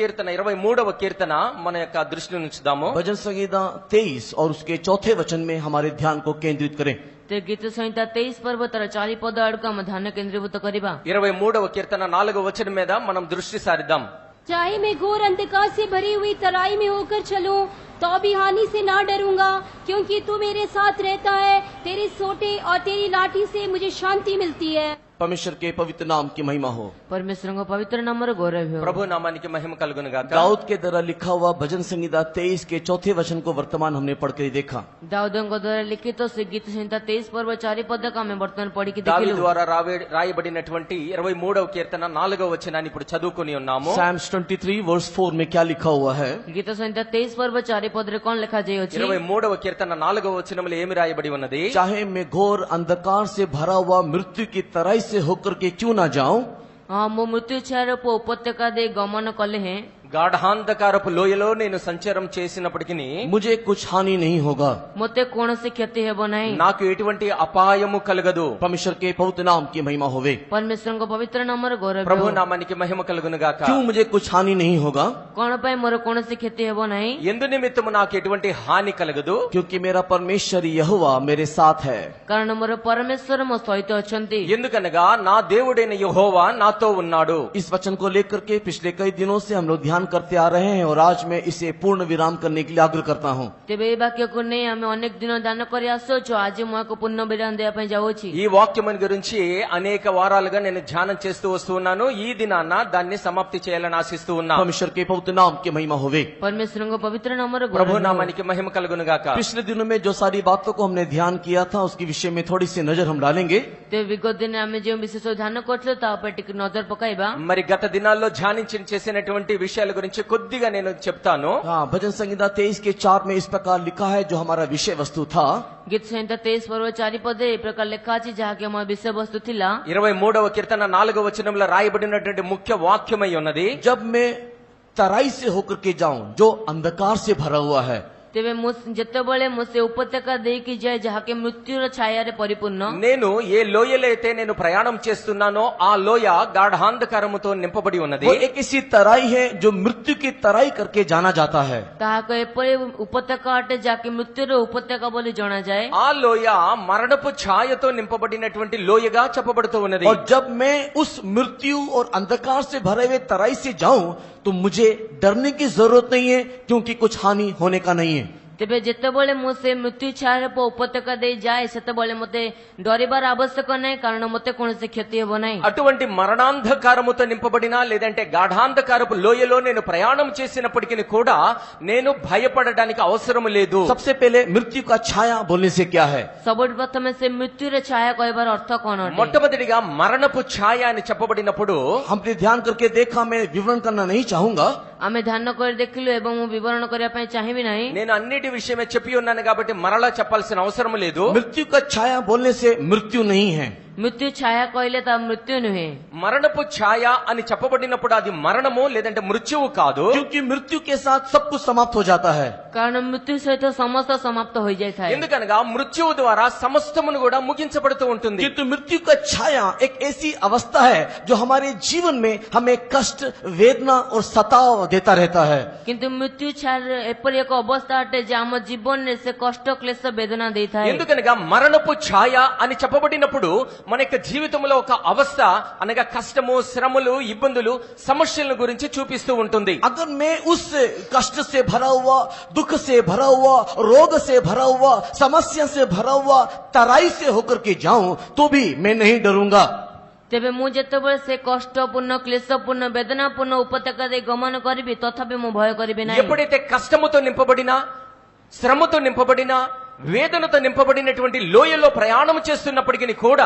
కీర్తన 23వ కీర్తన మన యొక్క దృష్టిని ఉంచుదాము. भजन संहिता 23 और उसके चौथे वचन में हमारे ध्यान को केंद्रित करें. ते गीत संहिता 23 पर्व तर 40 पद आड़क आम ध्यान केंद्रीभूत करिबा. 23వ కీర్తన 4వ వచనం మీద మనం దృష్టి సారిద్దాం. चाहे मैं घोर अंधकार से भरी हुई तराई में होकर चलूं तो भी हानि से ना डरूंगा, क्योंकि तू मेरे साथ रहता है. तेरे सोटे और तेरी लाठी से मुझे शांति मिलती है. परमेश्वर के पवित्र नाम की महिमा हो. परमेश्वर को पवित्र नाम गौरव हो. ప్రభు నామానికి మహిమ కలుగును గాక. दाऊद के द्वारा लिखा हुआ भजन संहिता 23 के चौथे वचन को वर्तमान हमने पढ़कर देखा. दाऊद द्वारा लिखित तो गीत संहिता 23 पर्व 4 पद का मैं वर्तमान पढ़ी की దావీదు ద్వారా రాయబడినటువంటి 23వ కీర్తన 4వ వచనాన్ని ఇప్పుడు చదువుకొని ఉన్నాము. Psalms 23 verse 4 में क्या लिखा हुआ है? गीत संहिता 23 पर्व 4 पद रे कौन लिखा जाय अछि? 23వ కీర్తన 4వ వచనంలో ఏమి రాయబడి ఉన్నది? चाहे मैं घोर अंधकार से भरा हुआ मृत्यु की तराई से होकर के क्यों ना जाऊं, हाँ मो मृत्यु छाया उपत्यका दे गमन कले हैं. గాఢాంధకారపు లోయలో నేను సంచారం చేసినప్పటికీ मुझे कुछ हानि नहीं होगा. मते कौन से क्षति हेब नहीं. నాకు ఎటువంటి అపాయము కలగదు. परमेश्वर के पवित्र नाम की महिमा होवे. परमेश्वर को पवित्र नाम गौरव ప్రభు हो. నామానికి మహిమ కలుగును గాక. क्यों मुझे कुछ हानि नहीं होगा? कौन पाए मोर कौन से क्षति हेब नहीं. ఎందు నిమిత్తము నాకు ఎటువంటి హాని కలగదు? क्योंकि मेरा परमेश्वर यहोवा मेरे साथ है. कारण मोर परमेश्वर मो सहित अछंती. ఎందుకనగా నా దేవుడైన యెహోవా నాతో ఉన్నాడు. इस वचन को लेकर के पिछले कई दिनों से हम लोग ध्यान करते आ रहे हैं और आज मैं इसे पूर्ण विराम करने के लिए आग्रह करता हूँ. तेबे ए वाक्य को नहीं हमें अनेक दिनों दान करी आसो जो आज मैं को पुण्य विराम देया पई जावोची. ఈ వాక్యం గురించి అనేక వారాలుగా నేను ధ్యానం చేస్తూ వస్తున్నాను. ఈ దినాన దాన్ని సమాప్తి చేయాలని ఆశిస్తూ ఉన్నా. परमेश्वर के पवित्र नाम की महिमा होवे. परमेश्वर को पवित्र नाम ప్రభు गौरव हो. నామానికి మహిమ కలుగును గాక. पिछले दिनों में जो सारी बातों को हमने ध्यान किया था उसके विषय में थोड़ी सी नजर हम डालेंगे. ते विगत दिन आमे जो विशेष ध्यान करथलो ता पर टिक नजर पकाइबा. మరి గత దినాల్లో చేసినటువంటి విషయాల గురించి కొద్దిగా నేను చెప్తాను. हाँ, भजन संहिता 23 के 4 में इस प्रकार लिखा है जो हमारा विषय वस्तु था. गीत संहिता 23 पर्व 4 पद ए प्रकार लिखा अछि जहा के हम विषय वस्तु थिला. 23వ కీర్తన 4వ వచనంలో రాయబడినటువంటి ముఖ్య వాక్యమై ఉన్నది. जब मैं तराई से होकर के जाऊं जो अंधकार से भरा हुआ है. तेबे जते बळे मुसे उपत्यका देई की जाय जहा के मृत्युर छाया रे परिपूर्ण. నేను ఏ లోయలో అయితే నేను ప్రయాణం చేస్తున్నానో ఆ లోయ గాఢాంధకారముతో నింపబడి ఉన్నది. वो एक ऐसी तराई है जो मृत्यु की तराई करके जाना जाता है. ताहा को एपरे उपत्यका अटे जाके मृत्युर उपत्यका बोली जाना जाए. ఆ లోయ మరణపు ఛాయతో నింపబడినటువంటి లోయగా చెప్పబడుతూ ఉన్నది. और जब मैं उस मृत्यु और अंधकार से भरे हुए तराई से जाऊं तो मुझे डरने की जरूरत नहीं है, क्योंकि कुछ हानि होने का नहीं है. तेबे जेतेबळे मुसे मृत्यु छाया रे उपत्यका देई जाय सेतेबळे मते डरिबार आवश्यक नाही, कारण मते कोनसे क्षति हेबो नाही. అటువంటి మరణాంధకారముతో నింపబడిన లేదంటే గాఢాంధకారపు లోయలో నేను ప్రయాణం చేసినప్పటికీ కూడా నేను భయపడడానికి అవసరం లేదు. सबसे पहले मृत्यु का छाया बोलने से क्या है? सबोट प्रथमे से मृत्यु रे छाया कहबार अर्थ कोन अटे? మొట్టమొదటిగా మరణపు ఛాయ అని చెప్పబడినప్పుడు हमने ध्यान करके देखा, मैं विवरण करना नहीं चाहूंगा. आमे ध्यान कर देखिलु एवं विवरण करिया पई चाहिबी नाही. నేను అన్నిటి విషయమే చెప్పి ఉన్నాను కాబట్టి మరలా చెప్పాల్సిన అవసరం లేదు. मृत्यु का छाया बोलने से मृत्यु नहीं है. मृत्यु छाया कहले त मृत्यु नुहे. మరణపు ఛాయ అని చెప్పబడినప్పుడు అది మరణము లేదంటే మృత్యువు కాదు. क्योंकि मृत्यु के साथ सब कुछ समाप्त हो जाता है. कारण मृत्यु सहित समस्त समाप्त हो जाय थाय. ఎందుకనగా మృత్యువు ద్వారా సమస్తమును కూడా ముగించబడుతూ ఉంటుంది. किंतु मृत्यु का छाया एक ऐसी अवस्था है जो हमारे जीवन में हमें कष्ट, वेदना और सताव देता रहता है. किंतु मृत्यु छाया एपरि एक अवस्था अटे जे हम जीवन ने से कष्ट क्लेश वेदना देई थाय. ఎందుకనగా మరణపు ఛాయ అని చెప్పబడినప్పుడు మన యొక్క జీవితంలో ఒక అవస్థ అనగా కష్టము, శ్రమలు, ఇబ్బందులు, సమస్యల గురించి చూపిస్తూ ఉంటుంది. अगर मैं उस कष्ट से भरा हुआ, दुख से भरा हुआ, रोग से भरा हुआ, समस्या से भरा हुआ तराई से होकर के जाऊं तो भी मैं नहीं डरूंगा. तेबे मु जेतेबळे से कष्टपूर्ण, क्लेशपूर्ण, वेदनापूर्ण उपत्यका दे गमन करिबि तथापि मु भय करिबि नाही. ఎప్పుడైతే కష్టముతో నింపబడినా, శ్రమతో నింపబడినా, వేదనతో నింపబడినటువంటి లోయలో ప్రయాణం చేస్తున్నప్పటికీ కూడా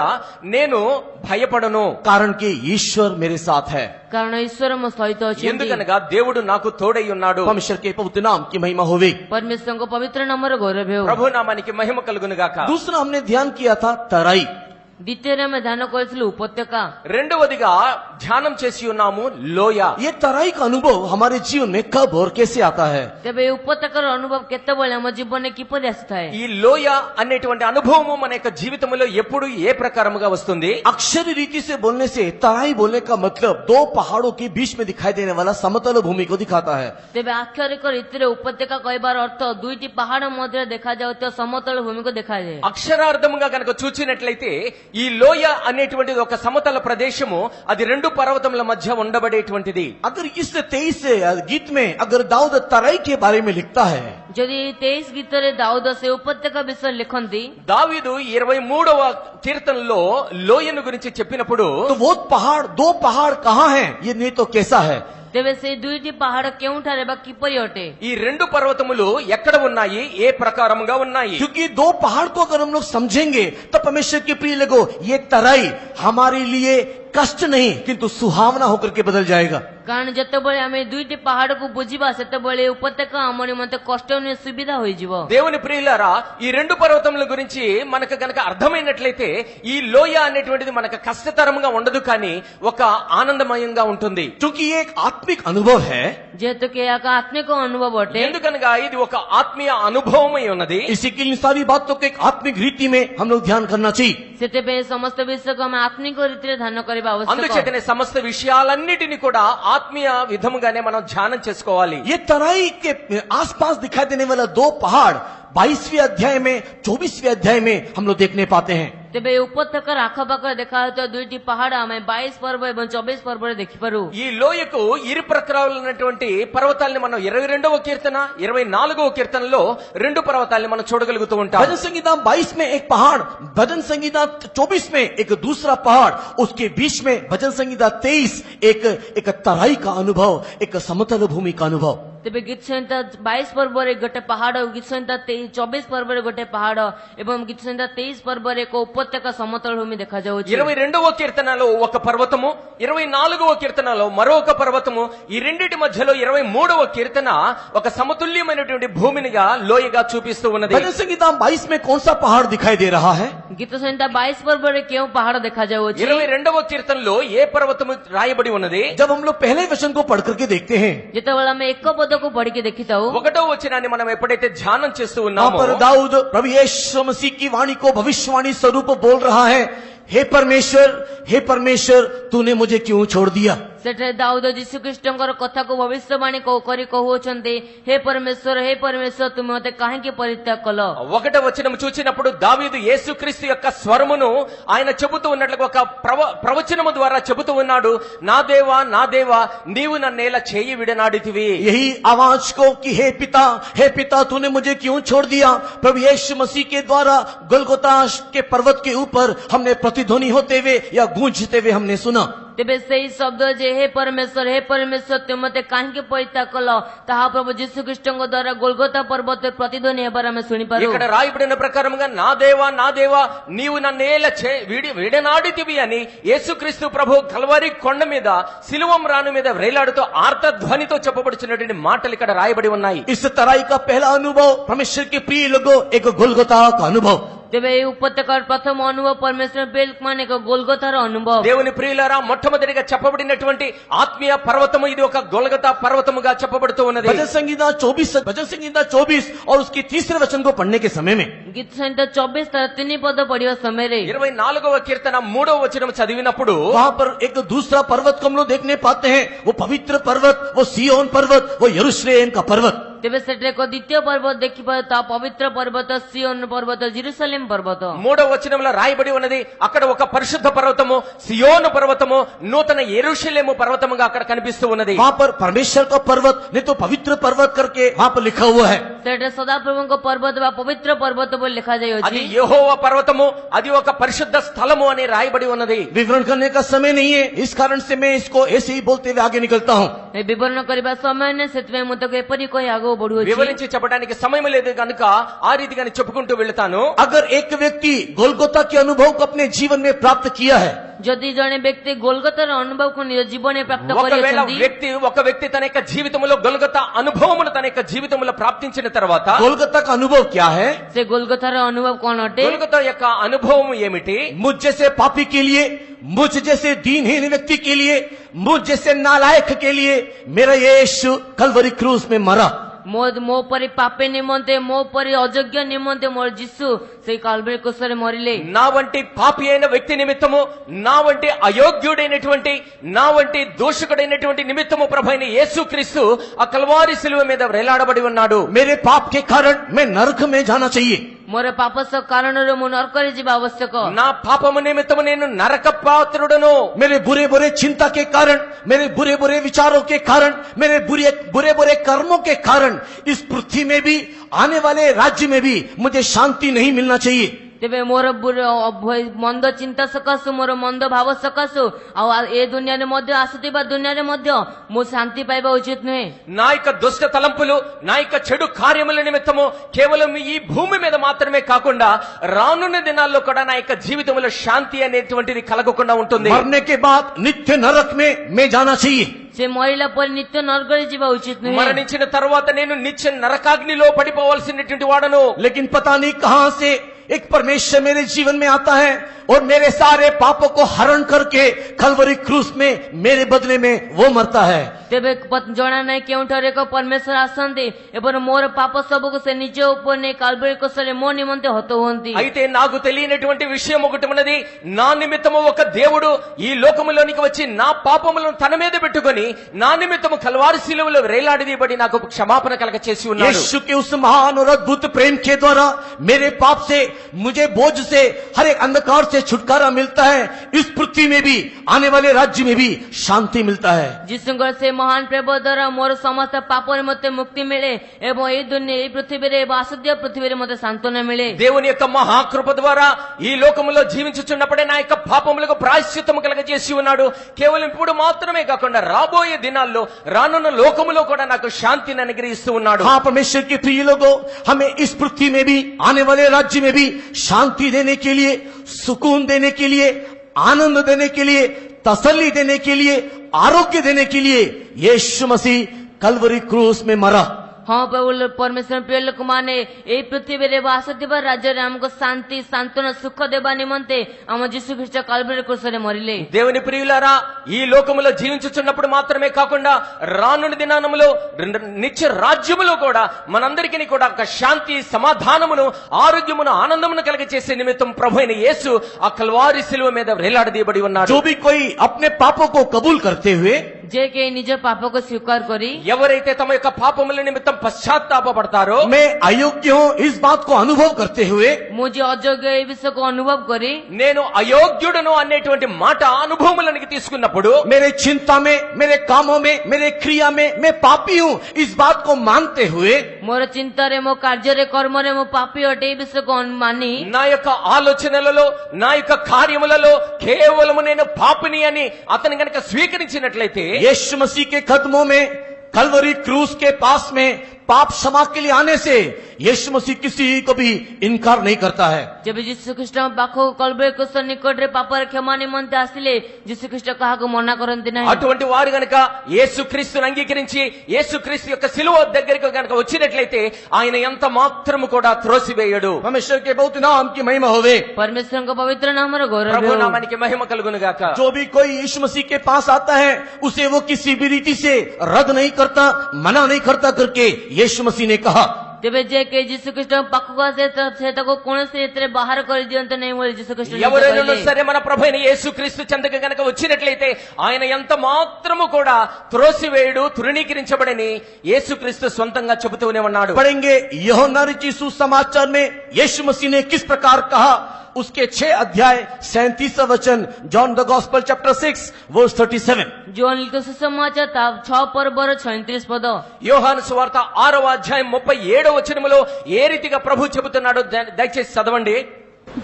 నేను భయపడను. कारण कि ईश्वर मेरे साथ है. कारण ईश्वर मो सहित अछि. ఎందుకనగా దేవుడు నాకు తోడై ఉన్నాడు. परमेश्वर के पवित्र नाम की महिमा होवे. परमेश्वर को पवित्र नाम रो गौरव हो. ప్రభు నామానికి మహిమ కలుగును గాక. दूसरा हमने ध्यान किया था तराई. ଦ୍ୱିତୀୟରେ ଆମେ ଧ୍ୟାନ କରିଥିଲୁ ଉପତ୍ୟକା, రెండవదిగా ధ్యానం చేసి ఉన్నాము లోయ. ये तराई का अनुभव हमारे जीवन में कब और कैसे आता है? ତେବେ ଏ ଉପତ୍ୟକାର ଅନୁଭବ କେତେବେଳେ ଆମ ଜୀବନରେ କିପରି ଆସିଥାଏ? ఈ లోయ అనేటువంటి అనుభవము మన యొక్క జీవితంలో ఎప్పుడు ఏ ప్రకారముగా వస్తుంది? अक्षरी रीति से बोलने से तराई बोलने का मतलब दो पहाड़ों के बीच में दिखाई देने वाला समतल भूमि को दिखाता है। ତେବେ ଆକ୍ଷରିକ ରୀତିରେ ଉପତ୍ୟକା କହିବାର ଅର୍ଥ ଦୁଇଟି ପାହାଡ ମଧ୍ୟରେ ଦେଖାଯାଉଥିବା ସମତଳ ଭୂମିକୁ ଦେଖାଯାଏ। అక్షరార్థముగా కనుక చూచినట్లయితే ఈ లోయ అనేటువంటిది ఒక సమతల ప్రదేశము, అది రెండు పర్వతముల మధ్య ఉండబడేటువంటిది. अगर इस 23 गीत में अगर दाऊद तराई के बारे में लिखता है ଯଦି 23 ଗୀତରେ ଦାଉଦ ସେ ଉପତ୍ୟକା ବିଷୟରେ ଲେଖନ୍ତି, దావీదు 23వ కీర్తనలో లోయను గురించి చెప్పినప్పుడు तो वो पहाड़ दो पहाड़ कहाँ हैं? ये नहीं तो कैसा है? ତେବେ ସେ ଦୁଇଟି ପାହାଡ କେଉଁଠାରେ ବା କିପରି ଅଟେ? ఈ రెండు పర్వతములు ఎక్కడ ఉన్నాయి, ఏ ప్రకారముగా ఉన్నాయి? क्योंकि दो पहाड़ को अगर हम लोग समझेंगे तो परमेश्वर के प्रिय लोगों, ये तराई हमारे लिए कष्ट नहीं किंतु सुहावना होकर के बदल जाएगा। କାରଣ ଯେତେବେଳେ ଆମେ ଦୁଇଟି ପାହାଡକୁ ବୁଝିବା ସେତେବେଳେ ଉପତ୍ୟକା ଆମ ନିମନ୍ତେ କଷ୍ଟ ନୁହେଁ, ସୁବିଧା ହୋଇଯିବ। దేవుని ప్రియులారా, ఈ రెండు పర్వతముల గురించి మనకు గనక అర్థమైనట్లయితే ఈ లోయ అనేటువంటిది మనకు కష్టతరంగా ఉండదు, కానీ ఒక ఆనందమయంగా ఉంటుంది. क्योंकि ये एक आत्मिक अनुभव है, ଯେହେତୁ କି ଏହା ଏକ ଆତ୍ମିକ ଅନୁଭବ ଅଟେ, ఎందుకనగా ఇది ఒక ఆత్మీయ అనుభవమై ఉన్నది. इसी के लिए सारी बातों को एक आत्मिक रीति में हम लोग ध्यान करना चाहिए। ସେଥିପାଇଁ ସମସ୍ତ ବିଷୟକୁ ଆମେ ଆତ୍ମିକ ରୀତିରେ ଧ୍ୟାନ କରିବା ଆବଶ୍ୟକ। అందుచేతనే సమస్త విషయాలన్నిటిని కూడా ఆత్మీయ విధముగానే మనం ధ్యానం చేసుకోవాలి. ये तराई के आसपास दिखाई देने वाला दो पहाड़ 22वें अध्याय में 24वें अध्याय में हम लोग देखने पाते हैं। ତେବେ ଏ ଉପତ୍ୟକାର ଆଖପାଖରେ ଦେଖାଯାଉଥିବା ଦୁଇଟି ପାହାଡ ଆମେ 22 ପର୍ବ ଏବଂ 24 ପର୍ବରେ ଦେଖିପାରୁ। ఈ లోయకు ఇరు ప్రకారాలు ఉన్నటువంటి పర్వతాలని మనం 22వ కీర్తన 24వ కీర్తనలో రెండు పర్వతాలని మనం చూడగలుగుతూ ఉంటాం. भजन संगीता 22 में एक पहाड़, भजन संगीता 24 में एक दूसरा पहाड़, उसके बीच में भजन संगीता 23 एक तराई का अनुभव, एक समतल भूमि का अनुभव। ତେବେ ଗୀତ ସଂହିତା 22 ପର୍ବରେ ଗୋଟେ ପାହାଡ, ଗୀତ ସଂହିତା 24 ପର୍ବରେ ଗୋଟେ ପାହାଡ ଏବଂ ଗୀତ ସଂହିତା 23 ପର୍ବରେ ଏକ ଉପତ୍ୟକା ସମତଳ ଭୂమి ଦେଖାଯାଉଛି। 22వ కీర్తనలో ఒక పర్వతము, 24వ కీర్తనలో మరొక పర్వతము, ఈ రెండిటి మధ్యలో 23వ కీర్తన ఒక సమతుల్యమైనటువంటి భూమినిగా లోయగా చూపిస్తూ ఉన్నది. भजन संगीता 22 में कौन सा पहाड़ दिखाई दे रहा है? ଗୀତ ସଂହିତା 22 ପର୍ବରେ କେଉଁ ପାହାଡ ଦେଖାଯାଉଛି? 22వ కీర్తనలో ఏ పర్వతము రాయబడి ఉన్నది? जब हम लोग पहले वचन को पढ़ करके देखते हैं, ଯେତେବେଳେ ଆମେ ଏକ ପଦକୁ ପଢିକି ଦେଖିଥାଉ, 1వ వచనాన్ని మనం ఎప్పుడైతే ధ్యానం చేస్తూ वहां ఉన్నామో पर दाऊद प्रभु यीशु मसीह की वाणी को भविष्यवाणी स्वरूप बोल रहा है, हे परमेश्वर तूने मुझे क्यों छोड़ दिया? ସେଠାରେ ଦାଉଦ ଯୀଶୁଖ୍ରୀଷ୍ଟଙ୍କର କଥାକୁ ଭବିଷ୍ୟବାଣୀ କରି କହୁଅଛନ୍ତି, ହେ ପରମେଶ୍ୱର ତୁମେ ମତେ କାହିଁକି ପରିତ୍ୟାଗ କଲ? 1వ వచనం చూచినప్పుడు దావీదు యేసుక్రీస్తు యొక్క స్వరమును ఆయన చెబుతూ ఉన్నట్లుగా ఒక ప్రవచనము ద్వారా చెబుతూ ఉన్నాడు, నా దేవా నీవు నన్నేలా చేయి విడనాడితివి. यही आवाज को कि हे पिता तूने मुझे क्यों छोड़ दिया, प्रभु यीशु मसीह के द्वारा गोलगोता के पर्वत के ऊपर हमने प्रतिध्वनि होते हुए या गूंजते हुए हमने सुना। ତେବେ ସେହି ଶବ୍ଦ ଯେ ହେ ପରମେଶ୍ୱର ତୁମେ ମତେ କାହିଁକି ପରିତ୍ୟାଗ କଲ, ତାହା ପ୍ରଭୁ ଯୀଶୁଖ୍ରୀଷ୍ଟଙ୍କ ଦ୍ୱାରା ଗୋଲଗୋତା ପର୍ବତରେ ପ୍ରତିଧ୍ୱନି ହେବାର ଆମେ ଶୁଣିପାରୁ। ఇక్కడ రాయబడిన ప్రకారముగా నా దేవా నీవు నన్నేలా విడనాడితివి అని యేసుక్రీస్తు ప్రభు కల్వరి కొండ మీద సిలువ రాను మీద వ్రేలాడుతూ ఆర్త ధ్వనితో చెప్పబడుచున్నటువంటి మాటలు ఇక్కడ రాయబడి ఉన్నాయి. इस तराई का पहला अनुभव परमेश्वर के प्रिय लोगों एक गोलगोता का अनुभव। ତେବେ ଏହି ଉପତ୍ୟକାର ପ୍ରଥମ ଅନୁଭବ ପରମେଶ୍ୱର ମାନେ ଏକ ଗୋଲଗୋତାର ଅନୁଭବ। దేవుని ప్రియులారా, మొట్టమొదటిగా చెప్పబడినటువంటి ఆత్మీయ పర్వతము ఇది ఒక గొల్గొతా పర్వతముగా చెప్పబడుతూ ఉన్నది. भजन संगीता 24 और उसके तीसरे वचन को पढ़ने के समय में ଗୀତ ସଂହିତା 24 ତାର 3 ପଦ ପଢିବା ସମୟରେ 24వ కీర్తన 3వ వచనం చదివినప్పుడు वहां पर एक दूसरा पर्वत को हम लोग देखने पाते हैं, वो पवित्र पर्वत, वो सियोन पर्वत, वो यरूशलेम का पर्वत। ତେବେ ସେଠାରେ ଏକ ଦ୍ୱିତୀୟ ପର୍ବତ ଦେଖିପାରୁ, ତା ପବିତ୍ର ପର୍ବତ ସିయోନ ପର୍ବତ, ଜେରୁସାଲେମ పର୍ବତ। 3వ వచనంలో రాయబడి ఉన్నది, అక్కడ ఒక పరిశుద్ధ పర్వతము సియోను పర్వతము నూతన యెరూషలేము పర్వతముగా అక్కడ కనిపిస్తూ ఉన్నది. वहां पर परमेश्वर का पर्वत नहीं तो पवित्र पर्वत करके वहां पर लिखा हुआ है। ସେଠାରେ ସଦାପ୍ରଭୁଙ୍କ ପର୍ବତ ବା ପବିତ୍ର ପର୍ବତ ବୋଲି అది ଲେଖାଯାଇଅଛି। యెహోవా పర్వతము, అది ఒక పరిశుద్ధ స్థలము అని రాయబడి ఉన్నది. विवरण करने का समय नहीं है, इस कारण से मैं इसको ऐसे ही बोलते हुए आगे निकलता हूँ। ଏ ବିବରଣ କରିବା ସମୟ ନାହିଁ, ସେଥିପାଇଁ ମୁଁ ତାକୁ ଏପରି କହି ଆଗକୁ ବଢୁଅଛି। వివరించి చెప్పడానికి సమయం లేదు కనుక ఆ రీతిగానే చెప్పుకుంటూ వెళ్తాను. अगर एक व्यक्ति गोलगोता के अनुभव को अपने जीवन में प्राप्त किया है, ଯଦି ଜଣେ ବ୍ୟକ୍ତି ଗୋଲଗତାର ଅନୁଭବକୁ ନିଜ ଜୀବନରେ ପ୍ରାପ୍ତ ఒకవేళ କରିଅଛନ୍ତି ఒక వ్యక్తి తన యొక్క జీవితంలో గొల్గొతా అనుభవమును తన యొక్క జీవితంలో ప్రాప్తించిన తర్వాత गोलगता का अनुभव क्या है? ସେ ଗୋଲଗତାର ଅନୁଭବ କଣ ଅଟେ? గొల్గొతా యొక్క అనుభవం ఏమిటి? मुझ जैसे पापी के लिए, मुझ जैसे दीनहीन व्यक्ति के लिए, मुझ जैसे नालायक के लिए मेरा यीशु कलवरी क्रूस में मरा। ମୋ ପରି ପାପୀ ନିମନ୍ତେ, ମୋ ପରି ଅଯୋଗ୍ୟ ନିମନ୍ତେ ମୋର ଯୀଶୁ ସେଇ କାଲଭାରୀ କ୍ରୁସରେ ମରିଲେ। నా వంటి పాపి అయిన వ్యక్తి నిమిత్తము, నా వంటి అయోగ్యుడైనటువంటి, నా వంటి దోషకుడైనటువంటి నిమిత్తము ప్రభు అయిన యేసుక్రీస్తు ఆ కల్వారి శిలువ మీద వేలాడబడి ఉన్నాడు। मेरे पाप के कारण मैं नरक में जाना चाहिए। ମୋର ପାପ କାରଣରୁ ମୁଁ ନରକରେ ଯିବା ଆବଶ୍ୟକ। నా పాపము నిమిత్తము నేను నరక పాత్రుడను। मेरे बुरे बुरे चिंता के कारण, मेरे बुरे बुरे विचारों के कारण, मेरे बुरे बुरे कर्मों के कारण इस पृथ्वी में भी, आने वाले राज्य में भी मुझे शांति नहीं मिलना चाहिए। ତେବେ ମୋର ମନ୍ଦ ଚିନ୍ତା ସକାଶୁ, ମୋର ମନ୍ଦ ଭାବ ସକାଶୁ ଆଉ ଏ ଦୁନିଆରେ ମଧ୍ୟ, ଆସୁଥିବା ଦୁନିଆରେ ମଧ୍ୟ ମୁଁ ଶାନ୍ତି ପାଇବା ଉଚିତ ନୁହେଁ। నా యొక్క దుష్ట తలంపులు, నా యొక్క చెడు కార్యముల నిమిత్తము కేవలం ఈ భూమి మీద మాత్రమే కాకుండా రానున్న దినాల్లో కూడా నా యొక్క జీవితంలో శాంతి అనేటువంటిది కలగకుండా ఉంటుంది। मरने के बाद नित्य नरक में मैं जाना चाहिए। ସେ ମରିଲା ପରେ ନିତ୍ୟ ନରକରେ ଯିବା ଉଚିତ ନୁହେଁ। మరణించిన తర్వాత నేను నిత్య నరకాగ్నిలో పడిపోవాల్సినటువంటి వాడను। लेकिन पता नहीं कहां से एक परमेश्वर मेरे जीवन में आता है और मेरे सारे पापों को हरण करके कलवरी क्रूस में मेरे बदले में वो मरता है। ତେବେ ଜଣା ନାହିଁ କେଉଁଠାରେ ଏକ ପରମେଶ୍ୱର ଆସନ୍ତି ଏବଂ ମୋର ପାପ ସବୁକୁ ସେ ନିଜ ଉପରେ ନେଇ କାଲଭାରୀ କ୍ରୁସରେ ମୋ నిమిత్త హత ହୁଅନ୍ତି। అయితే నాకు తెలియనటువంటి విషయం ఒకటి ఉన్నది। నా నిమిత్తము ఒక దేవుడు ఈ లోకములోనికి వచ్చి నా పాపములను తన మీద పెట్టుకొని నా నిమిత్తము కల్వారి శిలువలో వేలాడదీయబడి నాకు క్షమాపణ కలగ చేసి ఉన్నాడు। यीशु के उस महान और अद्भुत प्रेम के द्वारा मेरे पाप से, मुझे बोझ से, हर एक अंधकार से छुटकारा मिलता है। इस पृथ्वी में भी, आने वाले राज्य में भी शांति मिलता है। ଯୀଶୁଙ୍କର ସେ ମହାନ ପ୍ରେମ ଦ୍ୱାରା ମୋର ସମସ୍ତ ପାପରେ ମୋତେ ମୁକ୍ତି ମିଳେ ଏବଂ ଏଇ ଦୁନିଆ, ଏଇ ପୃଥିବୀରେ ଏବଂ ଆସୁଥିବା పృథివీରେ ମୋତେ ସାନ୍ତ୍ୱନା ମିଳେ। దేవుని యొక్క మహాకృప ద్వారా ఈ లోకములో జీవించుచున్నప్పుడే నా యొక్క పాపములకు ప్రాయశ్చిత్తము కలగజేసి ఉన్నాడు। కేవలం ఇప్పుడు మాత్రమే కాకుండా రాబోయే దినాల్లో, రానున్న లోకములో కూడా నాకు శాంతిని అనుగ్రహిస్తూ ఉన్నాడు। हाँ परमेश्वर के प्रिय लोगों, हमें इस पृथ्वी में भी, आने वाले राज्य में भी शांति देने के लिए, सुकून देने के लिए, आनंद देने के लिए, तसल्ली देने के लिए, आरोग्य देने के लिए यीशु मसीह कलवरी क्रूस में मरा। ହଁ ପ୍ରଭୁ ପରମେଶ୍ୱର ପ୍ରିୟ ଲୋକମାନେ, ଏଇ ପୃଥିବୀରେ ବା ଆସୁଥିବା ରାଜ୍ୟରେ ଆମକୁ ଶାନ୍ତି, ସାନ୍ତ୍ୱନା, ସୁଖ ଦେବା ନିମନ୍ତେ ଆମ ଯୀଶୁ ଖ୍ରୀଷ୍ଟ କାଲଭାରୀ କ୍ରୁସରେ మరిలే। దేవుని ప్రియులారా, ఈ లోకములో జీవించుచున్నప్పుడు మాత్రమే కాకుండా రానున్న దినానములో నిత్య రాజ్యములో కూడా మనందరికీ కూడా ఒక శాంతి, సమాధానమును, ఆరోగ్యమును, ఆనందమును కలిగజేసే నిమిత్తం ప్రభు అయిన యేసు ఆ కల్వారి శిలువ మీద వేలాడదీయబడి ఉన్నాడు। जो भी कोई अपने पापों को कबूल करते हुए, ଯେ କେହି ନିଜ ପାପକୁ ସ୍ୱୀକାର କରି, ఎవరైతే తమ యొక్క పాపముల నిమిత్తం పశ్చాత్తాపపడతారో, मैं अयोग्य हूं इस बात को अनुभव करते हुए, ମୁଁ ଯେ ଅଯୋଗ୍ୟ ଏ ବିଷୟକୁ ଅନୁଭବ କରି, నేను అయోగ్యుడను అనేటువంటి మాట అనుభవములనికి తీసుకున్నప్పుడు, मेरे चिंता में, मेरे कामों में, मेरे क्रिया में मैं पापी हूं इस बात को मानते हुए, ମୋର ଚିନ୍ତାରେ, ମୋ କାର୍ଯ୍ୟରେ, କର୍ମରେ ମୁଁ ପାପୀ ଅଟେ ଏ ବିଷୟକୁ ମାନି, నా యొక్క ఆలోచనలలో, నా యొక్క కార్యములలో కేవలము నేను పాపిని అని అతను గనక స్వీకరించినట్లయితే, यीशु मसीह के कदमों में, कलवरी क्रूस के पास में पाप क्षमा के लिए आने से यीशु मसीह किसी को भी इनकार नहीं करता है। ଯେବେ ଯୀଶୁ ଖ୍ରୀଷ୍ଟଙ୍କ ପାଖକୁ କାଲଭାରୀ କ୍ରୁସ ନିକଟରେ ପାପର କ୍ଷମା ନିମନ୍ତେ ଆସିଲେ ଯୀଶୁ ଖ୍ରୀଷ୍ଟ କାହାକୁ ମନା କରନ୍ତି ନାହିଁ। అటువంటి వారు గనక యేసుక్రీస్తును అంగీకరించి యేసుక్రీస్తు యొక్క శిలువ దగ్గరికి గనక వచ్చినట్లయితే ఆయన ఎంత మాత్రము కూడా త్రోసివేయడు। परमेश्वर के बहुत नाम की महिमा होवे। ପରମେଶ୍ୱରଙ୍କ ପବିତ୍ର ନାମର ଗୌରବ ప్రభు ହେଉ। నామానికి మహిమ కలుగును గాక। जो भी कोई यीशु मसीह के पास आता है उसे वो किसी भी रीति से रद्द नहीं करता, मना नहीं करता करके यीशु मसीह ने कहा। ତେବେ ଯେ କେହି ଯୀଶୁ ଖ୍ରୀଷ୍ଟଙ୍କ ପାଖକୁ ଆସେ ସେ ତାକୁ କୌଣସି ରୀତିରେ ବାହାର କରିଦିଅନ୍ତୁ ନାହିଁ ବୋଲି ଯୀଶୁ ଖ୍ରୀଷ୍ଟ ఎవరైనా କହିଲେ। సరే మన ప్రభు అయిన యేసుక్రీస్తు చెంతకు గనక వచ్చినట్లయితే ఆయన ఎంత మాత్రము కూడా త్రోసివేయుడు, తృణీకరించబడని యేసుక్రీస్తు సొంతంగా చెబుతూనే ఉన్నాడు। पढ़ेंगे यूहन्ना रचित सुसमाचार में यीशु मसीह ने किस प्रकार कहा, उसके 6 अध्याय 37 वचन, John the gospel chapter 6 verse 37। John ଲିଖିତ ସୁସମାଚାର 6 ପର୍ବର 36 పద। యోహాను సువార్త 6వ అధ్యాయం 37వ వచనములో ఏ రీతిగా ప్రభు చెబుతున్నాడో దయచేసి చదవండి।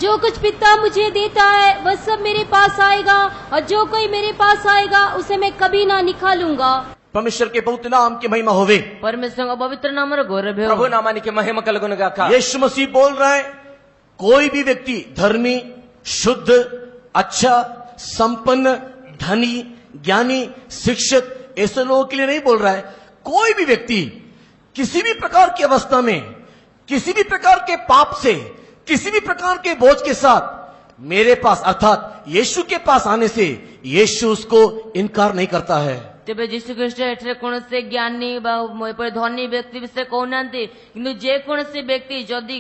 जो कुछ पिता मुझे देता है वह सब मेरे पास आएगा और जो कोई मेरे पास आएगा उसे मैं कभी ना निकालूंगा। परमेश्वर के बहुत नाम की महिमा होवे। ପରମେଶ୍ୱରଙ୍କ ପବିତ୍ର ନାମର ଗୌରବ ହେଉ। ప్రభు నామానికి మహిమ కలుగును గాక। यीशु मसीह बोल रहा है, कोई भी व्यक्ति धर्मी, शुद्ध, अच्छा, संपन्न, धनी, ज्ञानी, शिक्षित ऐसे लोगों के लिए नहीं बोल रहा है। कोई भी व्यक्ति किसी भी प्रकार की अवस्था में, किसी भी प्रकार के पाप से, किसी भी प्रकार के बोझ के साथ मेरे पास अर्थात यीशु के पास आने से यीशु उसको इनकार नहीं करता है। तेबे जीशु ख्रीष्ट एठरे कोनसे ज्ञानी बा एपरि धनी व्यक्ति विषय कहउनांती किंतु जे कोनसे व्यक्ति जदि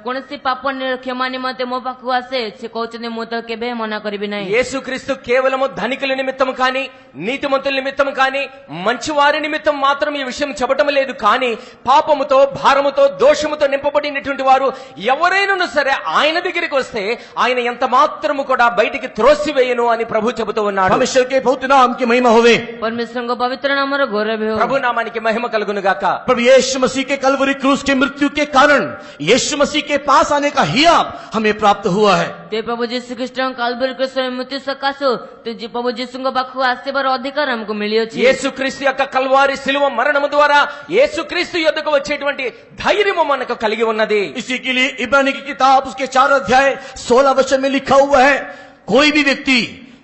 कोनसे पाप क्षमा निमंते मो पाखु आसे से कहउछन्ति मु तो केबे मना करिबि नाही। యేసుక్రీస్తు కేవలము ధనికుల నిమిత్తం కానీ నీతిమంతుల నిమిత్తం కానీ మంచివారి నిమిత్తం మాత్రం ఈ విషయం చెప్పటం లేదు, కానీ పాపముతో భారముతో దోషముతో నింపబడినటువంటి వారు ఎవరైనా సరే ఆయన దగ్గరికి వస్తే ఆయన ఎంత మాత్రము కూడా బయటికి త్రోసివేయను అని ప్రభు చెబుతూ ఉన్నాడు। परमेश्वर के पवित्र नाम की महिमा होवे। परमेश्वर को पवित्र नाम रो गौरव हो। ప్రభు నామానికి మహిమ కలుగును గాక। प्रभु यीशु मसीह के कलवरी क्रूस के मृत्यु के कारण यीशु मसीह के पास आने का हियाब हमें प्राप्त हुआ है। ते प्रभु जीशु ख्रीष्ट काल्वरी क्रूस मृत्यु सकाशो ते प्रभु जीशु को पाखु आसेबार अधिकार हमको मिलियो छी। యేసుక్రీస్తు యొక్క కల్వారి శిలువ మరణము ద్వారా యేసుక్రీస్తు యొద్దకు వచ్చేటువంటి ధైర్యము మనకు కలిగి ఉన్నది। इसी के लिए इब्रानी की किताब उसके 4 अध्याय 16 वचन में लिखा हुआ है, कोई भी व्यक्ति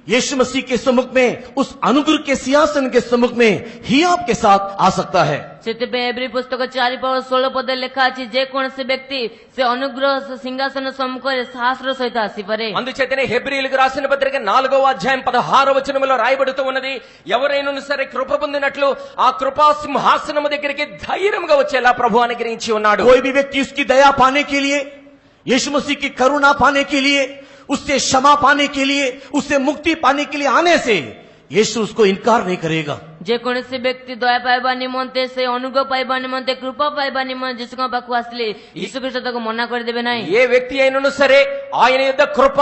यीशु मसीह के सम्मुख में, उस अनुग्रह के सिंहासन के सम्मुख में हियाब के साथ आ सकता है। सेते एब्री पुस्तक 4:16 पद लेखा अछि जे कोनसे व्यक्ति से अनुग्रह सिंहासन सम्मुखरे साहस्र सहित आसी परे। అందుచేతనే హెబ్రీయులకు రాసిన పత్రిక 4వ అధ్యాయం 16వ వచనములో రాయబడుతూ ఉన్నది, ఎవరైనా సరే కృప పొందినట్లు ఆ కృపా సింహాసనము దగ్గరికి ధైర్యంగా వచ్చేలా ప్రభు అనుగ్రహించి ఉన్నాడు। कोई भी व्यक्ति उसकी दया पाने के लिए, यीशु मसीह की करुणा पाने के लिए, उससे क्षमा पाने के लिए, उससे मुक्ति पाने के लिए आने से यीशु उसको इनकार नहीं करेगा। जे कोनसे व्यक्ति दया पाइबा निमंते से अनुग्रह पाइबा निमंते कृपा पाइबा निमंते जिसको पाखु आसले यीशु ख्रीष्ट तको मना कर देबे नाही। ఏ వ్యక్తి అయినను సరే ఆయన యొద్ద కృప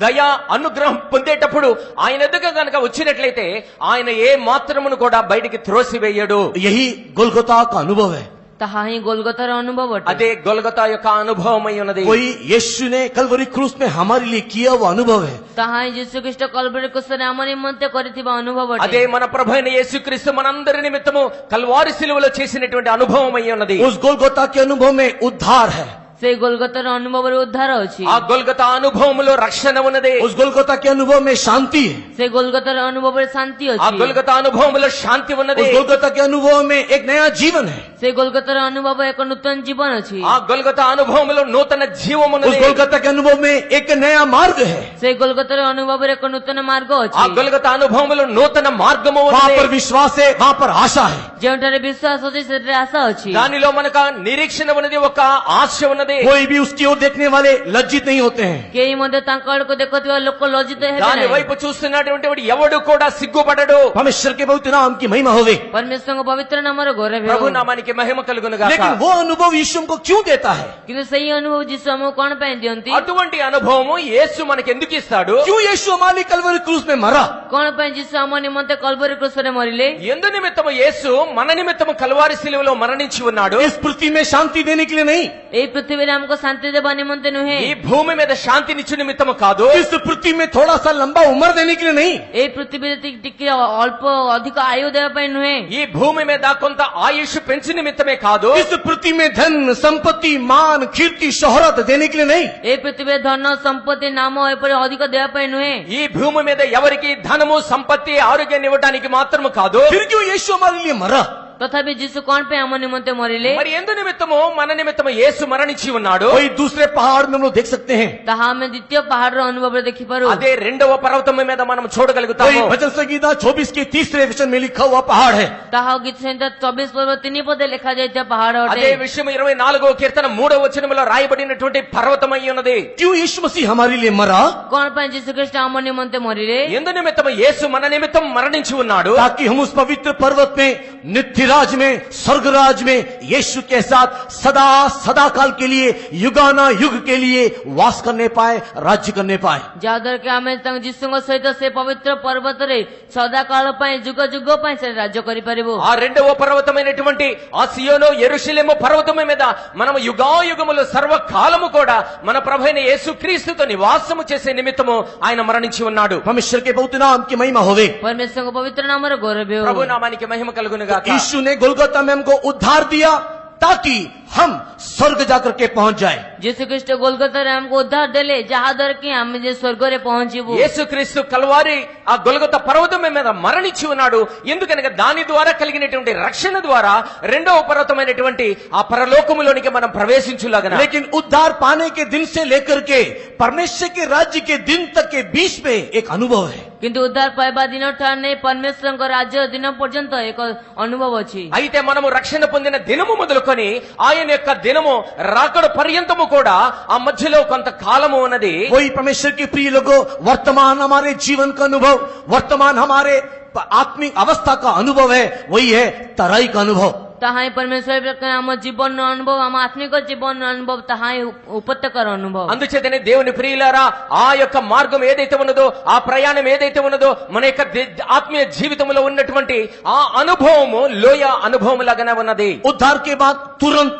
దయ అనుగ్రహం పొందేటప్పుడు ఆయన యొద్దకు గనుక వచ్చినట్లయితే ఆయన ఏ మాత్రమును కూడా బయటికి త్రోసివేయడు। यही गोलगोता का अनुभव है। तहा ही गोलगोतार अनुभव अटे। అదే గొల్గొతా యొక్క అనుభవం అయి ఉన్నది। कोई यीशु ने कलवरी क्रूस में हमारे लिए किया हुआ अनुभव है। तहा ही यीशु ख्रीष्ट कल्वरी क्रूस रे आम निमंते करिथिबा अनुभव అదే अटे। మన ప్రభు అయిన యేసుక్రీస్తు మనందరి నిమిత్తము కల్వారి శిలువలో చేసినటువంటి అనుభవం అయి ఉన్నది। उस गोलगोता के अनुभव में उद्धार है। से गोलगोतार अनुभव रे उद्धार अछि। ఆ గొల్గొతా అనుభవములో రక్షణ ఉన్నది। उस गोलगोता के अनुभव में शांति है। से गोलगोतार अनुभव रे शांति ఆ अछि। గొల్గొతా అనుభవములో శాంతి ఉన్నది। उस गोलगोता के अनुभव में एक नया जीवन है। से गोलगोतार अनुभव एक नूतन जीवन अछि। ఆ గొల్గొతా అనుభవములో నూతన జీవం उस ఉన్నది। गोलगोता के अनुभव में एक नया मार्ग है। से गोलगोतार अनुभव रे एक नूतन मार्ग ఆ अछि। గొల్గొతా అనుభవములో నూతన మార్గము वहां ఉన్నది। पर विश्वास है, वहां पर आशा है। जेउठारे विश्वास अछि सेठारे आशा अछि। దానిలో మనకు నిరీక్షణ ఉన్నది, ఒక ఆశ ఉన్నది। कोई भी उसकी ओर देखने वाले लज्जित नहीं होते हैं। केही मध्ये तांकड़ को देखथिबा लोक लज्जित हेबे దాని नाही। వైపు చూస్తున్నటువంటి వాడు ఎవడు కూడా సిగ్గుపడడు। परमेश्वर के पवित्र नाम की महिमा होवे। परमेश्वर को पवित्र नाम रो गौरव ప్రభు हो। నామానికి మహిమ కలుగును గాక। लेकिन वो अनुभव यीशु हमको क्यों देता है? किंतु सही अनुभव जिस हमको कोन पय दियंती అటువంటి అనుభవము యేసు మనకి ఎందుకు ఇస్తాడు? क्यों यीशु हमारे लिए कलवरी क्रूस में मरा? कोन पय जिस हम निमंते कल्वरी क्रूस रे मरिले। ఎందు నిమిత్తము యేసు మన నిమిత్తము కల్వారి శిలువలో మరణించి ఉన్నాడు? इस पृथ्वी में शांति देने के लिए नहीं, ए पृथ्वी रे हमको शांति देबा निमंते नुहे। ఈ భూమి మీద శాంతినిచ్చు నిమిత్తము కాదు। इस पृथ्वी में थोड़ा सा लंबा उम्र देने के लिए नहीं, ए पृथ्वी रे टिके अल्प अधिक आयु देबा पय नुहे। ఈ భూమి మీద కొంత ఆయుష్ పెంచు నిమిత్తమే కాదు। इस पृथ्वी में धन संपत्ति मान कीर्ति शोहरत देने के लिए नहीं, ए पृथ्वी धन संपत्ति नाम एपरि अधिक देबा पय नुहे। ఈ భూమి మీద ఎవరికి ధనము సంపత్తి ఆరోగ్యాన్ని ఇవ్వడానికి మాత్రము కాదు। फिर क्यों यीशु हमारे लिए मरा? तथापि जिसु कोन पे हम निमंते मरिले। మరి ఎందు నిమిత్తము మన నిమిత్తము యేసు మరణించి ఉన్నాడు? कोई दूसरे पहाड़ में हम लोग देख सकते हैं। तहा में द्वितीय पहाड़ रो अनुभव रे देखि पारो। అదే రెండవ పర్వతం మీద మనం कोई చూడగలుగుతాము। भजन संगीता 24 के 3 वचन में लिखा हुआ पहाड़ है। तहा गीत संहिता 24 पर्व 3 पदे लिखा जायते पहाड़ అదే अटे। విషయం 24వ కీర్తన 3వ వచనములో రాయబడినటువంటి పర్వతం అయి ఉన్నది। क्यों यीशु मसीह हमारे लिए मरा? कोन पे जिसु ख्रीष्ट हम निमंते मरिले। ఎందు నిమిత్తము యేసు మన నిమిత్తం మరణించి ఉన్నాడు? ताकि हम उस पवित्र पर्वत में, नित्य राज में, स्वर्गराज में यीशु के साथ सदा सदा काल के लिए, युगाना युग के लिए वास करने पाए, राज्य करने पाए। जादर के हमें तंग जिसुंग सहित से पवित्र पर्वत रे सदा काल पय जुग जुग पय से राज्य करि परिबो। ఆ రెండవ పర్వతమైనటువంటి ఆ సియోను యెరూషలేము పర్వతం మీద మనము యుగాయుగములు సర్వకాలము కూడా మన ప్రభువైన యేసుక్రీస్తుతో నివాసము చేసే నిమిత్తము ఆయన మరణించి ఉన్నాడు। परमेश्वर के पवित्र नाम की महिमा होवे। परमेश्वर को पवित्र नाम रो गौरव हो। ప్రభు నామానికి మహిమ కలుగును గాక। यीशु ने गोलगोता में हमको उद्धार दिया ताकि हम स्वर्ग जाकर के पहुंच जाए। ଯୀଶୁଖ୍ରୀଷ୍ଟ ଗୋଲଗତାରେ ଆମକୁ ଉଦ୍ଧାର ଦେଲେ ଯାହା ଦ୍ୱାରା କି ଆମେ ଯେ ସ୍ୱର୍ଗରେ ପହଞ୍ଚିବୁ। యేసుక్రీస్తు కల్వారి ఆ గొల్గొతా పర్వతం మీద మరణించి ఉన్నాడు. ఎందుకనగా దాని ద్వారా కలిగినటువంటి రక్షణ ద్వారా రెండవ పర్వతమైనటువంటి ఆ పరలోకములోనికి మనం ప్రవేశించులాగన। लेकिन उद्धार पाने के दिन से लेकर के परमेश्वर के राज्य के दिन तक के बीच में एक अनुभव है। କିନ୍ତୁ ଉଦ୍ଧାର ପାଇବା ଦିନ ଠାରୁ ନେଇ ପରମେଶ୍ୱରଙ୍କ ରାଜ୍ୟ ଦିନ ପର୍ଯ୍ୟନ୍ତ ଏକ ଅନୁଭବ ଅଛି। అయితే మనము రక్షణ పొందిన దినము మొదలుకొని ఆయన యొక్క దినము రాకడ పర్యంతము కూడా ఆ మధ్యలో కొంత కాలము ఉన్నది। वही परमेश्वर के प्रिय लोगों, वर्तमान हमारे जीवन का अनुभव, वर्तमान हमारे आत्मिक अवस्था का अनुभव है, वही है तराई का अनुभव। ତାହା ହିଁ ପରମେଶ୍ୱର ଆମ ଜୀବନର ଅନୁଭବ, ଆମ ଆତ୍ମିକ ଜୀବନର ଅନୁଭବ, ତାହା ହିଁ ଉପତ୍ୟକାର ଅନୁଭବ। అందుచేతనే దేవుని ప్రియులారా, ఆ యొక్క మార్గం ఏదైతే ఉన్నదో, ఆ ప్రయాణం ఏదైతే ఉన్నదో, మన యొక్క ఆత్మీయ జీవితంలో ఉన్నటువంటి ఆ అనుభవము లోయ అనుభవం లాగానే ఉన్నది। उद्धार के बाद तुरंत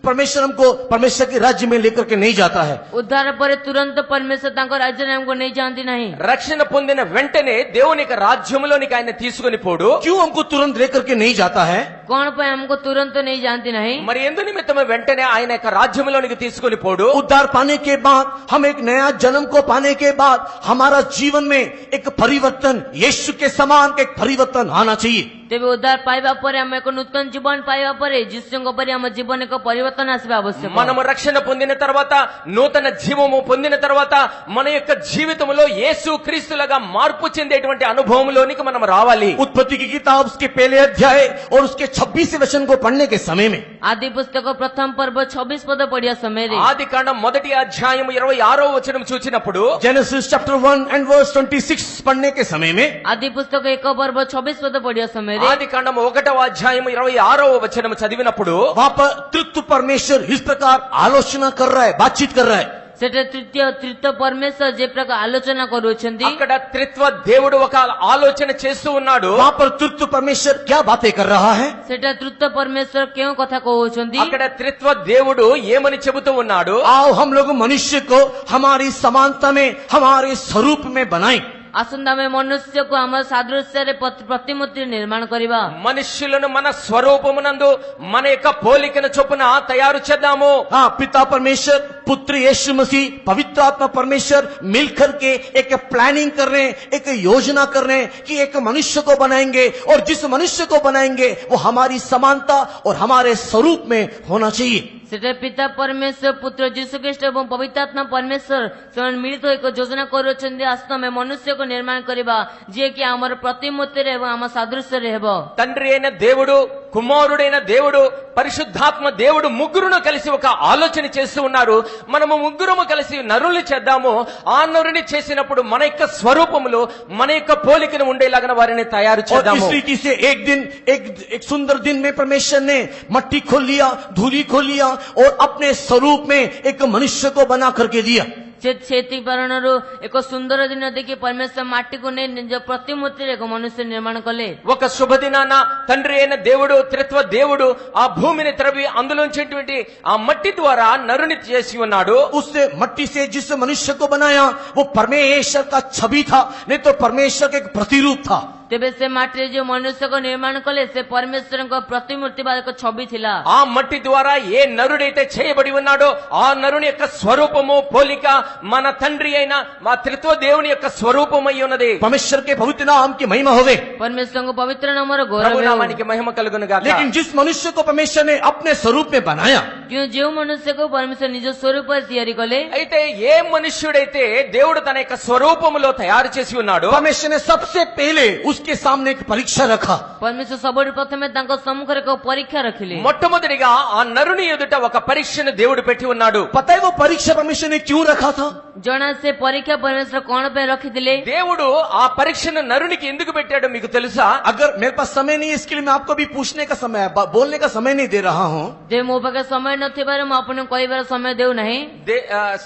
परमेश्वर हमको परमेश्वर के राज्य में लेकर के नहीं जाता है। ఉద్ధార ପରେ ତୁରନ୍ତ ପରମେଶ୍ୱର ତାଙ୍କ ରାଜ୍ୟରେ ଆମକୁ ନେଇଯାଆନ୍ତି ନାହିଁ। రక్షణ పొందిన వెంటనే దేవుని యొక్క రాజ్యంలోనికి ఆయన తీసుకొని పోడు। क्यों हमको तुरंत लेकर के नहीं जाता है? କଣ ପାଇଁ ଆମକୁ ତୁରନ୍ତ ନେଇଯାଆନ୍ତି ନାହିଁ? మరి ఎందు నిమిత్తమే వెంటనే ఆయన యొక్క రాజ్యంలోనికి తీసుకొని పోడు? उद्धार पाने के बाद, हम एक नया जन्म को पाने के बाद हमारा जीवन में एक परिवर्तन, यीशु के समान एक परिवर्तन आना चाहिए। ତେବେ ଉଦ୍ଧାର ପାଇବା ପରେ ଆମେ ଏକ ନୂତନ ଜୀବନ ପାଇବା ପରେ ଯୀଶୁଙ୍କ ପରି ଆମ ଜୀବନ ଏକ ପରିବର୍ତ୍ତନ ଆସିବା ଆବଶ୍ୟକ। మనము రక్షణ పొందిన తర్వాత, నూతన జీవము పొందిన తర్వాత మన యొక్క జీవితంలో యేసు క్రీస్తులుగా మార్పు చెందేటువంటి అనుభవంలోనికి మనం రావాలి। उत्पत्ति की किताब उसके पहले अध्याय और उसके 26वें वचन को पढ़ने के समय में, ଆଦି ପୁସ୍ତକ ପ୍ରଥମ ପର୍ବ 26 ପଦ ପଢିବା ସମୟରେ, ఆది కాండం మొదటి అధ్యాయం 26వ వచనం చూచినప్పుడు, जेनेसिस चैप्टर 1 एंड वर्स 26 पढ़ने के समय में, ଆଦି ପୁସ୍ତକ 1 ପର୍ବ 26 ପଦ ପଢିବା ସମୟରେ, ఆది కాండం 1వ అధ్యాయం 26వ వచనం చదివినప్పుడు वहां पर तृतीय परमेश्वर इस प्रकार आलोचना कर रहा है, बातचीत कर रहा है। ସେଟା ତୃତୀୟ ପରମେଶ୍ୱର ଯେ ପ୍ରକାର ଆଲୋଚନା କରୁଛନ୍ତି, అక్కడ త్రిత్వ దేవుడు ఒక ఆలోచన చేస్తూ ఉన్నాడు। वहां पर तृतीय परमेश्वर क्या बातें कर रहा है? ସେଟା ତୃତୀୟ ପରମେଶ୍ୱର କେଉଁ କଥା କହୁଛନ୍ତି? అక్కడ త్రిత్వ దేవుడు ఏమని చెబుతూ ఉన్నాడు? आओ हम लोग मनुष्य को हमारी समानता में, हमारे स्वरूप में बनाएं। ଆସନ୍ତା ଆମେ ମନୁଷ୍ୟକୁ ଆମ ସାଦୃଶ୍ୟରେ ପ୍ରତିମୂର୍ତ୍ତି ନିର୍ମାଣ କରିବା। మనుష్యులను మన స్వరూపమునందు మన యొక్క పోలికను చొప్పున తయారు చేద్దాము। हाँ, पिता परमेश्वर, पुत्र यीशु मसीह, पवित्र आत्मा परमेश्वर मिलकर के एक प्लानिंग कर रहे हैं, एक योजना कर रहे हैं कि एक मनुष्य को बनाएंगे, और जिस मनुष्य को बनाएंगे वो हमारी समानता और हमारे स्वरूप में होना चाहिए। ସେଟା ପିତା ପରମେଶ୍ୱର, ପୁତ୍ର ଯୀଶୁଖ୍ରୀଷ୍ଟ ଏବଂ ପବିତ୍ର ଆତ୍ମା ପରମେଶ୍ୱର ସେମାନେ ମିଳିତ ଏକ ଯୋଜନା କରୁଅଛନ୍ତି। ଆସନ୍ତୁ ଆମେ ମନୁଷ୍ୟକୁ ନିର୍ମାଣ କରିବା ଯିଏକି ଆମର ପ୍ରତିମୂର୍ତ୍ତିରେ ଏବଂ ଆମ ସାଦୃଶ୍ୟରେ ହେବ। తండ్రి అయిన దేవుడు, కుమారుడైన దేవుడు, పరిశుద్ధాత్మ దేవుడు ముగ్గురును కలిసి ఒక ఆలోచన చేస్తూ ఉన్నారు। మనము ముగ్గురము కలిసి నరుల్ని చేద్దాము। ఆ నరుని చేసినప్పుడు మన యొక్క స్వరూపములో మన యొక్క పోలికను ఉండేలాగా వారిని తయారు और చేద్దాము। इस रीति से एक दिन एक सुंदर दिन में परमेश्वर ने मट्टी खोल लिया, धूली खोल लिया और अपने स्वरूप में एक मनुष्य को बना करके दिया। ସେତି କାରଣରୁ ଏକ ସୁନ୍ଦର ଦିନ ଦେଖି ପରମେଶ୍ୱର ମାଟିକୁ ନେଇ ନିଜ ପ୍ରତିମୂର୍ତ୍ତିରେ ଏକ ମନୁଷ୍ୟ ନିର୍ମାଣ କଲେ। ఒక శుభదినాన తండ్రి అయిన దేవుడు, త్రిత్వ దేవుడు ఆ భూమిని త్రవ్వి అందులోంచేటువంటి ఆ మట్టి ద్వారా నరుని చేసి ఉన్నాడు। उससे मट्टी से जिस मनुष्य को बनाया वो परमेश्वर का छवि था, नहीं तो परमेश्वर का एक प्रतिरूप था। ତେବେ ସେ ମାଟିରେ ଯୋଉ ମନୁଷ୍ୟକୁ ନିର୍ମାଣ କଲେ ସେ ପରମେଶ୍ୱରଙ୍କ ପ୍ରତିମୂର୍ତ୍ତି ବା ଏକ ଛବି ଥିଲା। ఆ మట్టి ద్వారా ఏ నరుడైతే చేయబడి ఉన్నాడో ఆ నరుని యొక్క స్వరూపము, పోలిక మన తండ్రి అయిన మా త్రిత్వ దేవుని యొక్క స్వరూపమై ఉన్నది। परमेश्वर के पवित्र नाम की महिमा होवे। ପରମେଶ୍ୱରଙ୍କ ପବିତ୍ର ନାମର ଗୌରବ ప్రభు ହେଉ। నామానికి మహిమ కలుగును గాక। लेकिन जिस मनुष्य को परमेश्वर ने अपने स्वरूप में बनाया, କିନ୍ତୁ ଯେଉଁ ମନୁଷ୍ୟକୁ ପରମେଶ୍ୱର ନିଜ ସ୍ୱରୂପରେ ତିଆରି କଲେ, అయితే ఏ మనుష్యుడైతే దేవుడు తన యొక్క స్వరూపములో తయారు చేసి ఉన్నాడో परमेश्वर ने सबसे पहले उसके सामने एक परीक्षा रखा। ପରମେଶ୍ୱର ସବୁଠୁ ପ୍ରଥମେ ତାଙ୍କ ସମ୍ମୁଖରେ ଏକ ପରୀକ୍ଷା ରଖିଲେ। మొట్టమొదటిగా ఆ నరుని ఎదుట ఒక పరీక్షను దేవుడు పెట్టి ఉన్నాడు। पता है वो परीक्षा परमेश्वर ने क्यों रखा था? ଜଣା ସେ ପରୀକ୍ଷା ପରମେଶ୍ୱର କଣ ପାଇଁ ରଖିଥିଲେ? దేవుడు ఆ పరీక్షను నరునికి ఎందుకు పెట్టాడో మీకు తెలుసా? अगर मेरे पास समय नहीं है इसके लिए मैं आपको भी पूछने का समय, बोलने का समय नहीं दे रहा हूँ। ଯେ ମୋ ପାଖରେ ସମୟ ନଥିବାରୁ ମୁଁ ଆପଣଙ୍କୁ କହିବାର ସମୟ ଦେଉନାହିଁ।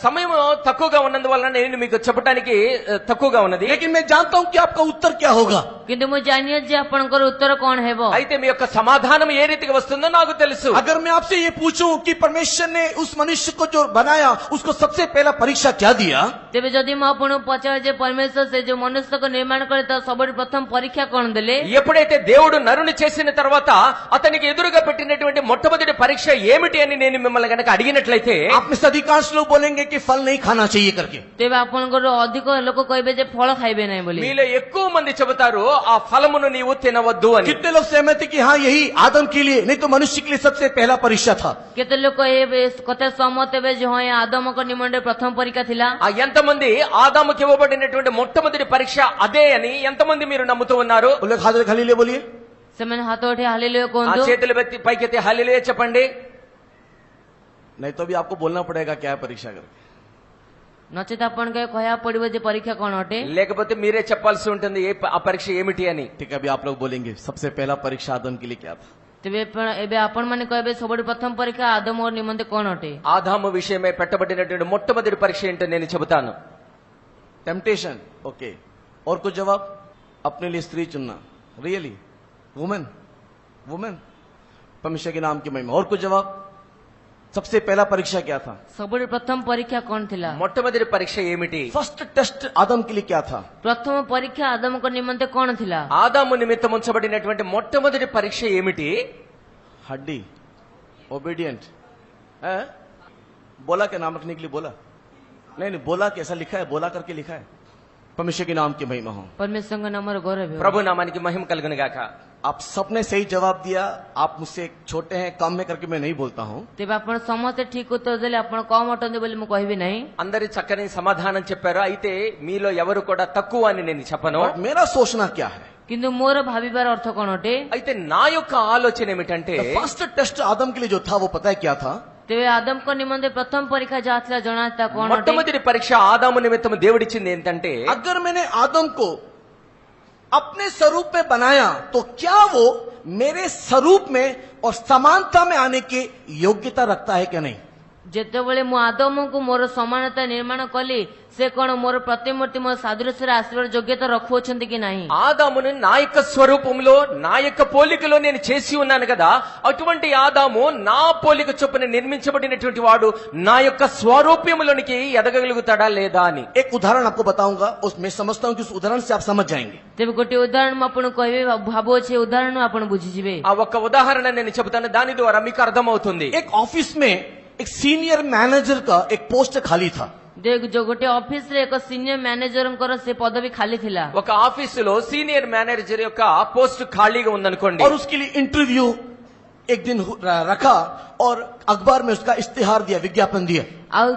సమయం తక్కువగా ఉన్నందువల్ల నేను మీకు చెప్పడానికి తక్కువగా ఉన్నది। लेकिन मैं जानता हूँ कि आपका उत्तर क्या होगा। କିନ୍ତୁ ମୁଁ ଜାଣିଏ ଯେ ଆପଣଙ୍କର ଉତ୍ତର କଣ ହେବ అయితే మీ యొక్క సమాధానం ఏ రీతిగా వస్తుందో నాకు తెలుసు. अगर मैं आपसे ये पूछूं कि परमेश्वर ने उस मनुष्य को जो बनाया उसको सबसे पहला परीक्षा क्या दिया, ତେବେ ଯଦି ମୁଁ ଆପଣଙ୍କୁ ପଚାରେ ଯେ ପରମେଶ୍ୱର ସେ ଯୋଉ ମନୁଷ୍ୟକୁ ନିର୍ମାଣ କଲେ ତ ସବୁଠୁ ପ୍ରଥମ ପରୀକ୍ଷା କଣ ଦେଲେ? ఎప్పుడైతే దేవుడు నరుని చేసిన తర్వాత అతనికి ఎదురుగా పెట్టినటువంటి మొట్టమొదటి పరీక్ష ఏమిటి అని నేను మిమ్మల్ని గనక అడిగినట్లయితే आप में से अधिकांश लोग बोलेंगे कि फल नहीं खाना चाहिए करके। ତେବେ ଆପଣଙ୍କର ଅଧିକ ଲୋକ କହିବେ ଯେ ଫଳ ଖାଇବେ ନାହିଁ ବୋଲି। మీలో ఎక్కువ మంది చెబుతారు ఆ ఫలమును నీవు తినవద్దు అని. कितने लोग सहमत है कि हाँ यही आदम के लिए नहीं तो मनुष्य के लिए सबसे पहला परीक्षा था। କେତେ ଲୋକ ଏ କଥା ସହମତ ହେବେ ଯେ ହଁ ଏ ଆଦମଙ୍କ ନିମନ୍ତେ ପ୍ରଥମ ପରୀକ୍ଷା ଥିଲା? ఆ ఎంతమంది ఆదాముకి ఇవ్వబడినటువంటి మొట్టమొదటి పరీక్ష అదే అని ఎంతమంది మీరు నమ్ముతూ ఉన్నారు? बोले खाली खाली ले बोलिए। ସେମାନେ ହାତ ଉଠେଇ ହାଲେଲୁୟା ఆ କୁହନ୍ତୁ। చేతులు ఎత్తి పైకెత్తి హల్లెలూయా చెప్పండి. नहीं तो भी आपको बोलना पड़ेगा क्या है परीक्षा करके। ନଚେତ ଆପଣଙ୍କୁ କହିବାକୁ ପଡିବ ଯେ ପରୀକ୍ଷା କଣ ଅଟେ। లేకపోతే మీరే చెప్పాల్సి ఉంటుంది ఆ పరీక్ష ఏమిటి అని. ठीक है, अभी आप लोग बोलेंगे सबसे पहला परीक्षा आदम के लिए क्या था। ତେବେ ଏବେ ଆପଣମାନେ କହିବେ ସବୁଠୁ ପ୍ରଥମ ପରୀକ୍ଷା ଆଦମ ନିମନ୍ତେ କଣ ଅଟେ? ఆదాము విషయమై పెట్టబడినటువంటి మొట్టమొదటి పరీక్ష ఏంటో నేను చెబుతాను. Temptation, okay. और कुछ जवाब? अपने लिए स्त्री चुनना, रियली वुमेन वुमेन परमेश्वर के नाम की महिमा। और कुछ जवाब? सबसे पहला परीक्षा क्या था? ସବୁଠୁ ପ୍ରଥମ ପରୀକ୍ଷା କଣ ଥିଲା? మొట్టమొదటి పరీక్ష ఏమిటి? फर्स्ट टेस्ट आदम के लिए क्या था? ପ୍ରଥମ ପରୀକ୍ଷା ଆଦମଙ୍କ ନିମନ୍ତେ କଣ ଥିଲା? ఆదాము నిమిత్తం ఉంచబడినటువంటి మొట్టమొదటి పరీక్ష ఏమిటి? हड्डी, ओबीडियंट। बोला क्या नाम रखने के लिए बोला? नहीं बोला कैसा लिखा है, बोला करके लिखा है। परमेश्वर के नाम की महिमा हो। ପରମେଶ୍ୱରଙ୍କ ନାମର ଗୌରବ ହେଉ। ప్రభు నామానికి మహిమ కలుగును గాక. आप सबने सही जवाब दिया। आप मुझसे छोटे हैं कम है करके मैं नहीं बोलता हूँ। ତେବେ ଆପଣ ସମସ୍ତେ ଠିକ ଉତ୍ତର ଦେଲେ ଆପଣ କମ ଅଟନ୍ତି ବୋଲି ମୁଁ କହିବି ନାହିଁ। అందరి చక్కని సమాధానం చెప్పారు. అయితే మీలో ఎవరు కూడా తక్కువ అని నేను చెప్పను. और मेरा सोचना क्या है? କିନ୍ତୁ ମୋର ଭାବିବାର ଅର୍ଥ କଣ ଅଟେ? అయితే నా యొక్క ఆలోచన ఏమిటంటే फर्स्ट टेस्ट आदम के लिए जो था वो पता है क्या था? ତେବେ ଆଦମଙ୍କ ନିମନ୍ତେ ପ୍ରଥମ ପରୀକ୍ଷା ଯାହା ଥିଲା ଜଣା ତା କଣ ଅଟେ? మొట్టమొదటి పరీక్ష ఆదాము నిమిత్తం దేవుడిచ్చింది ఏంటంటే अगर मैंने आदम को अपने स्वरूप में बनाया तो क्या वो मेरे स्वरूप में और समानता में आने की योग्यता रखता है क्या नहीं? ଯେତେବେଳେ ମୁଁ ଆଦମଙ୍କୁ ମୋର ସମାନତା ନିର୍ମାଣ କଲି ସେ କଣ ମୋର ପ୍ରତିମୂର୍ତ୍ତି ମୋ ସାଦୃଶ୍ୟରେ ଆସିବାର ଯୋଗ୍ୟତା ରଖୁଅଛନ୍ତି କି ନାହିଁ? ఆదామును నా యొక్క స్వరూపంలో నా యొక్క పోలికలో నేను చేసి ఉన్నాను కదా, అటువంటి ఆదాము నా పోలిక చొప్పున నిర్మించబడినటువంటి వాడు నా యొక్క స్వరూప్యములోనికి ఎదగగలుగుతాడా లేదా అని. एक उदाहरण आपको बताऊंगा, मैं समझता हूं कि उस उदाहरण से आप समझ जाएंगे। ତେବେ ଗୋଟିଏ ଉଦାହରଣ ମୁଁ ଆପଣଙ୍କୁ କହିବି, ଭାବୁଅଛି ଉଦାହରଣ ଆପଣ ବୁଝିଯିବେ। ఆ ఒక్క ఉదాహరణ నేను చెబుతాను, దాని ద్వారా మీకు అర్థమవుతుంది. एक ऑफिस में एक सीनियर मैनेजर का एक पोस्ट खाली था। ଗୋଟେ ଅଫିସ ରେ ଏକ ସିନିୟର ମ୍ୟାନେଜରଙ୍କର ସେ ପଦବୀ ଖାଲି ଥିଲା। ఒక ఆఫీసులో సీనియర్ మేనేజర్ యొక్క పోస్ట్ ఖాళీగా ఉందనుకోండి. और उसके लिए इंटरव्यू एक दिन रखा और अखबार में उसका इश्तिहार दिया, विज्ञापन दिया। ଆଉ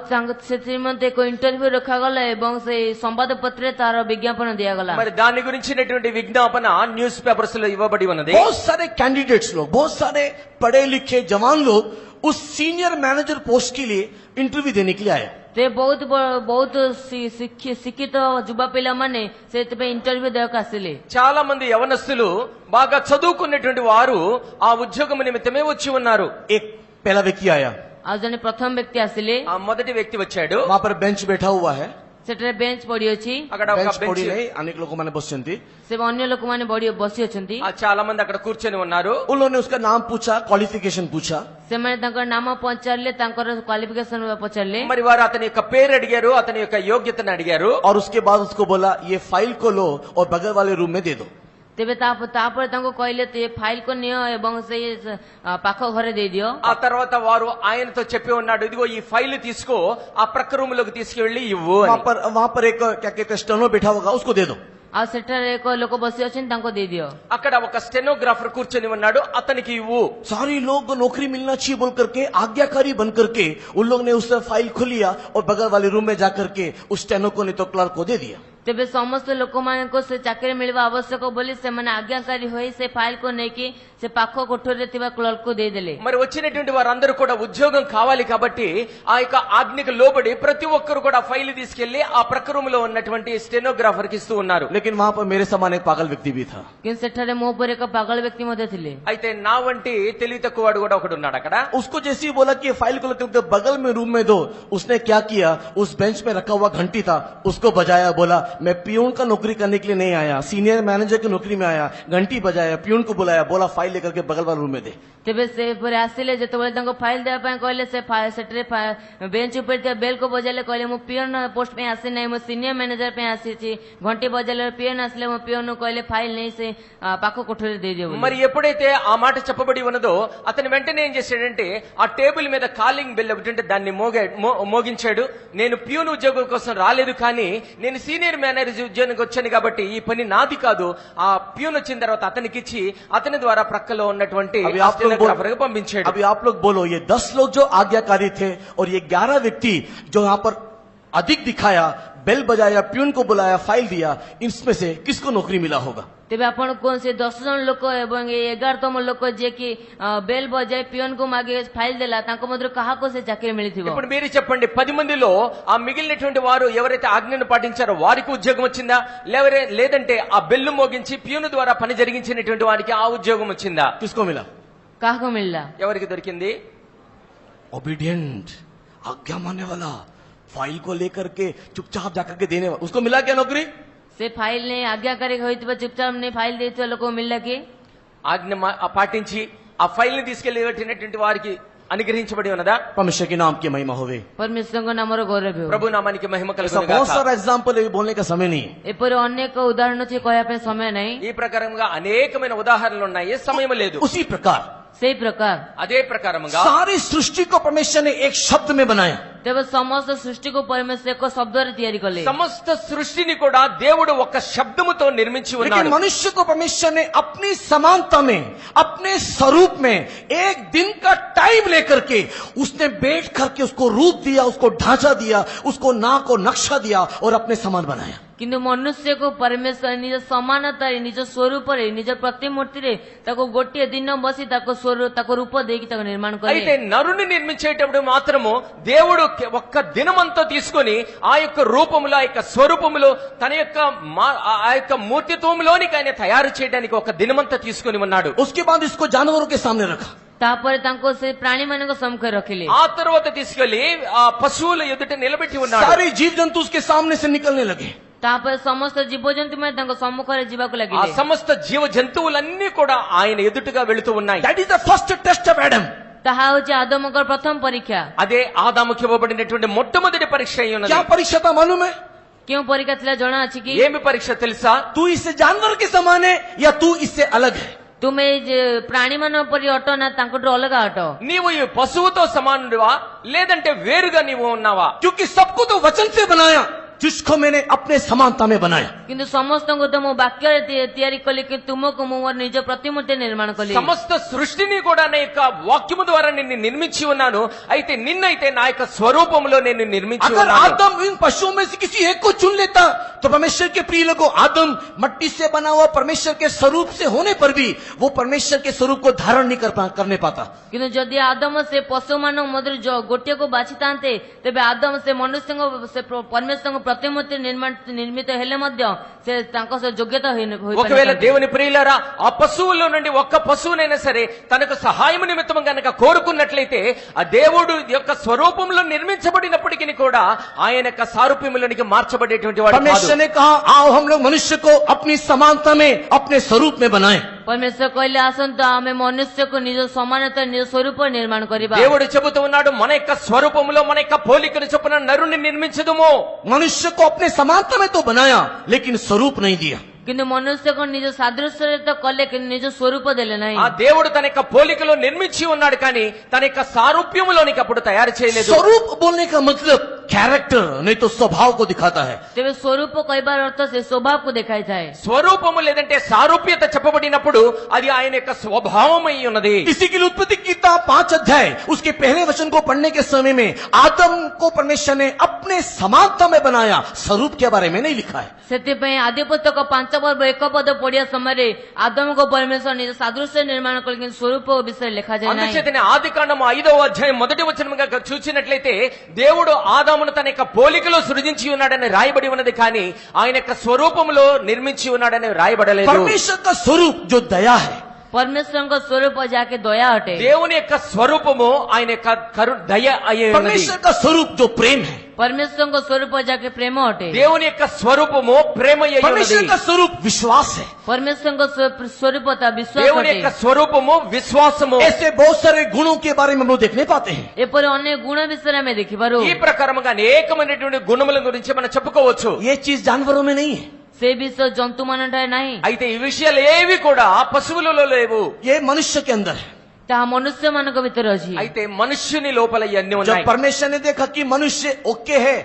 ସେଥି ନିମନ୍ତେ ଏକ ଇଣ୍ଟରଭ୍ୟୁ ରଖାଗଲା ଏବଂ ସେ ସମ୍ବାଦ ପତ୍ରରେ ତାର ବିଜ୍ଞାପନ ଦିଆଗଲା। మరి దాని గురించినటువంటి విజ్ఞాపన న్యూస్ పేపర్స్ లో ఇవ్వబడి ఉన్నది. बहुत सारे कैंडिडेट्स लोग, बहुत सारे पढ़े लिखे जवान लोग उस सीनियर मैनेजर पोस्ट के लिए इंटरव्यू देने के लिए आए। ते ବହୁତ ଶିକ୍ଷିତ ଯୁବା ପିଲାମାନେ ସେଥିପାଇଁ ଇଣ୍ଟରଭ୍ୟୁ ଦେବାକୁ ଆସିଲେ। చాలా మంది యవనస్తులు బాగా చదువుకున్నటువంటి వారు ఆ ఉద్యోగం నిమిత్తమే వచ్చి ఉన్నారు. एक पहला व्यक्ति आया, ଆଉ ଜଣେ ପ୍ରଥମ ବ୍ୟକ୍ତି ଆସିଲେ। ఆ మొదటి వ్యక్తి వచ్చాడు. वहां पर बेंच बैठा हुआ है। ସେଠାରେ ବେଞ୍ଚ ପଡିଅଛି। అక్కడ ఒక बेंच బెంచ్, पड़ी नहीं, अनेक लोगों मैंने बसंती। ସେ ଅନ୍ୟ ଲୋକମାନେ ବସି ଅଛନ୍ତି। చాలా మంది అక్కడ కూర్చొని ఉన్నారు. उन्होंने उसका नाम पूछा, क्वालिफिकेशन पूछा। ସେମାନେ ତାଙ୍କର ନାମ ପଚାରିଲେ, ତାଙ୍କର କ୍ୱାଲିଫିକେସନ ପଚାରିଲେ। మరి వారు అతని యొక్క పేరు అడిగారు, అతని యొక్క యోగ్యతను అడిగారు. और उसके बाद उसको बोला ये फाइल को लो और बगल वाले रूम में दे दो। ତେବେ ତାପରେ ତାଙ୍କୁ କହିଲେ ଏ ଫାଇଲ କୁ ନିଅ ଏବଂ ସେଇ ପାଖ ଘରେ ଦେଇଦିଅ। ఆ తర్వాత వారు ఆయనతో చెప్పి ఉన్నాడు, ఇదిగో ఈ ఫైల్ తీసుకో, ఆ ప్రక్క రూమ్ లోకి తీసుకువెళ్లి ఇవ్వు అని. वहां पर एक क्या कहते हैं स्टेनो बैठा होगा, उसको दे दो। ଆଉ ସେଠାରେ ଏକ ଲୋକ ବସି ଅଛନ୍ତି, ତାଙ୍କୁ ଦେଇଦିଅ। అక్కడ ఒక స్టెనోగ్రాఫర్ కూర్చొని ఉన్నాడు, అతనికి ఇవ్వు. सारे लोग नौकरी मिलना चाहिए बोल करके आज्ञाकारी बन करके उन लोग ने उस फाइल खोल लिया और बगल वाले रूम में जाकर के उस स्टेनो को नहीं तो क्लर्क को दे दिया। ତେବେ ସମସ୍ତ ଲୋକମାନଙ୍କୁ ସେ ଚାକିରି ମିଳିବା ଆବଶ୍ୟକ ବୋଲି ସେମାନେ ଆଜ୍ଞାକାରୀ ହୋଇ ସେ ଫାଇଲକୁ ନେଇକି ସେ ପାଖ କୋଠରୀରେ ଥିବା କ୍ଲର୍କକୁ ଦେଇଦେଲେ। మరి వచ్చినటువంటి వారందరూ కూడా ఉద్యోగం కావాలి కాబట్టి ఆ యొక్క ఆజ్ఞకు లోబడి ప్రతి ఒక్కరు కూడా ఫైల్ తీసుకెళ్లి ఆ ప్రక్రమంలో ఉన్నటువంటి స్టెనోగ్రాఫర్ కి ఇస్తూ ఉన్నారు। लेकिन वहां पर मेरे समान एक पागल व्यक्ति भी था। କିନ୍ତୁ ସେଠାରେ ମୋ ଉପରେ ଏକ ପାଗଳ ବ୍ୟକ୍ତି ମଧ୍ୟ ଥିଲେ। అయితే నా వంటి తెలివి తక్కువ వాడు కూడా ఒకడు ఉన్నాడు అక్కడ। उसको जैसे ही बोला कि फाइल को लेकर बगल में रूम में दो, उसने क्या किया, उस बेंच में रखा हुआ घंटी था उसको बजाया, बोला मैं पियून का नौकरी करने के लिए नहीं आया, सीनियर मैनेजर की नौकरी में आया। घंटी बजाया, पियून को बुलाया, बोला फाइल लेकर के बगल वाले रूम में दे। ତେବେ ସେ ପରେ ଆସିଲେ, ଯେତେବେଳେ ତାଙ୍କୁ ଫାଇଲ ଦେବା ପାଇଁ କହିଲେ ସେ ସେଠାରେ ବେଞ୍ଚ ଉପରେ ଥିବା ବେଲ୍ କୁ ବଜାଇଲେ, କହିଲେ ମୁଁ ପିଅନ ପୋଷ୍ଟ ପାଇଁ ଆସି ନାହିଁ, ମୁଁ ସିନିୟର ମ୍ୟାନେଜର ପାଇଁ ଆସିଛି। ଘଣ୍ଟି ବଜାଇଲେ, ପିଅନ ଆସିଲେ, ମୁଁ ପିଅନ କହିଲେ ఫైల్ ନେଇ ସେ ପାଖ କୋଠରୀରେ ଦେଇଦେବ। మరి ఎప్పుడైతే ఆ మాట చెప్పబడి ఉన్నదో అతను వెంటనే ఏం చేశాడంటే ఆ టేబుల్ మీద కాలింగ్ బెల్ ఒకటి దాన్ని మోగించాడు। నేను ప్యూన్ ఉద్యోగం కోసం రాలేదు, కానీ నేను సీనియర్ మేనేజర్ ఉద్యోగానికి వచ్చాను కాబట్టి ఈ పని నాది కాదు। ఆ ప్యూన్ వచ్చిన తర్వాత అతనికి ఇచ్చి అతని ద్వారా ప్రక్కలో ఉన్నటువంటి స్టెనోగ్రాఫర్ కు పంపించాడు। अभी आप लोग बोलो, ये 10 लोग जो आज्ञाकारी थे और ये 11 व्यक्ति जो यहाँ पर अधिक दिखाया, बेल बजाया, प्यून को बुलाया, फाइल दिया, इसमें से किसको नौकरी मिला होगा? ତେବେ ଆପଣ କୌଣସି 10 ଜଣ ଲୋକ ଏବଂ 11ତମ ଲୋକ ଯିଏକି ବେଲ୍ ବଜାଇ ପିଅନକୁ ମାଗି ଫାଇଲ ଦେଲା, ତାଙ୍କ ମଧ୍ୟରୁ కాహాకు ସେ ଚାକିରି ମିଳିଥିବ? ఇప్పుడు మీరు చెప్పండి, 10 మందిలో ఆ మిగిలినటువంటి వారు ఎవరైతే ఆజ్ఞను పాటించారో వారికి ఉద్యోగం వచ్చిందా, లేదంటే ఆ బెల్లు మోగించి ప్యూన్ ద్వారా పని జరిగించినటువంటి వారికి ఆ ఉద్యోగం వచ్చిందా? किसको मिला? కాహాకు మిల్లా? ఎవరికి దొరికింది? ओबीडियंट, आज्ञा मानने वाला, फाइल को लेकर के चुपचाप जाकर के देने वाला, उसको मिला क्या नौकरी? ସେ ଫାଇଲ ନେଇ ଆଜ୍ଞାକାରୀ ହୋଇଥିବା ଚୁପଚାପ ନେଇ ଫାଇଲ ଦେଇଥିବା ଲୋକକୁ ମିଳିଲା କି? ఆజ్ఞ పాటించి ఆ ఫైల్ ని తీసుకెళ్లి పెట్టినటువంటి వారికి అనుగ్రహించబడి ఉన్నదా? परमेश्वर के नाम की महिमा होवे। ପରମେଶ୍ୱରଙ୍କ ନାମର ଗୌରବ ହେଉ। ప్రభు నామానికి మహిమ ऐसा కలుగును बहुत గాక। सारा एग्जाम्पल है, बोलने का समय नहीं है। ఎప్పుడు ଅନେକ ఉదాహరణ ଅଛି, କହିବା ପାଇଁ ସମୟ ନାହିଁ। ఈ ప్రకారంగా అనేకమైన ఉదాహరణలు ఉన్నాయి, సమయం లేదు। उसी प्रकार ସେଇ ପ୍ରକାର అదే ప్రకారంగా सारी सृष्टि को परमेश्वर ने एक शब्द में बनाया। ତେବେ ସମସ୍ତ ସୃଷ୍ଟିକୁ ପରମେଶ୍ୱର ଏକ ଶବ୍ଦରେ ତିଆରି କଲେ। సమస్త సృష్టిని కూడా దేవుడు ఒక శబ్దముతో నిర్మించి लेकिन ఉన్నాడు। मनुष्य को परमेश्वर ने अपनी समानता में, अपने स्वरूप में एक दिन का टाइम लेकर के उसने बैठ करके उसको रूप दिया, उसको ढांचा दिया, उसको नाक और नक्शा दिया और अपने समान बनाया। କିନ୍ତୁ ମନୁଷ୍ୟକୁ ପରମେଶ୍ୱର ନିଜ ସମାନତାରେ, ନିଜ ସ୍ୱରୂପରେ, ନିଜ ପ୍ରତିମୂର୍ତ୍ତିରେ ତାକୁ ଗୋଟିଏ ଦିନ ବସି ତାକୁ ରୂପ ଦେଇକି ତାକୁ ନିର୍ମାଣ అయితే କଲେ। నరుని నిర్మించేటప్పుడు మాత్రము దేవుడు ఒక్క దినమంతా తీసుకొని ఆ యొక్క రూపములో, ఆ యొక్క స్వరూపములో, తన యొక్క ఆ యొక్క మూర్తిత్వంలోనికి ఆయన తయారు చేయడానికి ఒక దినమంతా తీసుకొని ఉన్నాడు। उसके बाद इसको जानवरों के सामने रखा। ତାପରେ ତାଙ୍କୁ ସେ ପ୍ରାଣୀମାନଙ୍କ ସମ୍ମୁଖରେ ରଖିଲେ। ఆ తర్వాత తీసుకెళ్లి ఆ పశువుల ఎదుట నిలబెట్టి ఉన్నాడు। सारे जीव जंतु उसके सामने से निकलने लगे। ତାପରେ ସମସ୍ତ ଜୀବଜନ୍ତୁ ମାନେ ତାଙ୍କ ସମ୍ମୁଖରେ ଯିବାକୁ ఆ ଲାଗିଲେ। సమస్త జీవ జంతువులన్నీ కూడా ఆయన ఎదుటగా వెళుతూ ఉన్నాయి। That is the first test of Adam. ତାହା ହେଉଛି ଆଦମଙ୍କର ପ୍ରଥମ ପରୀକ୍ଷା। అదే ఆదాముకి ఇవ్వబడినటువంటి మొట్టమొదటి పరీక్ష అయి ఉన్నది। क्या परीक्षा था मालूम है? କେଉଁ ପରୀକ୍ଷା ଥିଲା ଜଣା ଅଛି କି? ఏమి పరీక్ష తెలుసా? तू इससे जानवर के समान है या तू इससे अलग है? ତୁମେ ପ୍ରାଣୀମାନଙ୍କ ପରି ଅଟ ନା ତାଙ୍କଠୁ ଅଲଗା ଅଟ? నీవు ఈ పశువుతో సమానుడివా లేదంటే వేరుగా నీవు ఉన్నావా? क्योंकि सबको तो वचन से बनाया, जिसको मैंने अपने समानता में बनाया। କିନ୍ତୁ ସମସ୍ତଙ୍କୁ ତ ମୁଁ ବାକ୍ୟରେ ତିଆରି కలి, କିନ୍ତୁ ତୁମକୁ ମୁଁ ମୋର ନିଜ ପ୍ରତିମୂର୍ତ୍ତି ନିର୍ମାଣ కలి। సమస్త సృష్టిని కూడా నా యొక్క వాక్యము ద్వారా నిన్ను నిర్మించి ఉన్నాను, అయితే నిన్నైతే నా యొక్క స్వరూపంలో నేను నిర్మించి अगर ఉన్నాను। आदम इन पशुओं में से किसी एक को चुन लेता तो परमेश्वर के प्रिय लोगों, आदम मट्टी से बना हुआ परमेश्वर के स्वरूप से होने पर भी वो परमेश्वर के स्वरूप को धारण नहीं करने पाता। କିନ୍ତୁ ଯଦି ଆଦମ ସେ ପଶୁମାନଙ୍କ ମଧ୍ୟରୁ ଗୋଟିଏକୁ ବାଛିଥାନ୍ତେ, ତେବେ ଆଦମ ସେ ମନୁଷ୍ୟଙ୍କ ସେ ପରମେଶ୍ୱରଙ୍କ ପ୍ରତିମୂର୍ତ୍ତି ନିର୍ମିତ ହେଲେ ମଧ୍ୟ ସେ ତାଙ୍କ ଯୋଗ୍ୟତା ఒకవేళ దేవుని ప్రియులారా ఆ పశువుల్లో నుండి ఒక్క పశువునైనా సరే తనకు సహాయం నిమిత్తం గనక కోరుకున్నట్లయితే ఆ దేవుడు యొక్క స్వరూపంలో నిర్మించబడినప్పటికీ కూడా ఆయన యొక్క సారూప్యములోనికి మార్చబడేటువంటి వాడు కాదు। परमेश्वर ने कहा आओ हम लोग मनुष्य को अपनी समानता में, अपने स्वरूप में बनाएं। ପରମେଶ୍ୱର କହିଲେ ଆସନ୍ତୁ ଆମେ ମନୁଷ୍ୟକୁ ନିଜ ସମାନତା, ନିଜ ସ୍ୱରୂପ ନିର୍ମାଣ କରିବା। దేవుడు చెబుతూ ఉన్నాడు మన యొక్క స్వరూపములో, మన యొక్క పోలికను చొప్పున నరుని నిర్మించదుము। मनुष्य को अपने समानता में तो बनाया लेकिन स्वरूप नहीं दिया। କିନ୍ତୁ ମନୁଷ୍ୟକୁ ନିଜ ସାଦୃଶ୍ୟରେ ତ କଲେ, କିନ୍ତୁ ନିଜ ସ୍ୱରୂପ ଦେଲେ ନାହିଁ। ఆ దేవుడు తన యొక్క పోలికలో నిర్మించి ఉన్నాడు, కానీ తన యొక్క సారూప్యములోనికి అప్పుడు తయారు చేయలేదు। स्वरूप बोलने का मतलब कैरेक्टर नहीं तो स्वभाव को दिखाता है। ତେବେ ସ୍ୱରୂପ କହିବାର ଅର୍ଥ ସେ ସ୍ୱଭାବକୁ ଦେଖାଇଥାଏ। స్వరూపము లేదంటే సారూప్యత చెప్పబడినప్పుడు అది ఆయన యొక్క స్వభావమై ఉన్నది। इसी के लिए उत्पत्ति की किताब 5 अध्याय उसके पहले वचन को पढ़ने के समय में आदम को परमेश्वर ने अपने समानता में बनाया, स्वरूप के बारे में नहीं लिखा है। ସେଥିପାଇଁ ଆଦି ପୁସ୍ତକ 5 ପର୍ବ 1 ପଦ ପଢିବା ସମୟରେ ଆଦମକୁ ପରମେଶ୍ୱର ନିଜ ସାଦୃଶ୍ୟ ନିର୍ମାଣ କଲେ, କିନ୍ତୁ ସ୍ୱରୂପ ବିଷୟରେ ଲେଖାଯାଏ ନାହିଁ। అందుచేతనే ఆది కాండము 5వ అధ్యాయం మొదటి వచనముగా చూసినట్లయితే దేవుడు ఆదామును తన యొక్క పోలికలో సృజించి ఉన్నాడని రాయబడి ఉన్నది, కానీ ఆయన యొక్క స్వరూపములో నిర్మించి ఉన్నాడని రాయబడలేదు। परमेश्वर का स्वरूप जो दया है, ପରମେଶ୍ୱରଙ୍କ ସ୍ୱରୂପ ଯାହାକି ଦୟା ଅଟେ। దేవుని యొక్క స్వరూపము ఆయన యొక్క దయ అయ్యే ఉన్నది। परमेश्वर का स्वरूप जो प्रेम है, ପରମେଶ୍ୱରଙ୍କ ସ୍ୱରୂପ ଯାହାକି ପ୍ରେମ ଅଟେ। దేవుని యొక్క స్వరూపము ప్రేమ అయ్యే ఉన్నది। परमेश्वर का स्वरूप विश्वास है। ପରମେଶ୍ୱରଙ୍କ ସ୍ୱରୂପ ତା ବିଶ୍ୱାସ దేవుని ଅଟେ। యొక్క స్వరూపము విశ్వాసము। ऐसे बहुत सारे गुणों के बारे में हम लोग देखने पाते हैं। ଏପରି ଅନେକ ଗୁଣ ବିଷୟରେ ଆମେ ଦେଖିପାରୁ। ఈ ప్రకారముగా అనేకమైనటువంటి గుణముల గురించి మనం చెప్పుకోవచ్చు। ये चीज जानवरों में नहीं है, ସେ ବିଷୟ ଜନ୍ତୁ ମାନଙ୍କଠାରେ ନାହିଁ, అయితే ఈ విషయాలు ఏవి కూడా పశువులలో లేవు, ये मनुष्य के अंदर है। ତାହା ମନୁଷ୍ୟ ମାନଙ୍କ ଭିତରେ ଅଛି। అయితే మనుష్యుని లోపల ఇవన్నీ जब ఉన్నాయి। परमेश्वर ने देखा कि मनुष्य ओके है,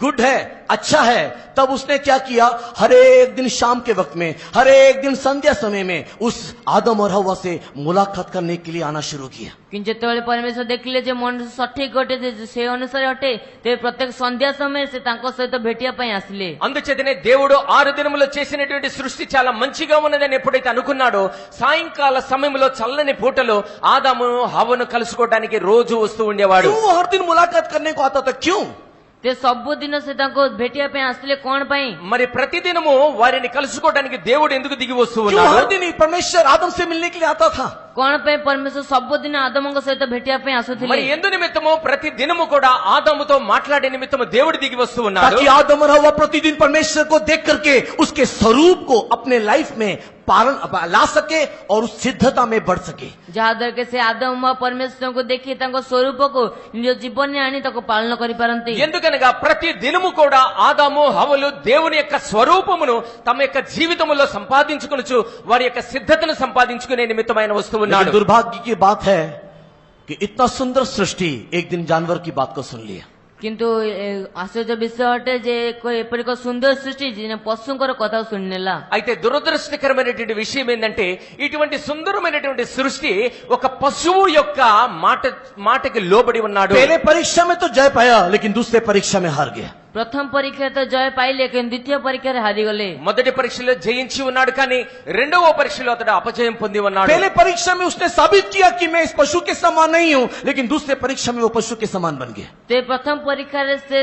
गुड है, अच्छा है, तब उसने क्या किया, हर एक दिन शाम के वक्त में, हर एक दिन संध्या समय में उस आदम और हव्वा से मुलाकात करने के लिए आना शुरू किया। କିନ୍ତୁ ଯେତେବେଳେ ପରମେଶ୍ୱର ଦେଖିଲେ ଯେ ମନୁଷ୍ୟ ସଠିକ ଅଟେ, ସେ ଅନୁସାରେ ଅଟେ, ତେବେ ପ୍ରତ୍ୟେକ ସନ୍ଧ୍ୟା ସମୟରେ ସେ ତାଙ୍କ ସହିତ ଭେଟିବା ପାଇଁ ଆସିଲେ। అందుచేతనే దేవుడు 6 దినములో చేసినటువంటి సృష్టి చాలా మంచిగా ఉన్నదని ఎప్పుడైతే అనుకున్నాడో, సాయంకాల సమయంలో చల్లని పూటలో ఆదాము హవ్వను కలుసుకోవడానికి రోజు వస్తూ ఉండేవాడు। क्यों वो हर दिन मुलाकात करने को आता था, क्यों? ते ସବୁଦିନ ସେ ତାଙ୍କୁ ଭେଟିବା ପାଇଁ ଆସିଲେ କଣ ପାଇଁ? మరి ప్రతిదినము వారిని కలుసుకోవడానికి దేవుడు ఎందుకు దిగి వస్తూ क्यों ఉన్నాడు? हर दिन ही परमेश्वर आदम से मिलने के लिए आता था? କଣ ପାଇଁ ପରମେଶ୍ୱର ସବୁଦିନ ଆଦମଙ୍କ ସହିତ ଭେଟିବା ପାଇଁ ଆସୁଥିଲେ? మరి ఎందు నిమిత్తము ప్రతి దినము కూడా ఆదాముతో మాట్లాడే నిమిత్తము దేవుడు దిగి వస్తూ ఉన్నాడు, ताकि आदम और हव्वा प्रतिदिन परमेश्वर को देख करके उसके स्वरूप को अपने लाइफ में पालन ला सके और उस सिद्धता में बढ़ सके। ଯାହାଦ୍ୱାରା କି ସେ ଆଦମ ପରମେଶ୍ୱରଙ୍କୁ ଦେଖି ତାଙ୍କ ସ୍ୱରୂପକୁ ନିଜ ଜୀବନରେ ଆଣି ତାକୁ ପାଳନ କରିପାରନ୍ତି। ఎందుకనగా ప్రతి దినము కూడా ఆదాము హవ్వలు దేవుని యొక్క స్వరూపమును తమ యొక్క జీవితములో సంపాదించుకొనుచు వారి యొక్క సిద్ధతను సంపాదించుకునే నిమిత్తం ఆయన వస్తూ लेकिन ఉన్నాడు। दुर्भाग्य की बात है कि इतना सुंदर सृष्टि एक दिन जानवर की बात को सुन लिया। କିନ୍ତୁ ଆଶ୍ଚର୍ଯ୍ୟ ବିଷୟ ଅଟେ ଯେ ଏପରି ଏକ ସୁନ୍ଦର ସୃଷ୍ଟି ଯେ ପଶୁଙ୍କର କଥା ଶୁଣିନେଲା। అయితే దురదృష్టకరమైనటువంటి విషయం ఏంటంటే ఇటువంటి సుందరమైనటువంటి సృష్టి ఒక పశువు యొక్క మాటకి లోబడి ఉన్నాడు। पहले परीक्षा में तो जय पाया, लेकिन दूसरे परीक्षा में हार गया। ପ୍ରଥମ ପରୀକ୍ଷାରେ ତ ଜୟ ପାଇଲେ, କିନ୍ତୁ ଦ୍ୱିତୀୟ ପରୀକ୍ଷାରେ ହାରିଗଲେ। మొదటి పరీక్షలో జయించి ఉన్నాడు, కానీ రెండవ పరీక్షలో అతడు అపజయం పొంది ఉన్నాడు। पहले परीक्षा में उसने साबित किया कि मैं इस पशु के समान नहीं हूं, लेकिन दूसरे परीक्षा में वो पशु के समान बन गया। ते प्रथम परीक्षाରେ ସେ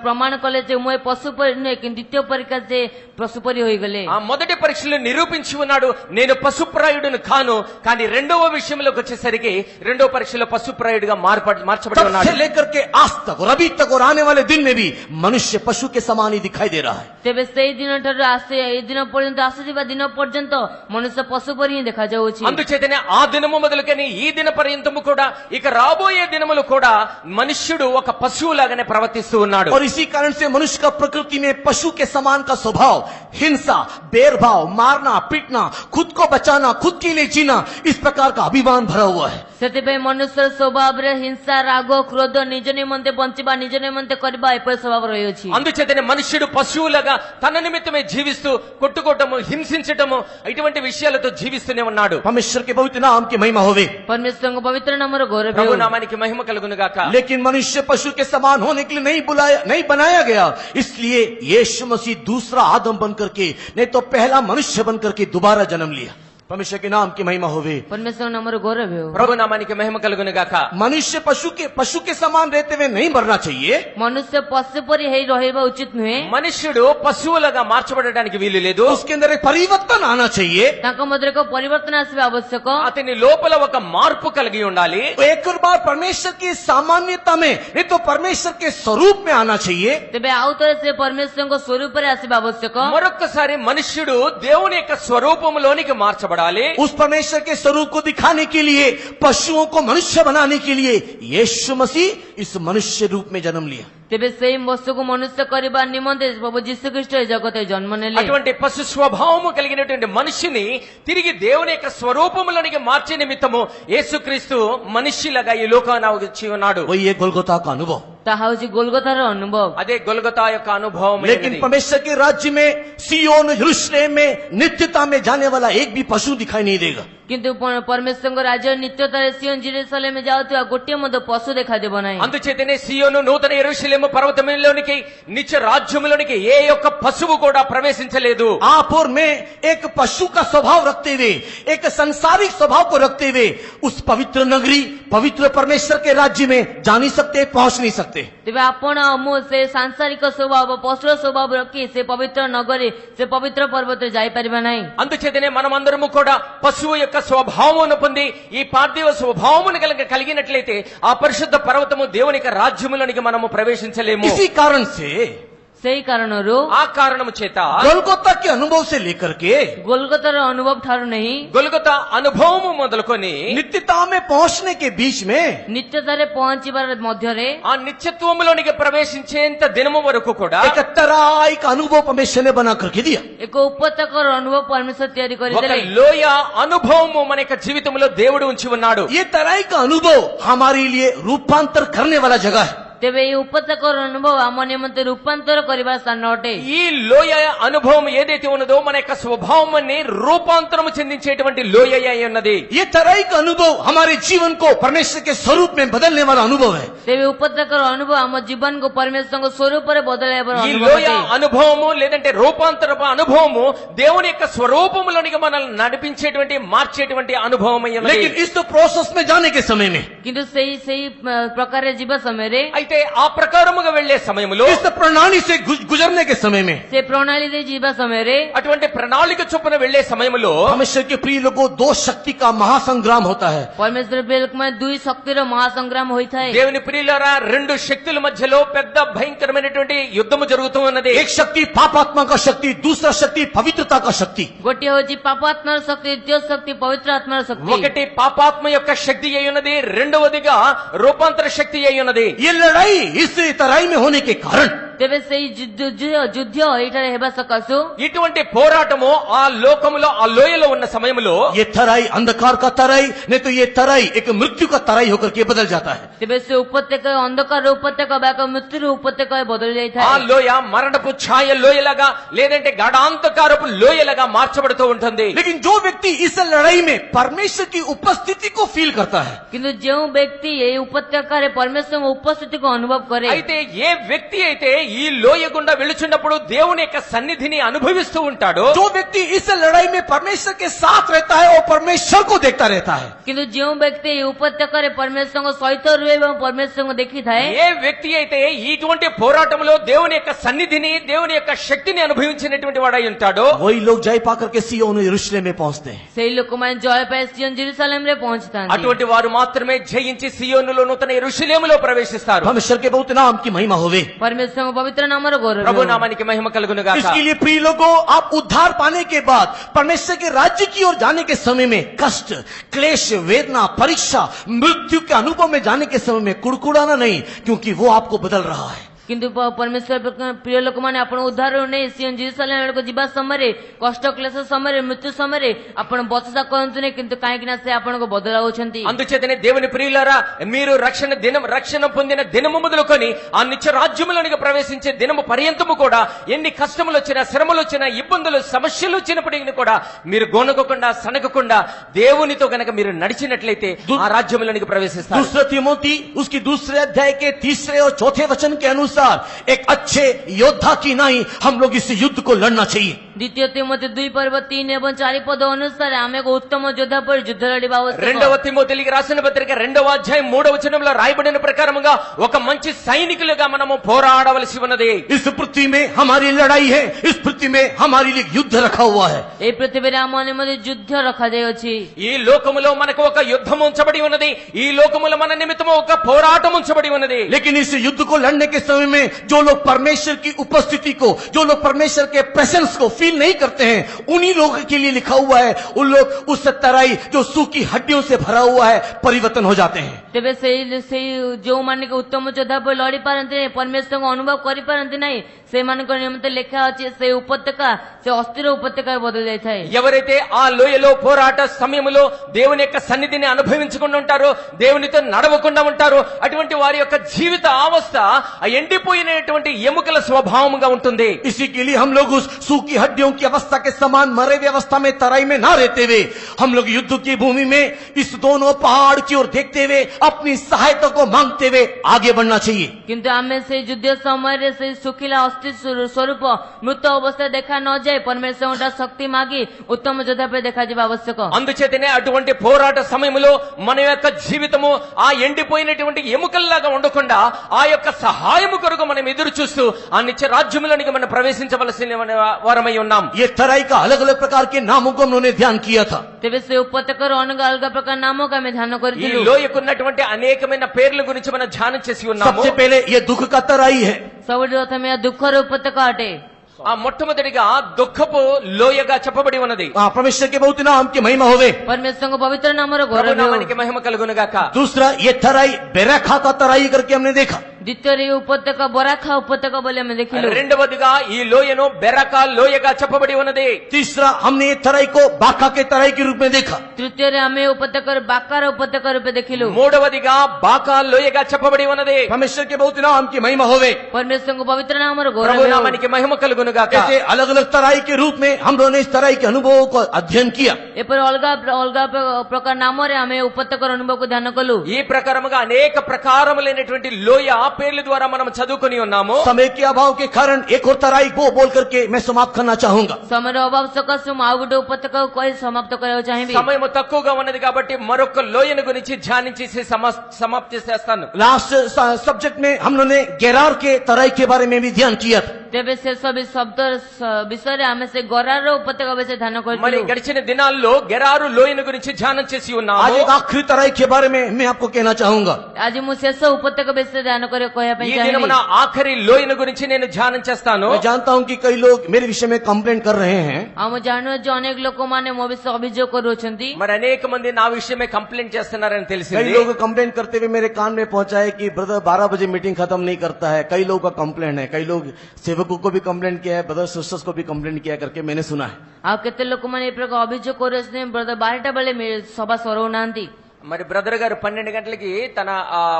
ପ୍ରମାଣ କଲେ ଯେ ମୁଁ ଏ ପଶୁ ପରି ନୁହେଁ, କିନ୍ତୁ ଦ୍ୱିତୀୟ ପରୀକ୍ଷା ସେ ପଶୁ ପରି ହୋଇଗଲେ। ఆ మొదటి పరీక్షలో నిరూపించి ఉన్నాడు నేను పశుప్రాయుడును కాను, కానీ రెండవ విషయంలోకి వచ్చేసరికి రెండవ పరీక్షలో పశుప్రాయుడుగా మార్చబడి तब ఉన్నాడు। से लेकर के आज तक और अभी तक और आने वाले दिन में भी मनुष्य पशु के समान ही दिखाई दे रहा है। ତେବେ ସେଇ ଦିନଠାରୁ ଏଇ ଦିନ ପର୍ଯ୍ୟନ୍ତ ଆସୁଥିବା ଦିନ ପର୍ଯ୍ୟନ୍ତ ମନୁଷ୍ୟ ପଶୁ ପରି ହିଁ ଦେଖାଯାଉଛି। అందుచేతనే ఆ దినము మొదలుకొని ఈ దిన పర్యంతము కూడా ఇక రాబోయే దినములు కూడా మనుష్యుడు ఒక పశువులాగానే ప్రవర్తిస్తూ ఉన్నాడు। और इसी कारण से मनुष्य का प्रकृति में पशु के समान का स्वभाव, हिंसा, भेदभाव, मारना, पीटना, खुद को बचाना, खुद के लिए जीना, इस प्रकार का अभिमान भरा हुआ है। ସେଥିପାଇଁ ମନୁଷ୍ୟର ସ୍ୱଭାବରେ ହିଂସା, ରାଗ, କ୍ରୋଧ, ନିଜ ନିମନ୍ତେ ବଞ୍ଚିବା, ନିଜ ନିମନ୍ତେ କରିବା ଏପରି ସ୍ୱଭାବ ରହିଅଛି। అందుచేతనే మనుష్యుడు పశువులుగా తన నిమిత్తమే జీవిస్తూ కొట్టుకోవటము, హింసించటము ఇటువంటి విషయాలతో జీవిస్తూనే ఉన్నాడు। परमेश्वर के पवित्र नाम की महिमा होवे। ପରମେଶ୍ୱରଙ୍କ ପବିତ୍ର ନାମର ଗୌରବ ప్రభు ହେଉ। నామానికి మహిమ కలుగును గాక। लेकिन मनुष्य पशु के समान होने के लिए नहीं बनाया गया, इसलिए यीशु मसीह दूसरा आदम बन करके, नहीं तो पहला मनुष्य बन करके दोबारा जन्म लिया। परमेश्वर के नाम की महिमा होवे। ପରମେଶ୍ୱରଙ୍କ ନାମର ଗୌରବ ହେଉ। ప్రభు నామానికి మహిమ కలుగును గాక। मनुष्य पशु के समान रहते हुए नहीं मरना चाहिए। ମନୁଷ୍ୟ ପଶୁ ପରି ହେଇ ରହିବା ଉଚିତ ନୁହେଁ। మనుష్యుడు పశువులుగా మార్చబడడానికి వీలు లేదు। उसके अंदर एक परिवर्तन आना चाहिए। ତାଙ୍କ ମଧ୍ୟରେ ଏକ ପରିବର୍ତ୍ତନ ଆସିବା ଆବଶ୍ୟକ। అతని లోపల ఒక మార్పు కలిగి ఉండాలి। तो एक और बार परमेश्वर की सामान्यता में, नहीं तो परमेश्वर के स्वरूप में आना चाहिए। ତେବେ ଆଉ ଥରେ ସେ ପରମେଶ୍ୱରଙ୍କ ସ୍ୱରୂପରେ ଆସିବା ଆବଶ୍ୟକ। మరొక్కసారి మనుష్యుడు దేవుని యొక్క స్వరూపంలోనికి మార్చబడాలి। उस परमेश्वर के स्वरूप को दिखाने के लिए, पशुओं को मनुष्य बनाने के लिए यीशु मसीह इस मनुष्य रूप में जन्म लिया। ତେବେ ସେଇ ବସ୍ତୁକୁ ମନୁଷ୍ୟ କରିବା ନିମନ୍ତେ ପ୍ରଭୁ ଯୀଶୁଖ୍ରୀଷ୍ଟ ଏ ଜଗତରେ ଜନ୍ମ ନେଲେ। అటువంటి పశు స్వభావము కలిగినటువంటి మనిషిని తిరిగి దేవుని యొక్క స్వరూపములోనికి మార్చే నిమిత్తము యేసుక్రీస్తు మనిషిలాగా ఈ లోకానికి వచ్చి ఉన్నాడు. वही ये गोलगोथा का अनुभव। ତାହା ହେଉଛି ଗୋଲଗୋଥାର ଅନୁଭବ। అదే గొల్గొతా యొక్క అనుభవం. लेकिन परमेश्वर के राज्य में सियोन यरूशलेम में नित्यता में जाने वाला एक भी पशु दिखाई नहीं देगा। କିନ୍ତୁ ପରମେଶ୍ୱରଙ୍କ ରାଜ୍ୟ ନିତ୍ୟତାରେ ସିଓନ ଜେରୁସାଲେମ ଯାଉଥିବା ଗୋଟିଏ ମଧ୍ୟ ପଶୁ ଦେଖାଦେବ ନାହିଁ। అందుచేతనే సియోను నూతన యెరూషలేము పర్వతములోనికి నిత్య రాజ్యములోనికి ఏ యొక్క పశువు కూడా ప్రవేశించలేదు. आप और मैं एक पशु का स्वभाव रखते हुए, एक संसारिक स्वभाव को रखते हुए उस पवित्र नगरी, पवित्र परमेश्वर के राज्य में जा नहीं सकते, पहुंच नहीं सकते। ତେବେ ଆପଣ ମୁଁ ସେ ସାଂସାରିକ ସ୍ୱଭାବ ପଶୁର ସ୍ୱଭାବ ରଖି ସେ ପବିତ୍ର ନଗରୀ ସେ ପବିତ୍ର ପର୍ବତରେ ଯାଇପାରିବା ନାହିଁ। అందుచేతనే మనమందరము కూడా పశువు యొక్క స్వభావమును పొంది ఈ పార్థివ స్వభావమును కలిగినట్లయితే ఆ పరిశుద్ధ పర్వతము దేవుని యొక్క రాజ్యములోనికి మనము ప్రవేశించలేము. इसी कारण से ସେଇ କାରଣରୁ ఆ కారణము చేత गोलगोथा के अनुभव से लेकर के ଗୋଲଗୋତାର ଅନୁଭବ ଠାରୁ ନେଇ గొల్గొతా అనుభవము మొదలుకొని नित्यता में पहुंचने के बीच में ନିତ୍ୟତାରେ ପହଞ୍ଚିବାର ମଧ୍ୟରେ ఆ నిత్యత్వములోనికి ప్రవేశించేంత దినము వరకు కూడా एक तराई का अनुभव परमेश्वर ने बना करके दिया। ଏକ ଉପତ୍ୟକାର ଅନୁଭବ ପରମେଶ୍ୱର ତିଆରି ఒక କରିଦେଲେ। లోయ అనుభవము మన యొక్క జీవితంలో దేవుడు ఉంచి ఉన్నాడు. ये तराई का अनुभव हमारे लिए रूपांतर करने वाला जगह है। ତେବେ ଏହି ଉପତ୍ୟକାର ଅନୁଭବ ଆମ ନିମନ୍ତେ ରୂପାନ୍ତର କରିବା ସ୍ଥାନ ଅଟେ। ఈ లోయ అనుభవం ఏదైతే ఉన్నదో మన యొక్క స్వభావాన్ని రూపాంతరము చెందించేటువంటి లోయ అయి ఉన్నది. ये तराई का अनुभव हमारे जीवन को परमेश्वर के स्वरूप में बदलने वाला अनुभव है। ତେବେ ଉପତ୍ୟକାର ଅନୁଭବ ଆମ ଜୀବନକୁ ପରମେଶ୍ୱରଙ୍କ ସ୍ୱରୂପରେ ବଦଳାଇବାର ఈ ଅନୁଭବ లోయ ଅଟେ। అనుభవము లేదంటే రూపాంతరపు అనుభవము దేవుని యొక్క స్వరూపములోనికి మనల్ని నడిపించేటువంటి మార్చేటువంటి అనుభవం అయి ఉన్నది. लेकिन इस प्रोसेस में जाने के समय में, କିନ୍ତୁ ସେଇ ପ୍ରକାରରେ ଯିବା ସମୟରେ అయితే ఆ ప్రకారముగా వెళ్లే సమయంలో इस प्रणाली से गुजरने के समय में ସେ ପ୍ରଣାଳୀରେ ଯିବା ସମୟରେ అటువంటి ప్రణాళిక చొప్పున వెళ్లే సమయంలో परमेश्वर के प्रिय लोगों, दो शक्ति का महासंग्राम होता है। ପରମେଶ୍ୱର ବିରୁଦ୍ଧରେ ଦୁଇ ଶକ୍ତିର ମହାସଂଗ୍ରାମ ହୋଇଥାଏ। దేవుని ప్రియులారా, రెండు శక్తుల మధ్యలో పెద్ద భయంకరమైనటువంటి యుద్ధము జరుగుతూ ఉన్నది. एक शक्ति पापात्मा का शक्ति, दूसरा शक्ति पवित्रता का शक्ति। ଗୋଟିଏ ହେଉଛି ପାପାତ୍ମାର ଶକ୍ତି, ଦ୍ୱିତୀୟ ଶକ୍ତି ପବିତ୍ର ଆତ୍ମାର ଶକ୍ତି। ఒకటి పాపాత్మ యొక్క శక్తి అయి ఉన్నది, రెండవదిగా రూపాంతర శక్తి అయి ఉన్నది. ये लड़ाई इस तराई में होने के कारण ତେବେ ସେଇ ଯୁଦ୍ଧ ଏଇଠାରେ ହେବା ସକାଶୁ ఇటువంటి పోరాటము ఆ లోకములో ఆ లోయలో ఉన్న సమయంలో ये तराई अंधकार का तराई, नहीं तो ये तराई एक मृत्यु का तराई होकर के बदल जाता है। ତେବେ ସେ ଉପତ୍ୟକା ଅନ୍ଧକାର ଉପତ୍ୟକା ବା ଏକ ମୃତ୍ୟୁର ଉପତ୍ୟକା ବଦଳି ఆ ଯାଇଥାଏ। లోయ మరణపు ఛాయ లోయలాగా లేదంటే గాఢాంధకారపు లోయలాగా మార్చబడుతూ ఉంటుంది. लेकिन जो व्यक्ति इस लड़ाई में परमेश्वर की उपस्थिति को फील करता है, କିନ୍ତୁ ଯେଉଁ ବ୍ୟକ୍ତି ଏହି ଉପତ୍ୟକାରେ ପରମେଶ୍ୱରଙ୍କ ଉପସ୍ଥିତିକୁ ଅନୁଭବ କରେ, అయితే ఏ వ్యక్తి అయితే ఈ లోయ గుండా వెళుచున్నప్పుడు దేవుని యొక్క సన్నిధిని అనుభవిస్తూ ఉంటాడో, जो व्यक्ति इस लड़ाई में परमेश्वर के साथ रहता है और परमेश्वर को देखता रहता है, କିନ୍ତୁ ଯେଉଁ ବ୍ୟକ୍ତି ଏହି ଉପତ୍ୟକାରେ ପରମେଶ୍ୱରଙ୍କ ସହିତ ରୁହେ ଏବଂ ପରମେଶ୍ୱରଙ୍କୁ ଦେଖିଥାଏ, ఏ వ్యక్తి అయితే ఇటువంటి పోరాటంలో దేవుని యొక్క సన్నిధిని దేవుని యొక్క శక్తిని అనుభవించినటువంటి వాడై ఉంటాడో, वही लोग जय पाकर के सियोन यरूशलेम में पहुंचते हैं। ସେହି ଲୋକମାନେ ଜୟ ପାଇ ସିଓନ ଜେରୁସାଲେମରେ ପହଞ୍ଚିଥାନ୍ତି। అటువంటి వారు మాత్రమే జయించి సియోనులో నూతన యెరూషలేములో ప్రవేశిస్తారు. परमेश्वर के बहुत नाम की महिमा होवे। ପରମେଶ୍ୱରଙ୍କ ପବିତ୍ର నామର ଗୌରବ ప్రభు ହେଉ। నామానికి మహిమ కలుగును గాక. इसके लिए प्रिय लोगों, आप उद्धार पाने के बाद परमेश्वर के राज्य की ओर जाने के समय में कष्ट, क्लेश, वेदना, परीक्षा, मृत्यु के अनुभव में जाने के समय में कुड़कुड़ाना नहीं, क्योंकि वो आपको बदल रहा है। କିନ୍ତୁ ପରମେଶ୍ୱର ପ୍ରିୟ ଲୋକମାନେ ଆପଣ ଉଦ୍ଧାର ନେଇ ସିଓନ ଜେରୁସାଲେମ ଆଡ଼କୁ ଯିବା ସମୟରେ, କଷ୍ଟ କ୍ଲେଶ ସମୟରେ, మృత్యు ସମୟରେ ଆପଣ ବଚସା କରନ୍ତୁନି, କିନ୍ତୁ କାହିଁକି ନା ସେ ଆପଣଙ୍କୁ ବଦଳାଉଛନ୍ତି। అందుచేతనే దేవుని ప్రియులారా, మీరు రక్షణ పొందిన దినము మొదలుకొని ఆ నిత్య రాజ్యములోనికి ప్రవేశించే దినము పర్యంతము కూడా ఎన్ని కష్టములు వచ్చినా, శ్రమలు వచ్చినా, ఇబ్బందులు, సమస్యలు వచ్చినప్పటికీ కూడా మీరు గొనగకుండా సనగకుండా దేవునితో గనక మీరు నడిచినట్లయితే ఆ రాజ్యములోనికి ప్రవేశిస్తారు. दूसरा तिमोथी उसकी दूसरे अध्याय के तीसरे और चौथे वचन के अनुसार एक अच्छे योद्धा की नहीं हम लोग इस युद्ध को लड़ना चाहिए। ଦ୍ୱିତୀୟ ତିମୋଥୀ 2:3 ଏବଂ 4 ପଦ ଅନୁସାରେ ଆମେ ଏକ ଉତ୍ତମ ଯୋଦ୍ଧା ପରି ଯୁద్ధ ଲଢ଼ିବା ଆବଶ୍ୟକ। రెండవ తిమోతికి రాసిన పత్రిక 2వ అధ్యాయం 3వ వచనంలో రాయబడిన ప్రకారముగా ఒక మంచి సైనికులుగా మనము పోరాడవలసి ఉన్నది. इस पृथ्वी में हमारी लड़ाई है, इस पृथ्वी में हमारे लिए युद्ध रखा हुआ है। ଏହି ପୃଥିବୀରେ ଆମ ନିମନ୍ତେ ଯୁଦ୍ଧ ରଖାଯାଇଅଛି। ఈ లోకములో మనకు ఒక యుద్ధం ఉంచబడి ఉన్నది. ఈ లోకములో మన నిమిత్తము ఒక పోరాటం ఉంచబడి ఉన్నది. लेकिन इस युद्ध को लड़ने के समय में जो लोग परमेश्वर की उपस्थिति को, जो लोग परमेश्वर के प्रेजेंस को फील नहीं करते हैं, उन्हीं लोगों के लिए लिखा हुआ है, उन लोग उस तराई जो सूखी हड्डियों से भरा हुआ है परिवर्तन हो जाते हैं। ତେବେ ସେଇ ଯୋଉମାନେ ଉତ୍ତମ ଯୋଦ୍ଧା ପରି ଲଢି ପାରନ୍ତି ନାହିଁ, ପରମେଶ୍ୱରଙ୍କୁ ଅନୁଭବ କରିପାରନ୍ତି ନାହିଁ, ସେମାନଙ୍କ ନିମନ୍ତେ ଲେଖା ଅଛି ସେ ଉପତ୍ୟକା ସେ ଅସ୍ଥିର ଉପତ୍ୟକା ବଦଳି ଯାଇଥାଏ। ఎవరైతే ఆ లోయలో పోరాట సమయంలో దేవుని యొక్క సన్నిధిని అనుభవించకుండా ఉంటారో, దేవునితో నడవకుండా ఉంటారో, అటువంటి వారి యొక్క జీవిత అవస్థ ఆ ఎండిపోయినటువంటి ఎముకల స్వభావముగా ఉంటుంది। इसी के लिए हम लोग उस सूखी हड्डियों की अवस्था के समान मरे हुए अवस्था में तराई में ना रहते हुए हम लोग युद्ध की भूमि में इस दोनों पहाड़ की ओर देखते हुए अपनी सहायता को मांगते हुए आगे बढ़ना चाहिए। କିନ୍ତୁ ଆମେ ସେଇ ଯୁଦ୍ଧ ସମୟରେ ସେଇ ଶୁଖିଲା ଅସ୍ଥି ସ୍ୱରୂପ ମୃତ ଅବସ୍ଥା ଦେଖା ନ ଯାଏ ପରମେଶ୍ୱରଙ୍କ ଶକ୍ତି ମାଗି ଉତ୍ତମ ଯୋଦ୍ଧା ପରି ଦେଖାଯିବା ଆବଶ୍ୟକ। అందుచేతనే అటువంటి పోరాట సమయంలో మన యొక్క జీవితము ఆ ఎండిపోయినటువంటి ఎముకల్లాగా ఉండకుండా ఆ యొక్క సహాయము కొరకు మనం ఎదురు చూస్తూ ఆ నిత్య రాజ్యములోనికి మనం ప్రవేశించవలసిన వారమై ఉన్నాం। ये तराई का अलग अलग प्रकार के नामों को उन्होंने ध्यान किया था। ତେବେ ସେ ଉପତ୍ୟକାର ଅନେକ ଅଲଗା ପ୍ରକାର ନାମକୁ ଆମେ ଧ୍ୟାନ ఈ କରିଥିଲୁ। లోయకున్నటువంటి అనేకమైన పేర్ల గురించి మనం ధ్యానం చేసి ఉన్నాము। सबसे पहले ये दुख का तराई है। ସବୁଠି ପ୍ରଥମେ ଏହା ଦୁଃଖର ଉପତ୍ୟକା ଅଟେ। ఆ మొట్టమొదటిగా దుఃఖపు లోయగా చెప్పబడి ఉన్నది। परमेश्वर के बहुत नाम की महिमा होवे। ପରମେଶ୍ୱରଙ୍କ ପବିତ୍ର ନାମର ప్రభు ଗୌରବ ହେଉ। నామానికి మహిమ కలుగును గాక। दूसरा ये तराई बेरखा का तराई करके हमने देखा। ଦ୍ୱିତୀୟରେ ଏହି ଉପତ୍ୟକା ବରାଖା ଉପତ୍ୟକା ବୋଲି ଆମେ ଦେଖିଲୁ। రెండవదిగా ఈ లోయను బెరకా లోయగా చెప్పబడి ఉన్నది। तीसरा हमने ये तराई को बाका के तराई के रूप में देखा। ତୃତୀୟରେ ଆମେ ଉପତ୍ୟକାର ବାକାର ଉପତ୍ୟକା ରୂପେ ଦେଖିଲୁ। మూడవదిగా బాకా లోయగా చెప్పబడి ఉన్నది। परमेश्वर के बहुत नाम की महिमा होवे। ପରମେଶ୍ୱରଙ୍କ ପବିତ୍ର ନାମର ଗୌରବ ప్రభు ହେଉ। నామానికి మహిమ కలుగును గాక। ऐसे अलग अलग तराई के रूप में हम लोगों ने इस तराई के अनुभवों को अध्ययन किया। ଏପରି ଅଲଗା ଅଲଗା ପ୍ରକାର ନାମରେ ଆମେ ଉପତ୍ୟକାର ଅନୁଭବକୁ ଧ୍ୟାନ କଲୁ। ఈ ప్రకారముగా అనేక ప్రకారములైనటువంటి లోయ పేర్ల ద్వారా మనం చదువుకొని ఉన్నాము। समय के अभाव के कारण एक और तराई को बोल करके मैं समाप्त करना चाहूंगा। ସମୟର ଅଭାବ ସକାଶୁ ମୁଁ ଆଉ ଗୋଟେ ଉପତ୍ୟକାକୁ କହି ସମାପ୍ତ କରିବାକୁ ଚାହିଁବି। సమయం తక్కువగా ఉన్నది కాబట్టి మరొక లోయను గురించి ధ్యానించి సమాప్తి చేస్తాను। लास्ट सब्जेक्ट में हम लोगों ने गेरार के तराई के बारे में भी ध्यान किया था। ତେବେ ଶେଷ ଶବ୍ଦ ବିଷୟରେ ଆମେ ସେ ଗରାର ଉପତ୍ୟକା ବିଷୟରେ ଧ୍ୟାନ మరి କରିଥିଲୁ। గడిచిన దినాల్లో గెరారు లోయను గురించి ధ్యానం చేసి आज ఉన్నాము। एक आखिरी तराई के बारे में मैं आपको कहना चाहूंगा। ଆଜି ମୁଁ ଶେଷ ଉପତ୍ୟକା ବିଷୟରେ ଧ୍ୟାନ କରିବା ପାଇଁ ఈ ଚାହିଁବି। దినమున ఆఖరి లోయను గురించి నేను ధ్యానం చేస్తాను। मैं जानता हूं कि कई लोग मेरे विषय में कंप्लेंट कर रहे हैं। ଆଉ ମୁଁ ଜାଣୁଅଛି ଅନେକ ଲୋକମାନେ ମୋ ବିଷୟରେ ଅଭିଯୋଗ କରୁଅଛନ୍ତି। మరి అనేక మంది నా విషయమే కంప్లైంట్ చేస్తున్నారని कई తెలిసింది। लोग कंप्लेंट करते हुए मेरे कान में पहुंचा है कि ब्रदर 12 बजे मीटिंग खत्म नहीं करता है। कई लोगों का कंप्लेंट है। कई लोग सेवकों को भी कंप्लेंट किया है, ब्रदर सिस्टर्स को भी कंप्लेंट किया करके मैंने सुना है। ଆଉ କେତେ ଲୋକମାନେ ଏ ପ୍ରକାର ଅଭିଯୋଗ କରୁଅଛନ୍ତି ବ୍ରଦର 12ଟା ବେଳେ ସଭା ସରାଉନାହାନ୍ତି। మరి బ్రదర్ గారు 12 గంటలకి తన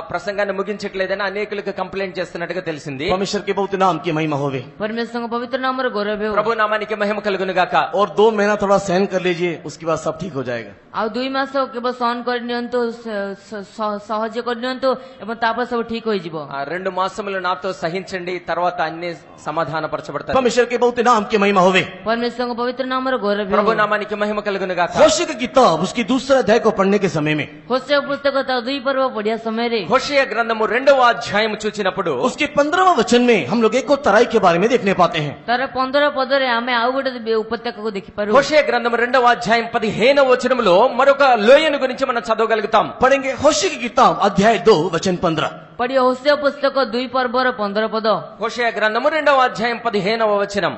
ప్రసంగాన్ని ముగించట్లేదని అనేకులకు కంప్లైంట్ చేస్తున్నట్టుగా తెలిసింది। परमेश्वर के बहुत नाम की महिमा होवे। ପରମେଶ୍ୱରଙ୍କ ପବିତ୍ର ନାମର ଗୌରବ ହେଉ। ప్రభు నామానికి మహిమ కలుగును గాక। और 2 महीना थोड़ा सहन कर लीजिए, उसके बाद सब ठीक हो जाएगा। ଆଉ 2 ମାସ କେବଳ ସହନ କରିନିଅନ୍ତୁ, ସହଜ କରିନିଅନ୍ତୁ ଏବଂ ତାପରେ ସବୁ ଠିକ ହୋଇଯିବ। 2 మాసములు నాతో సహించండి, తర్వాత అన్ని సమాధానపరచబడతాయి। परमेश्वर के बहुत नाम की महिमा होवे। ପରମେଶ୍ୱରଙ୍କ ପବିତ୍ର ନାମର ଗୌରବ ହେଉ। ప్రభు నామానికి మహిమ కలుగును గాక। होशे की किताब उसकी दूसरा अध्याय को पढ़ने के समय में హోషేయ పుస్తక ତା 2 పర్వ పढ़िया ସମୟରେ హోషేయ గ్రంథము 2వ అధ్యాయం చూచినప్పుడు उसके 15वां वचन में हम लोग एक और तराई के बारे में देखने पाते हैं। ତାର 15 ପଦରେ ଆମେ ଆଉ ଗୋଟେ ଉପତ୍ୟକାକୁ ଦେଖିପାରୁ। హోషేయ గ్రంథము 2వ అధ్యాయం 15వ వచనములో మరొక లోయను గురించి మనం చదవగలుగుతాం। पढ़ेंगे होशे की किताब अध्याय 2 वचन 15। पढ़िए होशेय पुस्तक 2 पर्वर 15 पद। హోషేయ గ్రంథము 2వ అధ్యాయం 15వ వచనం।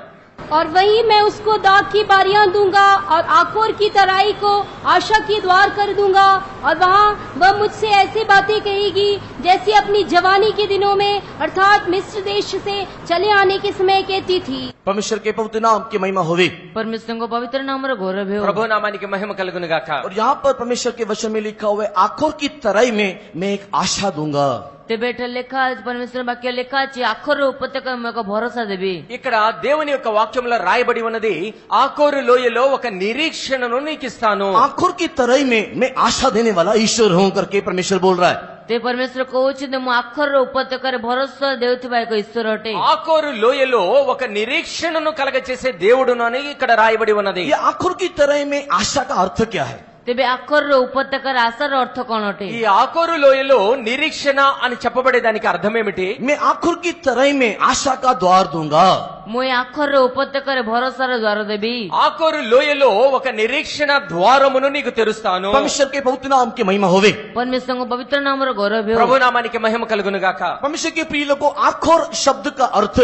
और वही मैं उसको दाग की बारियां दूंगा और आकोर की तराई को आशा की द्वार कर दूंगा, और वहाँ वह मुझसे ऐसी बातें कहेगी जैसी अपनी जवानी के दिनों में अर्थात मिस्र देश से चले आने के समय कहती थी। परमेश्वर के पवित्र नाम की महिमा होवे। परमेश्वर को पवित्र नाम रो गौरव हो। ప్రభు నామానికి మహిమ కలుగును గాక। और यहाँ पर परमेश्वर के वचन में लिखा हुआ है आकोर की तराई में मैं एक आशा दूंगा। तेबे लेखा परमेश्वर वाक्य लेखा आखर उपत्यका में भरोसा देवी। ఇక్కడ దేవుని యొక్క వాక్యంలో రాయబడి ఉన్నది ఆకోరు లోయలో ఒక నిరీక్షణను నీకు ఇస్తాను। आखोर की तराई में मैं आशा देने वाला ईश्वर हूँ करके परमेश्वर बोल रहा है। ते परमेश्वर कहउछि मु आखर उपत्यका भरोसा देउथिबा एक ईश्वर अटे। ఆకోరు లోయలో ఒక నిరీక్షణను కలగచేసే దేవుడును అని ఇక్కడ రాయబడి ఉన్నది। ये आखोर की तराई में आशा का अर्थ क्या है? तेबे आखर उपत्यकार आशार अर्थ कौन अटे? ఈ ఆకోరు లోయలో నిరీక్షణ అని చెప్పబడేదానికి అర్థం ఏమిటి? मैं आखोर की तराई में आशा का द्वार दूंगा। मुई आखर उपत्यकार भरोसार द्वार देवी। ఆకోరు లోయలో ఒక నిరీక్షణ ద్వారమును నీకు తెరుస్తాను। परमेश्वर के पवित्र नाम की महिमा होवे। परमेश्वर को पवित्र नाम रो गौरव हो। ప్రభు నామానికి మహిమ కలుగును గాక। परमेश्वर के प्रिय लोगों, आखोर शब्द का अर्थ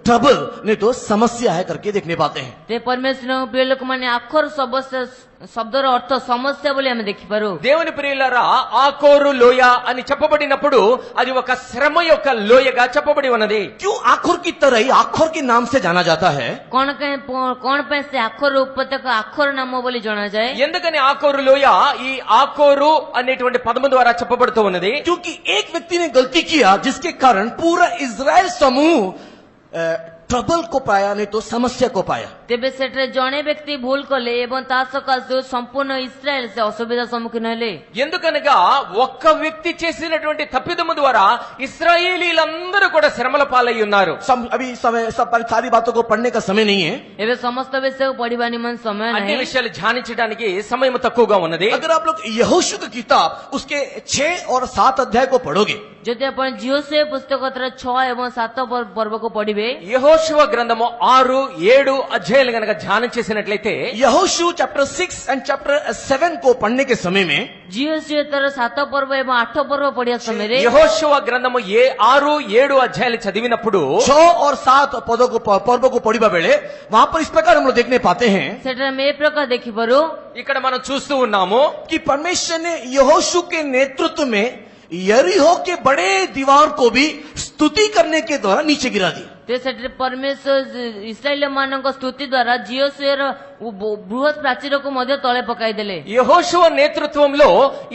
ट्रबल नहीं तो समस्या है करके देखने पाते हैं। ते परमेश्वर प्रिय लोक माने आखर शब्दर अर्थ समस्या बोली आम देखिपारू। దేవుని ప్రియులారా, ఆకోరు లోయ అని చెప్పబడినప్పుడు అది ఒక శ్రమ యొక్క లోయగా చెప్పబడి ఉన్నది. क्यों आखोर की तरह आखोर के नाम से जाना जाता है? कौन पे से आखर उपत्यका आखर नाम बोली जाना जाए? ఎందుకని ఆకోరు లోయ ఈ ఆకోరు అనేటువంటి పదము ద్వారా చెప్పబడుతూ ఉన్నది? क्योंकि एक व्यक्ति ने गलती किया जिसके कारण पूरा इजराइल समूह ट्रबल को पाया नहीं तो समस्या को पाया। तेबे सेठरे जणे व्यक्ति भूल कले एवं ता सकाशे संपूर्ण इस्राएल से असुविधा सम्मुखीन हेले। ఎందుకనగా ఒక్క వ్యక్తి చేసినటువంటి తప్పిదము ద్వారా ఇశ్రాయేలీలందరూ కూడా శ్రమల పాలై ఉన్నారు. अभी समय सब सारी बातों को पढ़ने का समय नहीं है। एबे समस्त विषय पढ़िबा निमन समय అన్ని नहीं। విషయాలు ధ్యానించడానికి సమయం తక్కువగా ఉన్నది. अगर आप लोग यहोशू की किताब उसके 6 और 7 अध्याय को पढ़ोगे, जदि आपण जियोसे पुस्तक 6 एवं 7 पर्व को पढ़िबे, యెహోషువ గ్రంథము 6, 7 అధ్యాయాలు గనక ధ్యానం చేసినట్లయితే यहोशू चैप्टर 6 एंड चैप्टर 7 को पढ़ने के समय में जियोसे तर 7 पर्व एवं 8 पर्व पढ़िया समय रे యెహోషువ గ్రంథము 6, 7 అధ్యాయాలు చదివినప్పుడు 6 और 7 पदों को पर्व को पढ़िबा बेले वहां पर इस प्रकार हम लोग देखने पाते हैं सेठरे में ए प्रकार देखि परो ఇక్కడ మనం చూస్తూ ఉన్నాము कि परमेश्वर ने यहोशू के नेतृत्व में यरीहो के बड़े दीवार को भी स्तुति करने के द्वारा नीचे गिरा दिया। ते सेठरे परमेश्वर इस्राएल मानक स्तुति द्वारा जियोसेर बृहत प्राचीर को मध्य तले पकाई देले। యెహోషువ నేతృత్వంలో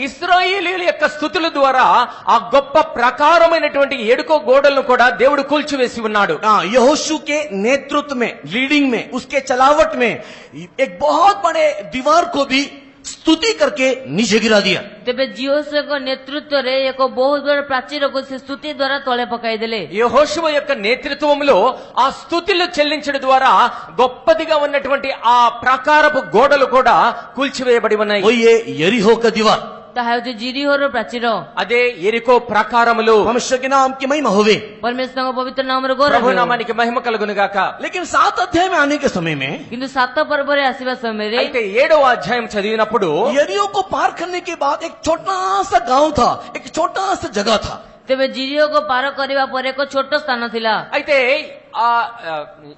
ఇశ్రాయేలీయుల యొక్క స్తుతుల ద్వారా ఆ గొప్ప ప్రాకారమైనటువంటి ఏడుకో గోడలను కూడా దేవుడు కూల్చివేసి ఉన్నాడు. यहोशू के नेतृत्व में, लीडिंग में, उसके चलावट में एक बहुत बड़े दीवार को भी स्तुति करके नीचे गिरा दिया। तेबे जियोसे को नेतृत्व रे एक बहुत बड़ा प्राचीर को स्तुति द्वारा तले पकाई देले। యెహోషువ యొక్క నేతృత్వంలో ఆ స్తుతులు చెల్లించడం ద్వారా గొప్పదిగా ఉన్నటువంటి ఆ ప్రాకారపు గోడలు కూడా కూల్చివేయబడి ఉన్నాయి. वो ये यरीहो का दीवार, ताहा जो जिरिहोर प्राचीर అదే యెరికో ప్రాకారములు. परमेश्वर के नाम की महिमा होवे। परमेश्वर का पवित्र नाम रे गौरव ప్రభు हो। నామానికి మహిమ కలుగును గాక. लेकिन 7 अध्याय में आने के समय में किंतु 7 पर्व रे आसीबा समय रे అయితే 7వ అధ్యాయం చదివినప్పుడు यरीहो को पार करने के बाद एक छोटा सा गांव था, एक छोटा सा जगह था। तेबे जिरिहो को पार करबा पर एक छोटो स्थान थिला। అయితే ఆ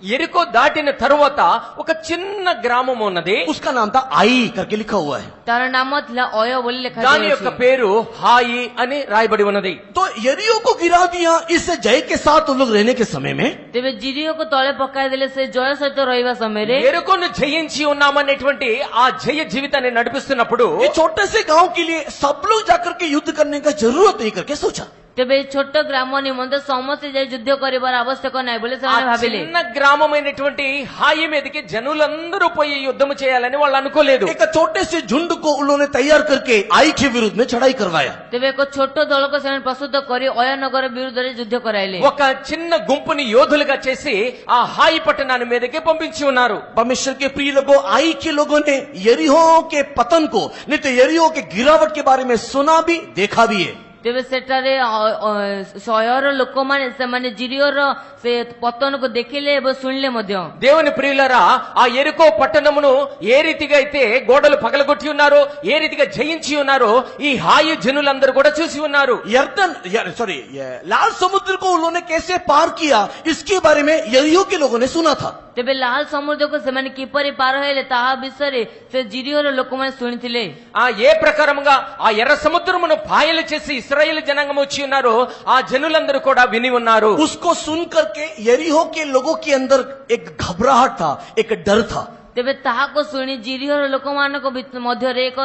యెరికో దాటిన తరువాత ఒక చిన్న గ్రామం ఉన్నది. उसका नाम था आई करके लिखा हुआ है। तार नाम थिला ओय बोली लिखा దాని యొక్క పేరు హాయి అని రాయబడి ఉన్నది. तो यरीहो को गिरा दिया इस जय के साथ उन लोग रहने के समय में तेबे जिरिहो को तले पकाई देले से जय सहित रहिबा समय रे యెరికోను జయించి ఉన్నామనేటువంటి ఆ జయ జీవితాన్ని నడిపిస్తున్నప్పుడు ये छोटे से गांव के लिए सब लोग जाकर के युद्ध करने का जरूरत नहीं करके सोचा। तेबे छोट ग्राम निमंत समस्त जाय युद्ध करिबार आवश्यक नाही बोले ఆ से भाबिले। చిన్న గ్రామమైనటువంటి హాయి మీదకి జనులందరూ పోయి యుద్ధము చేయాలని వాళ్ళు అనుకోలేదు. एक छोटे से झुंड को उन्होंने तैयार करके आई के विरुद्ध में चढ़ाई करवाया। तेबे एक छोट दल को सेना प्रस्तुत करी ओय नगर विरुद्ध रे युद्ध कराइले। ఒక చిన్న గుంపుని యోధులుగా చేసి ఆ హాయి పట్టణాన్ని మీదకి పంపించి ఉన్నారు. परमेश्वर के प्रिय लोगों, आई के लोगों ने यरीहो के पतन को नहीं तो यरीहो के गिरावट के बारे में सुना भी देखा भी है। तेबे सेटारे शहर लोक माने से माने जिरियोर से पतन को देखिले एवं सुनले मध्य। దేవుని ప్రియులరా, ఆ యెరికో పట్టణమును ఏ రీతిగా అయితే గోడలు పగలగొట్టి ఉన్నారో, ఏ రీతిగా జయించి ఉన్నారో ఈ హాయి జనులందరూ కూడా చూసి ఉన్నారు. लाल समुद्र को उन्होंने कैसे पार किया इसके बारे में यरीहो के लोगों ने सुना था। तेबे लाल समुद्र को सेमाने किपरि पार हेले ताहा विषय से जिरियोर लोक माने सुनिथिले। ఆ ఏ ప్రకారముగా ఆ ఎర్ర సముద్రమును పాయలు చేసి ఇశ్రాయేలు జనాంగం వచ్చి ఉన్నారో ఆ జనులందరూ కూడా విని ఉన్నారు. उसको सुन करके यरीहो के लोगों के अंदर एक घबराहट था, एक डर था। तेबे ताहा को सुनी जिरियोर लोक मानक मध्य रे एक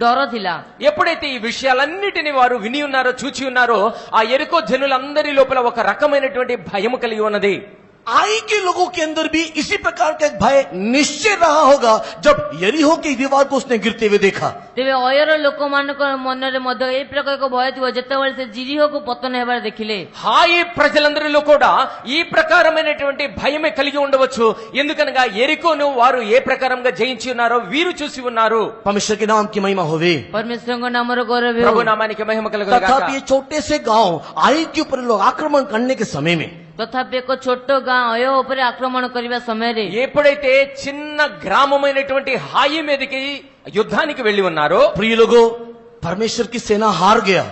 डर थिला। ఎప్పుడైతే ఈ విషయాలన్నిటిని వారు విని ఉన్నారో చూచి ఉన్నారో ఆ యెరికో జనులందరి లోపల ఒక రకమైనటువంటి భయం కలిగి ఉన్నది. आई के लोगों के अंदर भी इसी प्रकार का एक भय निश्चय रहा होगा जब यरीहो की दीवार को उसने गिरते हुए देखा। तेबे ओयर लोक मानक मन रे मध्य ए प्रकार को भय थियो जेतेबेले से जिरिहो को पतन हेबार देखिले। హాయి ప్రజలందరిలో కూడా ఈ ప్రకారమైనటువంటి భయమే కలిగి ఉండవచ్చు. ఎందుకనగా యెరికోను వారు ఏ ప్రకారంగా జయించి ఉన్నారో వీరు చూసి ఉన్నారు. परमेश्वर के नाम की महिमा होवे। परमेश्वर को नाम रो गौरव ప్రభు हो। నామానికి మహిమ కలుగును గాక. तथापि ये छोटे से गांव आई के ऊपर लोग आक्रमण करने के समय में तथापि एक छोट गांव अयो ऊपर आक्रमण करबा समय रे ఎప్పుడైతే చిన్న గ్రామమైనటువంటి హాయి మీదకి యుద్ధానికి వెళ్లి ఉన్నారో प्रिय लोगों, परमेश्वर की सेना हार गया।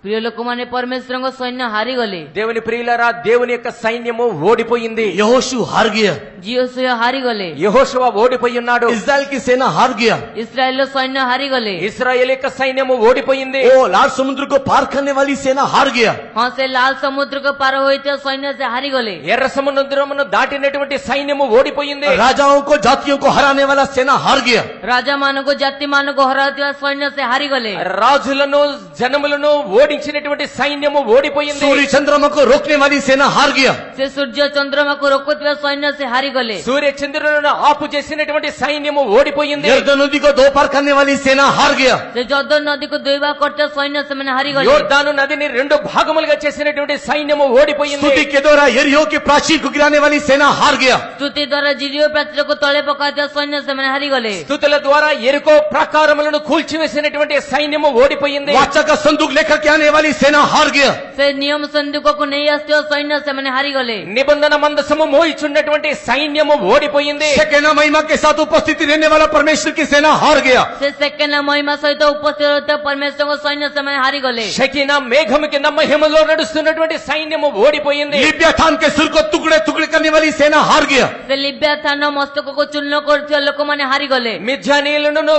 ପ୍ରିୟ ଲୋକମାନେ ପରମେଶ୍ୱରଙ୍କ ସୈନ୍ୟ ହାରିଗଲେ। దేవుని ప్రియులారా, దేవుని యొక్క సైన్యము ఓడిపోయింది. यहोशू हार गया, ଜିଓସୁୟ ହାରିଗଲେ। యెహోషువ ఓడిపోయి ఉన్నాడు. इस्राएल की सेना हार गया, ଇସ୍ରାଏଲର ସୈନ୍ୟ ହାରିଗଲେ। ఇశ్రాయేల్ యొక్క సైన్యము ఓడిపోయింది. वो लाल समुद्र को पार करने वाली सेना हार गया, ହଁ ସେ ଲାଲ ସମୁଦ୍ରକୁ ପାର ହୋଇଥିବା ସୈନ୍ୟ ସେ ହାରିଗଲେ। ఎర్ర సముద్రమును దాటినటువంటి సైన్యము ఓడిపోయింది. राजाओं को जातियों को हराने वाला सेना हार गया, ରାଜାମାନଙ୍କୁ ଜାତିମାନଙ୍କୁ ହରାଉଥିବା ସୈନ୍ୟ ସେ ହାରିଗଲେ। రాజులను జనములను ఓడించినటువంటి సైన్యము ఓడిపోయింది. सूर्य चंद्रमा को रोकने वाली सेना हार गया, ସେ ସୂର୍ଯ୍ୟ ଚନ୍ଦ୍ରମାକୁ ରୋକୁଥିବା ସୈନ୍ୟ ସେ ହାରିଗଲେ। సూర్య చంద్రులను ఆపు చేసినటువంటి సైన్యము ఓడిపోయింది. यर्दन नदी को दो पार करने वाली सेना हार गया, ସେ ଜର୍ଦ୍ଦନ ନଦୀକୁ ଦୁଇ ଭାଗ କରିଥିବା ସୈନ୍ୟ ସେମାନେ ହାରିଗଲେ। యోర్దాను నదిని రెండు భాగములుగా చేసినటువంటి సైన్యము ఓడిపోయింది. स्तुति के द्वारा यरीहो के प्राचीर को गिराने वाली सेना हार गया, స్తుతి ద్వారా ଜିରିଓ ପ୍ରାଚୀରକୁ ତଳେ ପକାଉଥିବା సୈన్ୟ ସେମାନେ ହାରିଗଲେ। స్తుతుల ద్వారా ఎరుకో ప్రాకారములను కూల్చివేసినటువంటి సైన్యము ఓడిపోయింది. वाचा का संदूक लेकर के आने वाली सेना हार गया, ସେ ନିୟମ ସନ୍ଦୁକକୁ ନେଇ ଆସୁଥିବା ସୈନ୍ୟ ସେମାନେ ହାରିଗଲେ। నిబంధన మందసము మోయిచున్నటువంటి సైన్యము ఓడిపోయింది. शेकेना महिमा के साथ उपस्थिति रहने वाला परमेश्वर की सेना हार गया, ସେ ସେକେଣ୍ଡ ମହିମା ସହିତ ଉପସ୍ଥିତ ରହିଥିବା ପରମେଶ୍ୱରଙ୍କ ସୈନ୍ୟ ସେମାନେ ହାରିଗଲେ। షకీనా మేఘము కింద మహిమలో నడుస్తున్నటువంటి సైన్యము ఓడిపోయింది. लिब्याथान के सिर को टुकड़े टुकड़े करने वाली सेना हार गया, ସେ ଲିବ୍ୟାଥାନ ମସ୍ତକକୁ ଚୂର୍ଣ୍ଣ କରୁଥିବା ଲୋକମାନେ ହାରିଗଲେ। మిథ్యానీయులను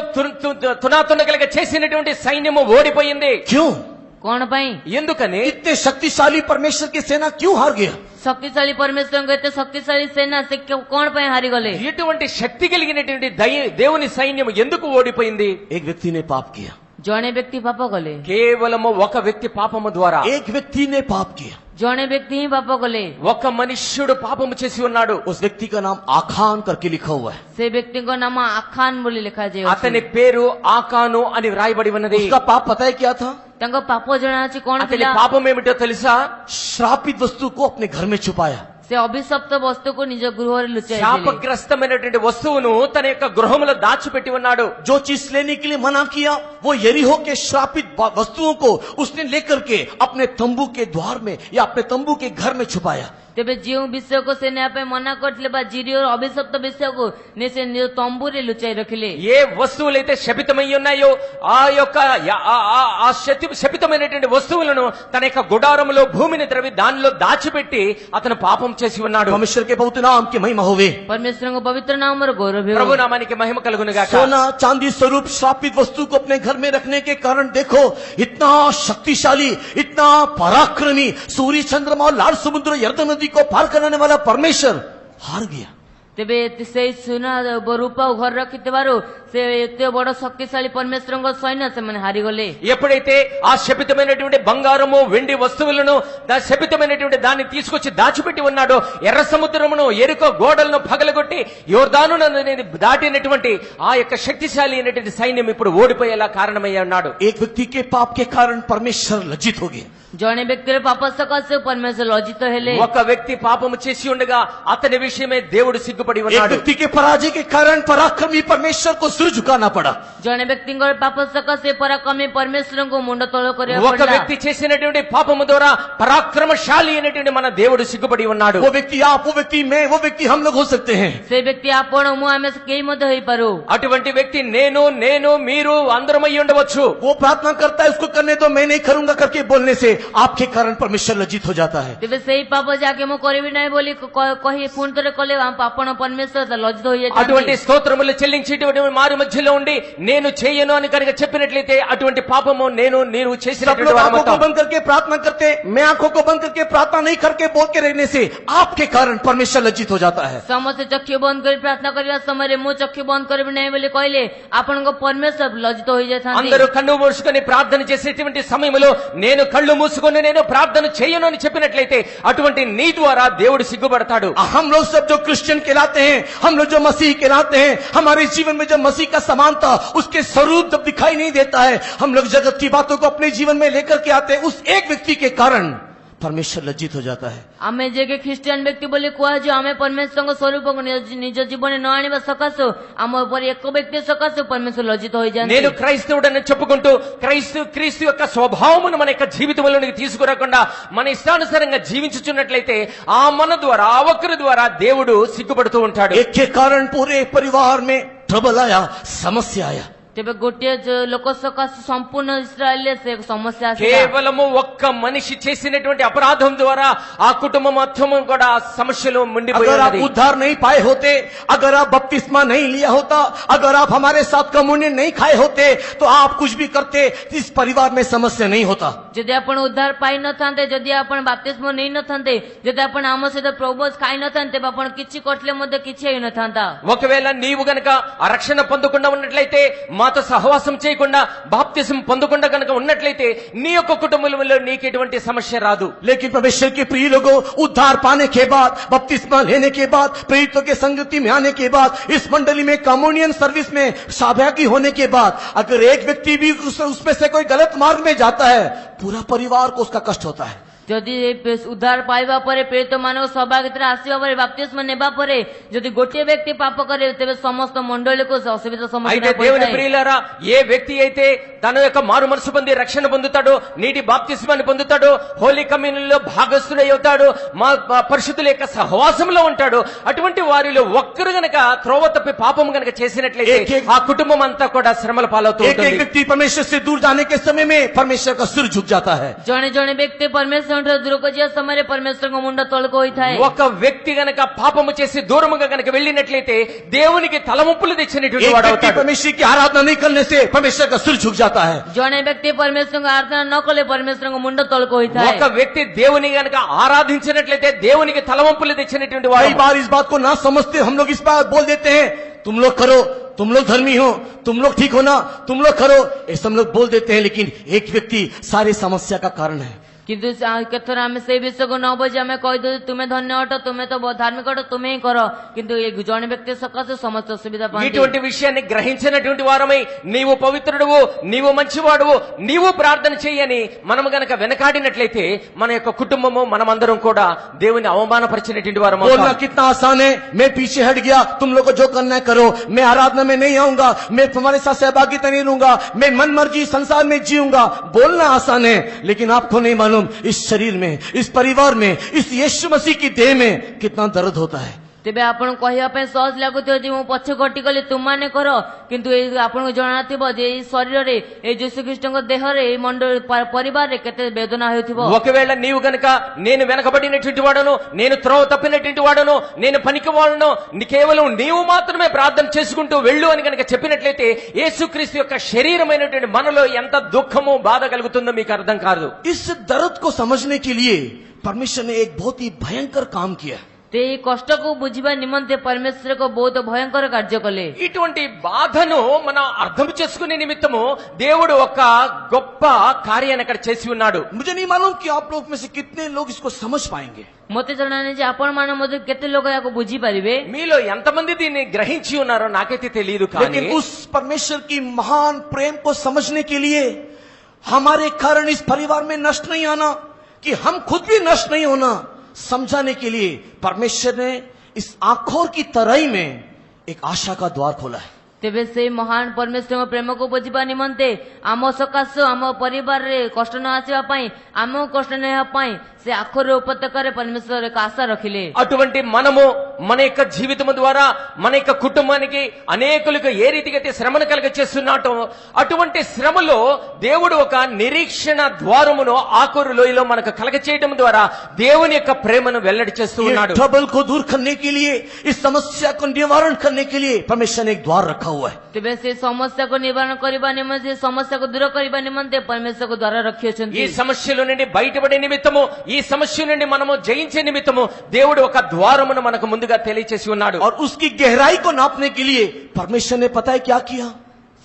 తునాతునకలుగా చేసినటువంటి సైన్యము ఓడిపోయింది. क्यों? କଣ ପାଇଁ? ఎందుకని? इतने शक्तिशाली परमेश्वर की सेना क्यों हार गया? ଶକ୍ତିଶାଳୀ ପରମେଶ୍ୱରଙ୍କ ଏତେ ଶକ୍ତିଶାଳୀ ସେନା ସେ କଣ ପାଇଁ ହାରିଗଲେ? ఎటువంటి శక్తి కలిగినటువంటి దేవుని సైన్యం ఎందుకు ఓడిపోయింది? एक व्यक्ति ने पाप किया, ଜଣେ ବ୍ୟକ୍ତି ପାପ କଲେ। కేవలము ఒక వ్యక్తి పాపము ద్వారా, एक व्यक्ति ने पाप किया, ଜଣେ ବ୍ୟକ୍ତି ହିଁ ପାପ କଲେ। ఒక మనుష్యుడు పాపము చేసి ఉన్నాడు. उस व्यक्ति का नाम आखान करके लिखा हुआ है। ସେ ବ୍ୟକ୍ତିଙ୍କ ନାମ ଆଖାନ ବୋଲି ଲେଖାଯାଉଛି। అతని పేరు ఆకాను అని వ్రాయబడి ఉన్నది. उसका पाप पता है क्या था? ତାଙ୍କ ପାପ ଜଣାଅଛି କଣ అతని ଥିଲା? పాపం ఏమిటో తెలుసా? श्रापित वस्तु को अपने घर में छुपाया, ସେ ଅଭିଶପ୍ତ ବସ୍ତୁକୁ ନିଜ ଗୃହରେ ଲୁଚାଇଥିଲେ। శాపగ్రస్తమైనటువంటి వస్తువును తన యొక్క గృహములో దాచిపెట్టి ఉన్నాడు. जो चीज लेने के लिए मना किया वो यरीहो के श्रापित वस्तुओं को उसने लेकर के अपने तंबू के द्वार में या अपने तंबू के घर में छुपाया। ତେବେ ଯେଉଁ ବିଷୟକୁ ସେ ନେବା ପାଇଁ ମନା କରିଥିଲେ ବା ଜିରିଓର ଅଭିଶପ୍ତ ବିଷୟକୁ ସେ ନିଜ ତମ୍ବୁରେ ଲୁଚାଇ ରଖିଲେ। ఏ వస్తువులైతే శపితమై ఉన్నాయో ఆ యొక్క శపితమైనటువంటి వస్తువులను తన యొక్క గుడారములో భూమిని త్రవి దానిలో దాచిపెట్టి అతను పాపం చేసి ఉన్నాడు. परमेश्वर के पवित्र नाम की महिमा होवे। ପରମେଶ୍ୱରଙ୍କ ପବିତ୍ର ନାମର ଗୌରବ ହେଉ। ప్రభు నామానికి మహిమ కలుగును గాక. सोना चांदी स्वरूप श्रापित वस्तु को अपने घर में रखने के कारण देखो इतना शक्तिशाली, इतना पराक्रमी सूर्य चंद्रमा और लाल समुद्र यर्दन नदी को पार कराने वाला परमेश्वर हार गया। ତେବେ ସେଇ ସୁନା ରୂପା ଘରେ ରଖିଥିବାରୁ ସେ ଏତେ ବଡ ଶକ୍ତିଶାଳୀ ପରମେଶ୍ୱରଙ୍କ ସୈନ୍ୟ ସେମାନେ ହାରିଗଲେ। ఎప్పుడైతే ఆ శపితమైనటువంటి బంగారము వెండి వస్తువులను శపితమైనటువంటి దాన్ని తీసుకొచ్చి దాచిపెట్టి ఉన్నాడో ఎర్ర సముద్రమును ఎరుకో గోడలను పగలగొట్టి యోర్దాను నదిని దాటినటువంటి ఆ యొక్క శక్తిశాలి అయినటువంటి సైన్యం ఇప్పుడు ఓడిపోయేలా కారణమయ్యా ఉన్నాడు. एक व्यक्ति के पाप के कारण परमेश्वर लज्जित हो गया। ଜଣେ ବ୍ୟକ୍ତିର ପାପ ସକାଶେ ପରମେଶ୍ୱର ଲଜ୍ଜିତ ହେଲେ। ఒక వ్యక్తి పాపము చేసి ఉండగా అతని విషయమే దేవుడు సిగ్గుపడి एक ఉన్నాడు. व्यक्ति के पराजय के कारण पराक्रमी परमेश्वर को सिर झुकाना पड़ा। ଜଣେ ବ୍ୟକ୍ତିଙ୍କର ପାପ ସକାଶେ ପରାକ୍ରମୀ ପରମେଶ୍ୱରଙ୍କୁ ମୁଣ୍ଡ ତଳ କରିବାକୁ ఒక ପଡ଼ିଲା। వ్యక్తి చేసినటువంటి పాపము ద్వారా పరాక్రమశాలి అయినటువంటి మన దేవుడు సిగ్గుపడి ఉన్నాడు. वो व्यक्ति आप, वो व्यक्ति मैं, वो व्यक्ति हम लोग हो सकते हैं। ସେ ବ୍ୟକ୍ତି ଆପଣ ମୁଁ ଆମେ କେହି ମଧ୍ୟ ହେଇପାରୁ। అటువంటి వ్యక్తి నేను మీరు అందరం అయి ఉండవచ్చు. वो प्रार्थना करता है उसको करने दो मैं नहीं करूंगा करके बोलने से आपके कारण परमेश्वर लज्जित हो जाता है। ତେବେ ସେଇ ପାପ ଯାକେ ମୁଁ କରିବି ନାହିଁ ବୋଲି କହି ପୁଣି ଥରେ କଲେ ଆପଣ ପରମେଶ୍ୱର ଲଜ୍ଜିତ అటువంటి ହୋଇଯାଇଥାନ୍ତି। స్తోత్రములు చెల్లించేటువంటి మారు మధ్యలో ఉండి నేను చేయను అని కనుక చెప్పినట్లయితే అటువంటి పాపము నీవు सब చేసినటువంటి लोग आंखों को వారమవుతాం. बंद करके प्रार्थना करते, मैं आंखों को बंद करके प्रार्थना नहीं करके बोलते रहने से आपके कारण परमेश्वर लज्जित हो जाता है। ସମସ୍ତେ ଚକ୍ଷୁ ବନ୍ଦ କରି ପ୍ରାର୍ଥନା କରିବା ସମୟରେ ମୁଁ ଚକ୍ଷୁ ବନ୍ଦ କରିବି ନାହିଁ ବୋଲି କହିଲେ ଆପଣଙ୍କ ପରମେଶ୍ୱର ଲଜ୍ଜିତ ହୋଇଯାଇଥାନ୍ତି। అందరూ కన్ను మూసుకొని ప్రార్థన చేసేటువంటి సమయంలో నేను కళ్ళు మూసుకొని నేను ప్రార్థన చేయను అని చెప్పినట్లయితే అటువంటి నీ ద్వారా దేవుడు సిగ్గుపడతాడు. हम लोग सब जो क्रिश्चियन कहलाते हैं, हम लोग जो मसीह कहलाते हैं, हमारे जीवन में जब मसीह का समानता उसके स्वरूप जब दिखाई नहीं देता है, हम लोग जगत की बातों को अपने जीवन में लेकर के आते हैं, उस एक व्यक्ति के कारण परमेश्वर लज्जित हो जाता है। ଆମେ ଯେ କି ଖ୍ରୀଷ୍ଟିଆନ ବ୍ୟକ୍ତି ବୋଲି କୁହାଯାଏ ଆମେ ପରମେଶ୍ୱରଙ୍କ ସ୍ୱରୂପକୁ ନିଜ ଜୀବନରେ ନ ଆଣିବା ସକାଶୁ ଆମ ଉପରେ ଏକ ବ୍ୟକ୍ତି ସକାଶୁ ପରମେଶ୍ୱର ଲଜ୍ଜିତ ହୋଇଯାନ୍ତି। నేను క్రైస్తవుడని చెప్పుకుంటూ క్రీస్తు యొక్క స్వభావమును మన యొక్క జీవితంలోనికి తీసుకురాకుండా మన ఇష్టానుసారంగా జీవించుచున్నట్లయితే ఆ మన ద్వారా ఆ ఒక్కరి ద్వారా దేవుడు సిగ్గుపడుతూ ఉంటాడు. एक के कारण पूरे परिवार में ट्रबल आया, समस्या आया। ତେବେ ଗୋଟିଏ ଲୋକ ସକାଶେ ସମ୍ପୂର୍ଣ୍ଣ ଇସ୍ରାଏଲରେ ସେ ସମସ୍ୟା ଆସିଲା। కేవలము ఒక్క మనిషి చేసినటువంటి అపరాధం ద్వారా ఆ కుటుంబం మొత్తం కూడా సమస్యలు ముండిపోయి अगर आप ఉన్నది. उद्धार नहीं पाए होते, अगर आप बपतिस्मा नहीं लिया होता, अगर आप हमारे साथ कम्युनियन नहीं खाए होते, तो आप कुछ भी करते, इस परिवार में समस्या नहीं होता। ଯଦି ଆପଣ ଉଦ୍ଧାର ପାଇନଥାନ୍ତେ, ଯଦି ଆପଣ ବାପ୍ତିସ୍ମ ନେଇନଥାନ୍ତେ, ଯଦି ଆପଣ ଆମ ସହିତ ପ୍ରଭୁ ଖାଇ ନଥାନ୍ତେ, ତେବେ ଆପଣ କିଛି କରିଥିଲେ ମଧ୍ୟ କିଛି ହେଇନଥାନ୍ତା। ఒకవేళ నీవు గనక ఆ రక్షణ పొందకుండా ఉన్నట్లయితే, మాతో సహవాసం చేయకుండా బాప్తిసం పొందకుండా గనక ఉన్నట్లయితే నీ యొక్క కుటుంబంలో నీకు ఎటువంటి సమస్య రాదు. लेकिन परमेश्वर के प्रिय लोगों, उद्धार पाने के बाद, बपतिस्मा लेने के बाद, प्रेरितों के संगति में आने के बाद, इस मंडली में कम्युनियन सर्विस में सहभागी होने के बाद, अगर एक व्यक्ति भी उसमें से कोई गलत मार्ग में जाता है, पूरा परिवार को उसका कष्ट होता है। ଯଦି ଉଦ୍ଧାର ପାଇବା ପରେ ପ୍ରେରିତ ମାନଙ୍କ ସଭାଗତିରେ ଆସିବା ପରେ ବାପ୍ତିସ୍ମ ନେବା ପରେ ଯଦି ଗୋଟିଏ ବ୍ୟକ୍ତି ପାପ କରେ, ତେବେ ସମସ୍ତ ମଣ୍ଡଳୀକୁ ଅସୁବିଧା ସମ୍ମୁଖୀନ అయితే దేవుని ହୋଇଥାଏ। ప్రియులారా, ఏ వ్యక్తి అయితే తన యొక్క మారు మనసు పొంది రక్షణ పొందుతాడో, నీటి బాప్తిస్మాన్ని పొందుతాడో, హోలీ కమ్యూనియన్ లో భాగస్థుడై అవుతాడు, మా పరిశుద్ధుల యొక్క సహవాసంలో ఉంటాడు, అటువంటి వారిలో ఒక్కరు గనక త్రోవ తప్పి పాపం గనక చేసినట్లయితే ఆ కుటుంబం అంతా కూడా శ్రమల పాలవుతూ एक एक ఉంటుంది. व्यक्ति परमेश्वर से दूर जाने के समय में परमेश्वर का सिर झुक जाता है। ଜଣେ ଜଣେ ବ୍ୟକ୍ତି ପରମେଶ୍ୱରଙ୍କ ଦୂରକୁ ଯିବା ସମୟରେ ପରମେଶ୍ୱରଙ୍କ ମୁଣ୍ଡ ତଳକୁ ହୋଇଥାଏ। ఒక వ్యక్తి గనక పాపము చేసి దూరముగా గనక వెళ్ళినట్లయితే దేవునికి తలముప్పులు తెచ్చినటువంటి एक వాడు व्यक्ति అవుతాడు. परमेश्वर की आराधना नहीं करने से परमेश्वर का सिर झुक जाता है। ଜଣେ ବ୍ୟକ୍ତି ପରମେଶ୍ୱରଙ୍କ ଆରାଧନା ନ କଲେ ପରମେଶ୍ୱରଙ୍କ ମୁଣ୍ଡ ତଳକୁ ହୋଇଥାଏ। ఒక వ్యక్తి దేవుని గనక ఆరాధించినట్లయితే దేవునికి తలవంపులు తెచ్చినటువంటి कई వాడు. बार इस बात को ना समझते हम लोग इस बात बोल देते हैं, तुम लोग करो, तुम लोग धर्मी हो, तुम लोग ठीक हो ना, तुम लोग करो, ऐसा हम लोग बोल देते हैं। लेकिन एक व्यक्ति सारी समस्या का कारण है। କିନ୍ତୁ କେତେଥର ଆମେ ସେଇ ବିଷୟକୁ ନ ବୁଝି ଆମେ କହିଦେଉ ତୁମେ ଧନ୍ୟ ଅଟ, ତୁମେ ତ ଧାର୍ମିକ ଅଟ, ତୁମେ ହିଁ କର। କିନ୍ତୁ ଏ ଜଣେ ବ୍ୟକ୍ତି ସକାଶେ ସମସ୍ତ ଅସୁବିଧା ପାଆନ୍ତି। ఇటువంటి విషయాన్ని గ్రహించినటువంటి వారమై నీవు పవిత్రుడువు, నీవు మంచివాడువు, నీవు ప్రార్థన చెయ్యని మనము గనక వెనకాడినట్లయితే మన యొక్క కుటుంబము మనమందరం కూడా దేవుని అవమానపరిచినటువంటి వారు. बोलना कितना आसान है, मैं पीछे हट गया, तुम लोग को जो करना है करो, मैं आराधना में नहीं आऊंगा, मैं तुम्हारे साथ सहभागिता नहीं लूंगा, मैं मन मर्जी संसार में जीऊंगा। बोलना आसान है, लेकिन आपको नहीं मालूम इस शरीर में, इस परिवार में, इस यीशु मसीह की देह में कितना दर्द होता है। ତେବେ ଆପଣଙ୍କୁ କହିବା ପାଇଁ ସହଜ ଲାଗୁଥିବ ଯେ ମୁଁ ପଛ କଟିଗଲି ତୁମମାନେ କର, କିନ୍ତୁ ଏଇ ଆପଣଙ୍କୁ ଜଣାଥିବ ଯେ ଏଇ ଶରୀରରେ, ଏଇ ଯୀଶୁଖ୍ରୀଷ୍ଟଙ୍କ ଦେହରେ, ଏଇ ମଣ୍ଡଳ ପରିବାରରେ କେତେ ବେଦନା ହେଉଥିବ। ఒకవేళ నీవు గనక నేను వెనకబడినటువంటి వాడను, నేను త్రోవ తప్పినటువంటి వాడను, నేను పనికి వాళ్ళను, కేవలం నీవు మాత్రమే ప్రార్థన చేసుకుంటూ వెళ్ళు అని గనక చెప్పినట్లయితే యేసుక్రీస్తు యొక్క శరీరమైనటువంటి మనలో ఎంత దుఃఖము బాధ కలుగుతుందో మీకు అర్థం కాదు. इस दर्द को समझने के लिए परमेश्वर ने एक बहुत ही भयंकर काम किया। ते ଏଇ କଷ୍ଟକୁ ବୁଝିବା ନିମନ୍ତେ ପରମେଶ୍ୱର ଏକ ବହୁତ ଭୟଙ୍କର କାର୍ଯ୍ୟ କଲେ। ఇటువంటి బాధను మనం అర్థం చేసుకునే నిమిత్తము దేవుడు ఒక గొప్ప కార్యాన్ని అక్కడ చేసి ఉన్నాడు. मुझे नहीं मालूम कि आप लोग में से कितने लोग इसको समझ पाएंगे। ମୋତେ ଜଣାନାହିଁ ଯେ ଆପଣମାନ ମଧ୍ୟ କେତେ ଲୋକ ଏହାକୁ ବୁଝିପାରିବେ। మీలో ఎంతమంది దీన్ని గ్రహించి ఉన్నారో నాకైతే తెలియదు, కానీ लेकिन उस परमेश्वर की महान प्रेम को समझने के लिए हमारे कारण इस परिवार में नष्ट नहीं आना, कि हम खुद भी नष्ट नहीं होना, समझाने के लिए परमेश्वर ने इस आंखों की तराई में एक आशा का द्वार खोला है। ତେବେ ସେଇ ମହାନ ପରମେଶ୍ୱରଙ୍କ ପ୍ରେମକୁ ବୁଝିବା ନିମନ୍ତେ ଆମ ସକାଶୁ ଆମ ପରିବାରରେ କଷ୍ଟ ନ ଆସିବା ପାଇଁ, ଆମକୁ କଷ୍ଟ ନ ହେବା ପାଇଁ ସେ ଆଖର ଉପତ୍ୟକାରେ ପରମେଶ୍ୱର ଏକ ଆଶା రଖିଲେ। అటువంటి మనము మన యొక్క జీవితం ద్వారా మన యొక్క కుటుంబానికి అనేకులకు ఏ రీతిగా అయితే శ్రమను కలుగ చేస్తున్నాటో, అటువంటి శ్రమలో దేవుడు ఒక నిరీక్షణ ద్వారమును ఆకోరు లోయలో మనకు కలగ చేయడం ద్వారా దేవుని యొక్క ప్రేమను వెల్లడి చేస్తూ ఉన్నాడు. ट्रबल को दूर करने के लिए, इस समस्या को निवारण करने के लिए परमेश्वर ने एक द्वार रखा हुआ है। ତେବେ ସେ ସମସ୍ୟାକୁ ନିବାରଣ କରିବା ନିମନ୍ତେ, ସମସ୍ୟାକୁ ଦୂର କରିବା ନିମନ୍ତେ ପରମେଶ୍ୱରକୁ ଦ୍ୱାର ఈ ରଖିଅଛନ୍ତି। సమస్యల నుండి బయటపడే నిమిత్తము, ఈ సమస్య నుండి మనము జయించే నిమిత్తము దేవుడు ఒక ద్వారమును మనకు ముందుగా తెలియచేసి ఉన్నాడు. और उसकी गहराई को नापने के लिए परमेश्वर ने पता है क्या किया?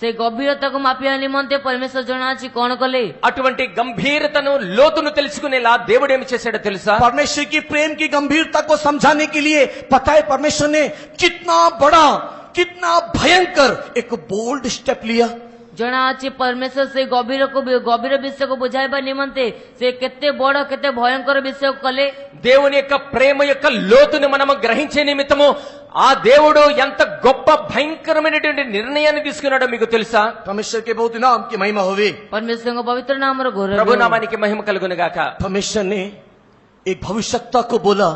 ସେ ଗଭୀରତାକୁ ମାପିବା ନିମନ୍ତେ ପରମେଶ୍ୱର ଜଣାଅଛି କଣ କଲେ। అటువంటి గంభీరతను లోతును తెలుసుకునేలా దేవుడు ఏమి చేశాడో తెలుసా? परमेश्वर की प्रेम की गंभीरता को समझाने के लिए पता है परमेश्वर ने कितना बड़ा, कितना भयंकर एक बोल्ड स्टेप लिया। ଜଣାଅଛି ପରମେଶ୍ୱର ସେ ଗଭୀର ବିଷୟକୁ ବୁଝାଇବା ନିମନ୍ତେ ସେ କେତେ ବଡ, କେତେ ଭୟଙ୍କର ବିଷୟ କଲେ। దేవుని యొక్క ప్రేమ యొక్క లోతుని మనము గ్రహించే నిమిత్తము ఆ దేవుడు ఎంత గొప్ప భయంకరమైనటువంటి నిర్ణయాన్ని తీసుకున్నాడో మీకు తెలుసా? परमेश्वर के बहुत नाम की महिमा होवे। ପରମେଶ୍ୱରଙ୍କ ପବିତ୍ର నామର ଘୋର ప్రభు నామానికి మహిమ కలుగును గాక. परमेश्वर ने एक भविष्यवक्ता को बोला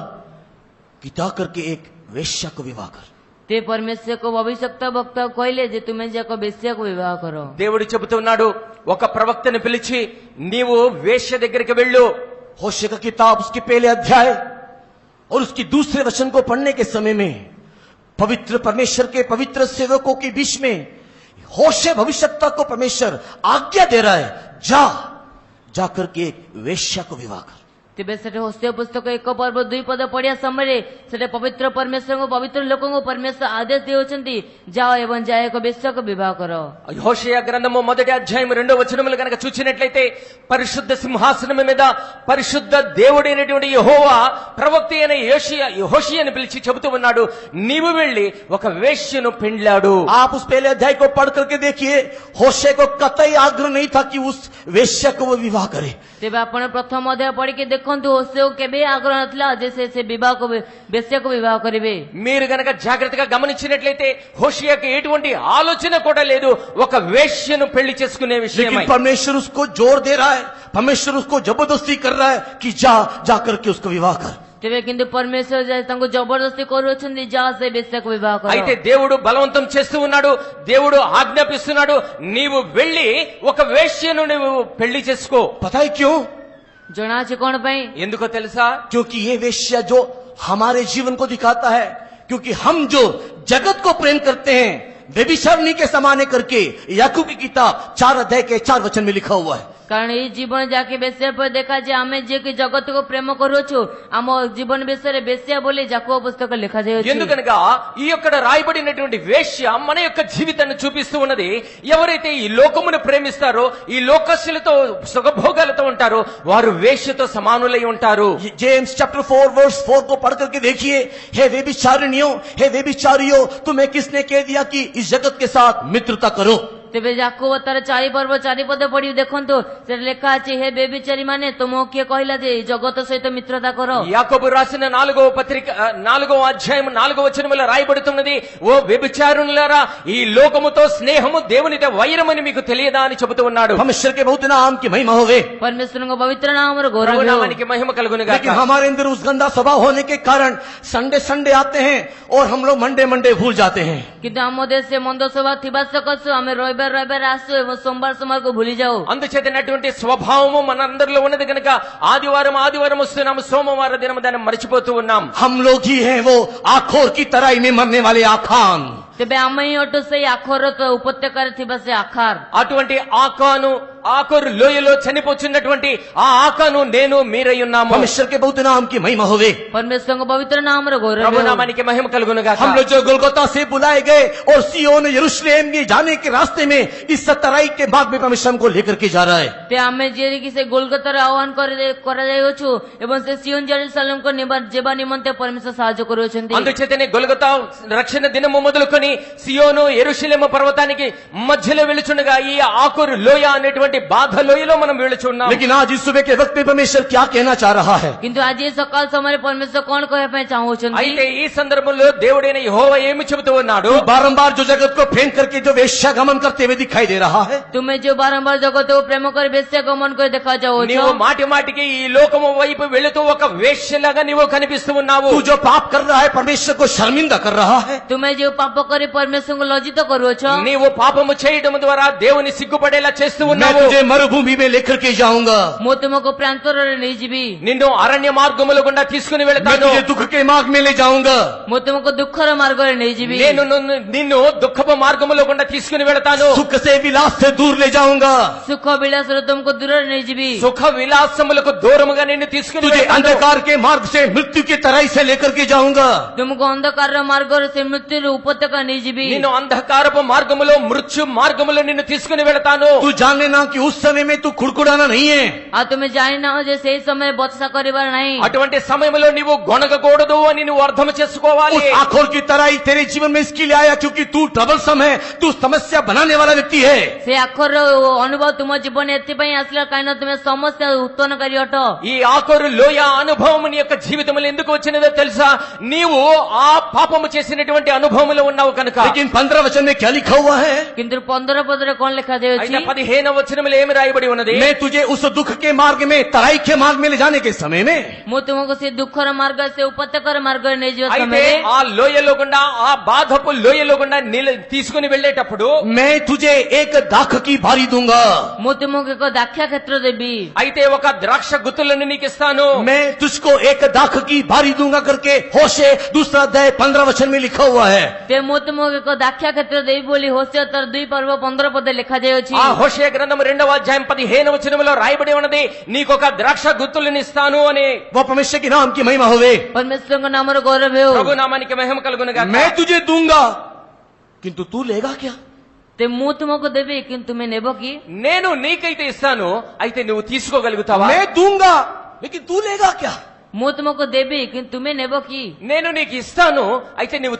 कि जा करके एक वेश्या को विवाह कर। તે પરમેશ્વરକୁ భవిష్యత్తు భక్త କହିଲେ ଯେ ତୁମେ ଯାକ ବେଶ୍ୟାକୁ ବିବାହ କର। దేవుడు చెబుతున్నాడు, ఒక ప్రవక్తను పిలిచి నీవు వేశ్య దగ్గరికి వెళ్ళు. होशे का किताब उसके पहले अध्याय और उसकी दूसरे वचन को पढ़ने के समय में पवित्र परमेश्वर के पवित्र सेवकों के बीच में होशे भविष्यवक्ता को परमेश्वर आज्ञा दे रहा है, जाकर के एक वेश्या को विवाह कर। ତେବେ ସେଠି ହୋସେଆ ପୁସ୍ତକ 1 ପର୍ବ 2 ପଦ ପଢିବା ସମୟରେ ସେଠି ପବିତ୍ର ପରମେଶ୍ୱରଙ୍କୁ ପବିତ୍ର ଲୋକଙ୍କୁ ପରମେଶ୍ୱର ଆଦେଶ ଦେଉଛନ୍ତି, ଯାଅ ଏବଂ ଯାଏ ଏକ ବେଶ୍ୟାକୁ ବିବାହ କର। హోషేయ గ్రంథము 1వ అధ్యాయం 2వ వచనములు కనుక చూసినట్లయితే పరిశుద్ధ సింహాసనం మీద పరిశుద్ధ దేవుడైనటువంటి యెహోవా ప్రవక్త అయిన యెహోషియాను పిలిచి చెబుతూ ఉన్నాడు, నీవు వెళ్లి ఒక వేశ్యను పెండ్లాడు। आप उस पहले अध्याय को पढ़ करके देखिए, होशे को कतई आग्रह नहीं था कि उस वेश्या को वो विवाह करे। ତେବେ ଆପଣ ପ୍ରଥମ ଅଧ୍ୟାୟ ପଢିକି ଦେଖନ୍ତୁ, ହୋସେଆ କେବେ ଆଗ୍ରହ ନଥିଲା ଯେ ସେ ବିବାହକୁ ବେଶ୍ୟାକୁ ବିବାହ କରିବେ। మీరు గనక జాగ్రత్తగా గమనించినట్లయితే హోషేయకి ఎటువంటి ఆలోచన కూడా లేదు ఒక వేశ్యను పెళ్లి చేసుకునే విషయమై। लेकिन परमेश्वर उसको जोर दे रहा है, परमेश्वर उसको जबरदस्ती कर रहा है कि जा करके उसको विवाह कर। ତେବେ କିନ୍ତୁ ପରମେଶ୍ୱର ତାଙ୍କୁ ଜବରଦସ୍ତି କରୁଅଛନ୍ତି, ଯାଅ ସେ ବେଶ୍ୟାକୁ ବିବାହ କର। అయితే దేవుడు బలవంతం చేస్తూ ఉన్నాడు, దేవుడు ఆజ్ఞాపిస్తున్నాడు, నీవు వెళ్లి ఒక వేశ్యను నువ్వు పెళ్లి చేసుకో। पता है क्यों? ଜଣାଅଛି କଣ ପାଇଁ? ఎందుకో తెలుసా? क्योंकि ये वेश्या जो हमारे जीवन को दिखाता है, क्योंकि हम जो जगत को प्रेम करते हैं व्यभिचारिणी के समाने करके याकूब की किताब 4 अध्याय के 4 वचन में लिखा हुआ है। କାରଣ ଏଇ ଜୀବନ ଯାକେ ବେଶ୍ୟା ପରେ ଦେଖା ଯେ ଆମେ ଯିଏକି ଜଗତକୁ ପ୍ରେମ କରୁଅଛୁ, ଆମ ଜୀବନ ବିଷୟରେ ବେଶ୍ୟା ବୋଲି ଯାకోବ పుస్తక ଲେଖାଯାଇଅଛି। ఎందుకనగా ఈ యొక్క రాయబడినటువంటి వేశ్య మన యొక్క జీవితాన్ని చూపిస్తూ ఉన్నది। ఎవరైతే ఈ లోకమును ప్రేమిస్తారో, ఈ లోకస్సులతో సుఖభోగాలతో ఉంటారో వారు వేశ్యతో సమానులై ఉంటారు। जेम्स चैप्टर 4 वर्स 4 को पढ़ करके देखिए, हे व्यभिचारिणियों, हे व्यभिचारियों, तुम्हें किसने कह दिया कि इस जगत के साथ मित्रता करो? ତେବେ ଯାକୋବ ତାର 4 ପର୍ବ 4 ପଦ ପଢି ଦେଖନ୍ତୁ, ସେଠି ଲେଖା ଅଛି, ହେ ବେବିଚାରୀ ମାନେ ତୁମକୁ କିଏ କହିଲା ଯେ ଜଗତ ସହିତ మిత్రత କର? యాకోబు రాసిన 4వ పత్రిక 4వ అధ్యాయం 4వ వచనములో రాయబడుతున్నది, ఓ వ్యభిచారులారా, ఈ లోకముతో స్నేహము దేవునితో వైరమని మీకు తెలియదా అని చెబుతూ ఉన్నాడు। परमेश्वर के बहुत नाम की महिमा होवे, పరమేశ్వరుని పవిత్ర నామమున గౌరవ ప్రభునామానికి మహిమ కలుగును గాక। लेकिन हमारे अंदर उस गंदा स्वभाव होने के कारण संडे संडे आते हैं और हम लोग मंडे मंडे भूल जाते हैं। କିନ୍ତୁ ଆମ ଦେଶରେ ମନ୍ଦ ସ୍ୱଭାବ ଥିବା ସକାଶୁ ଆମେ ରବିବାର ଆସୁ ଏବଂ ସୋମବାରକୁ ଭୁଲି ଯାଉ। అందుచేతనటువంటి స్వభావము మనందరిలో ఉన్నది కనుక ఆదివారం వస్తున్నాము, సోమవారం దినం దాన్ని మర్చిపోతూ ఉన్నాం। हम लोग ही हैं वो आखोर की तराई में मरने वाले आखान। ତେବେ ଆମେ ହିଁ ଅଟୁ ସେଇ ଆଖର ଉପତ୍ୟକାରେ ଥିବା ସେ ଆଖାର। అటువంటి ఆకోరు లోయలో చనిపోతున్నటువంటి ఆ ఆకాను నేను మీరై ఉన్నాము। परमेश्वर के बहुत नाम की महिमा होवे, పరమేశ్వరుని పవిత్ర నామమున గౌరవ ప్రభునామానికి మహిమ కలుగును గాక। हम लोग जो गोलगोता से बुलाए गए और सियोन यरूशलेम के जाने के रास्ते में इस तराई के मार्ग में परमेश्वर हमको लेकर के जा रहा है। ते ଆମେ ଯିଏକି ସେ ଗୋଲଗତାର ଆହ୍ୱାନ କରାଯାଇଅଛୁ ଏବଂ ସେ ସିଓନ ଜେରୁସାଲେମକୁ ଯିବା ନିମନ୍ତେ ପରମେଶ୍ୱର ସାହାଯ୍ୟ କରୁଅଛନ୍ତି। అందుచేతనే గొల్గొతా రక్షణ దినము మొదలుకొని సియోను యెరూషలేము పర్వతానికి మధ్యలో వెళుచుండగా ఈ ఆకోరు లోయ అనేటువంటి బాధ లోయలో మనం వెళుచున్నాం। लेकिन आज इस सुबह के वक्त में परमेश्वर क्या कहना चाह रहा है? କିନ୍ତୁ ଆଜି ସକାଳ ସମୟରେ ପରମେଶ୍ୱର କଣ କହିବା ପାଇଁ ଚାହୁଁଛନ୍ତି? అయితే ఈ సందర్భంలో దేవుడైన యెహోవా ఏమి చెబుతూ ఉన్నాడు? बारंबार जो जगत को प्रेम करके जो वेश्यागमन करते हुए दिखाई दे रहा है, ତୁମେ ଯୋଉ ବାରମ୍ବାର ଜଗତକୁ ପ୍ରେମ କରି ବେଶ୍ୟା ଗମନ କରି ଦେଖାଯାଉଛ, నీవు మాటి మాటికి ఈ లోకము వైపు వెళుతూ ఒక వేశ్యలాగా నీవు కనిపిస్తూ ఉన్నావు। तू जो पाप कर रहा है परमेश्वर को शर्मिंदा कर रहा है। ତୁମେ ଯୋଉ ପାପ କରି ପରମେଶ୍ୱରଙ୍କୁ ଲଜ୍ଜିତ କରୁଅଛ, నీవు పాపము చేయడం ద్వారా దేవుని సిగ్గుపడేలా చేస్తూ मैं ఉన్నావు। तुझे मरुभूमि में लेकर के जाऊंगा, ମୁଁ ତୁମକୁ ପ୍ରାନ୍ତରରେ ନେଇଯିବି, నిన్ను అరణ్య మార్గముల గుండా తీసుకుని मैं వెళతాను, तुझे दुख के मार्ग में ले जाऊंगा, ମୁଁ ତୁମକୁ ଦୁଃଖର ମାର୍ଗରେ ନେଇଯିବି, నేను నిన్ను దుఃఖపు మార్గముల గుండా తీసుకుని వెళతాను, सुख से विलास से दूर ले जाऊंगा, ସୁଖ ବିଳାସରୁ ତୁମକୁ ଦୂରରେ ନେଇଯିବି, సుఖ విలాసములకు దూరముగా నిన్ను తీసుకుని तुझे వెళతాను, अंधकार के मार्ग से मृत्यु की तराई से लेकर के जाऊंगा, ତୁମକୁ ଅନ୍ଧକାରର ମାର୍ଗରେ ସେ ମୃତ୍ୟୁର ଉପତ୍ୟକା ନେଇଯିବି, నిన్ను అంధకారపు మార్గములో మృత్యు మార్గములో నిన్ను తీసుకుని వెళతాను। तू जान लेना कि उस समय में तू खुड़खुड़ाना नहीं है, ଆଉ ତୁମେ ଜାଣିନାହ ଯେ ସେହି ସମୟରେ ବଚସା କରିବାର ନାହିଁ। అటువంటి సమయంలో నీవు గొణగకూడదు అని నువ్వు అర్థం చేసుకోవాలి। उस आखोर की तराई तेरे जीवन में इसके लिए आया क्योंकि तू ट्रबलसम है, तू समस्या बनाने वाला व्यक्ति है। ସେ ଆଖରର ଅନୁଭବ ତୁମ ଜୀବନ ଏଥିପାଇଁ ଆସିଲା କାହିଁକି ନା ତୁମେ ସମସ୍ୟା ఉత్పన్నకారి ଅଟ। ఈ ఆకోరు లోయ అనుభవం నీ యొక్క జీవితంలో ఎందుకు వచ్చినదో తెలుసా? నీవు ఆ పాపము చేసినటువంటి అనుభవంలో ఉన్నావు కనుక। लेकिन 15 वचन में क्या लिखा हुआ है? କିନ୍ତୁ 15 ପଦରେ କଣ ଲେଖାଯାଇଅଛି? అయితే 15వ వచనం వచనములో ఏమి రాయబడి ఉన్నది? मैं तुझे उस दुख के मार्ग में, तराई के मार्ग में ले जाने के समय में, ମୁଁ ତୁମକୁ ସେ ଦୁଃଖର ମାର୍ଗ ସେ ଉପତ୍ୟକାର ମାର୍ଗରେ ନେଇଯିବା అయితే ସମୟରେ ఆ లోయలో గుండా, ఆ బాధపు లోయలో గుండా తీసుకుని వెళ్ళేటప్పుడు मैं तुझे एक दाख की बारी दूंगा। ମୁଁ ତୁମକୁ ଏକ ଦାକ୍ଷା କ୍ଷେତ୍ର ଦେବି। అయితే ఒక ద్రాక్ష గుత్తులను నీకు ఇస్తాను। मैं तुझको एक दाख की बारी दूंगा करके होशे 2:15 में लिखा हुआ है। ते ମୁଁ ତୁମକୁ ଏକ ଦାକ୍ଷା କ୍ଷେତ୍ର ଦେବି ବୋଲି ହୋଶେୟ 2:15 ଲେଖାଯାଇଅଛି। ఆ హోషేయ గ్రంథం 2వ అధ్యాయం 15వ వచనములో రాయబడి ఉన్నది, నీకొక ద్రాక్ష గుత్తులను ఇస్తాను అని। वो परमेश्वर के नाम की महिमा होवे। परमेश्वरଙ୍କ ନାମର ଗୌରବ ହେଉ। ప్రభు నామానికి మహిమ కలుగును గాక। मैं तुझे दूंगा किंतु तू लेगा क्या? ते ମୁଁ ତୁମକୁ ଦେବି କିନ୍ତୁ ତୁମେ ନେବ କି? నేను నీకైతే ఇస్తాను, అయితే నువ్వు తీసుకోగలుగుతావా? मैं दूंगा लेकिन तू लेगा क्या? ମୁଁ ତୁମକୁ ଦେବି କିନ୍ତୁ ତୁମେ ନେବ କି? నేను నీకు ఇస్తాను, అయితే నువ్వు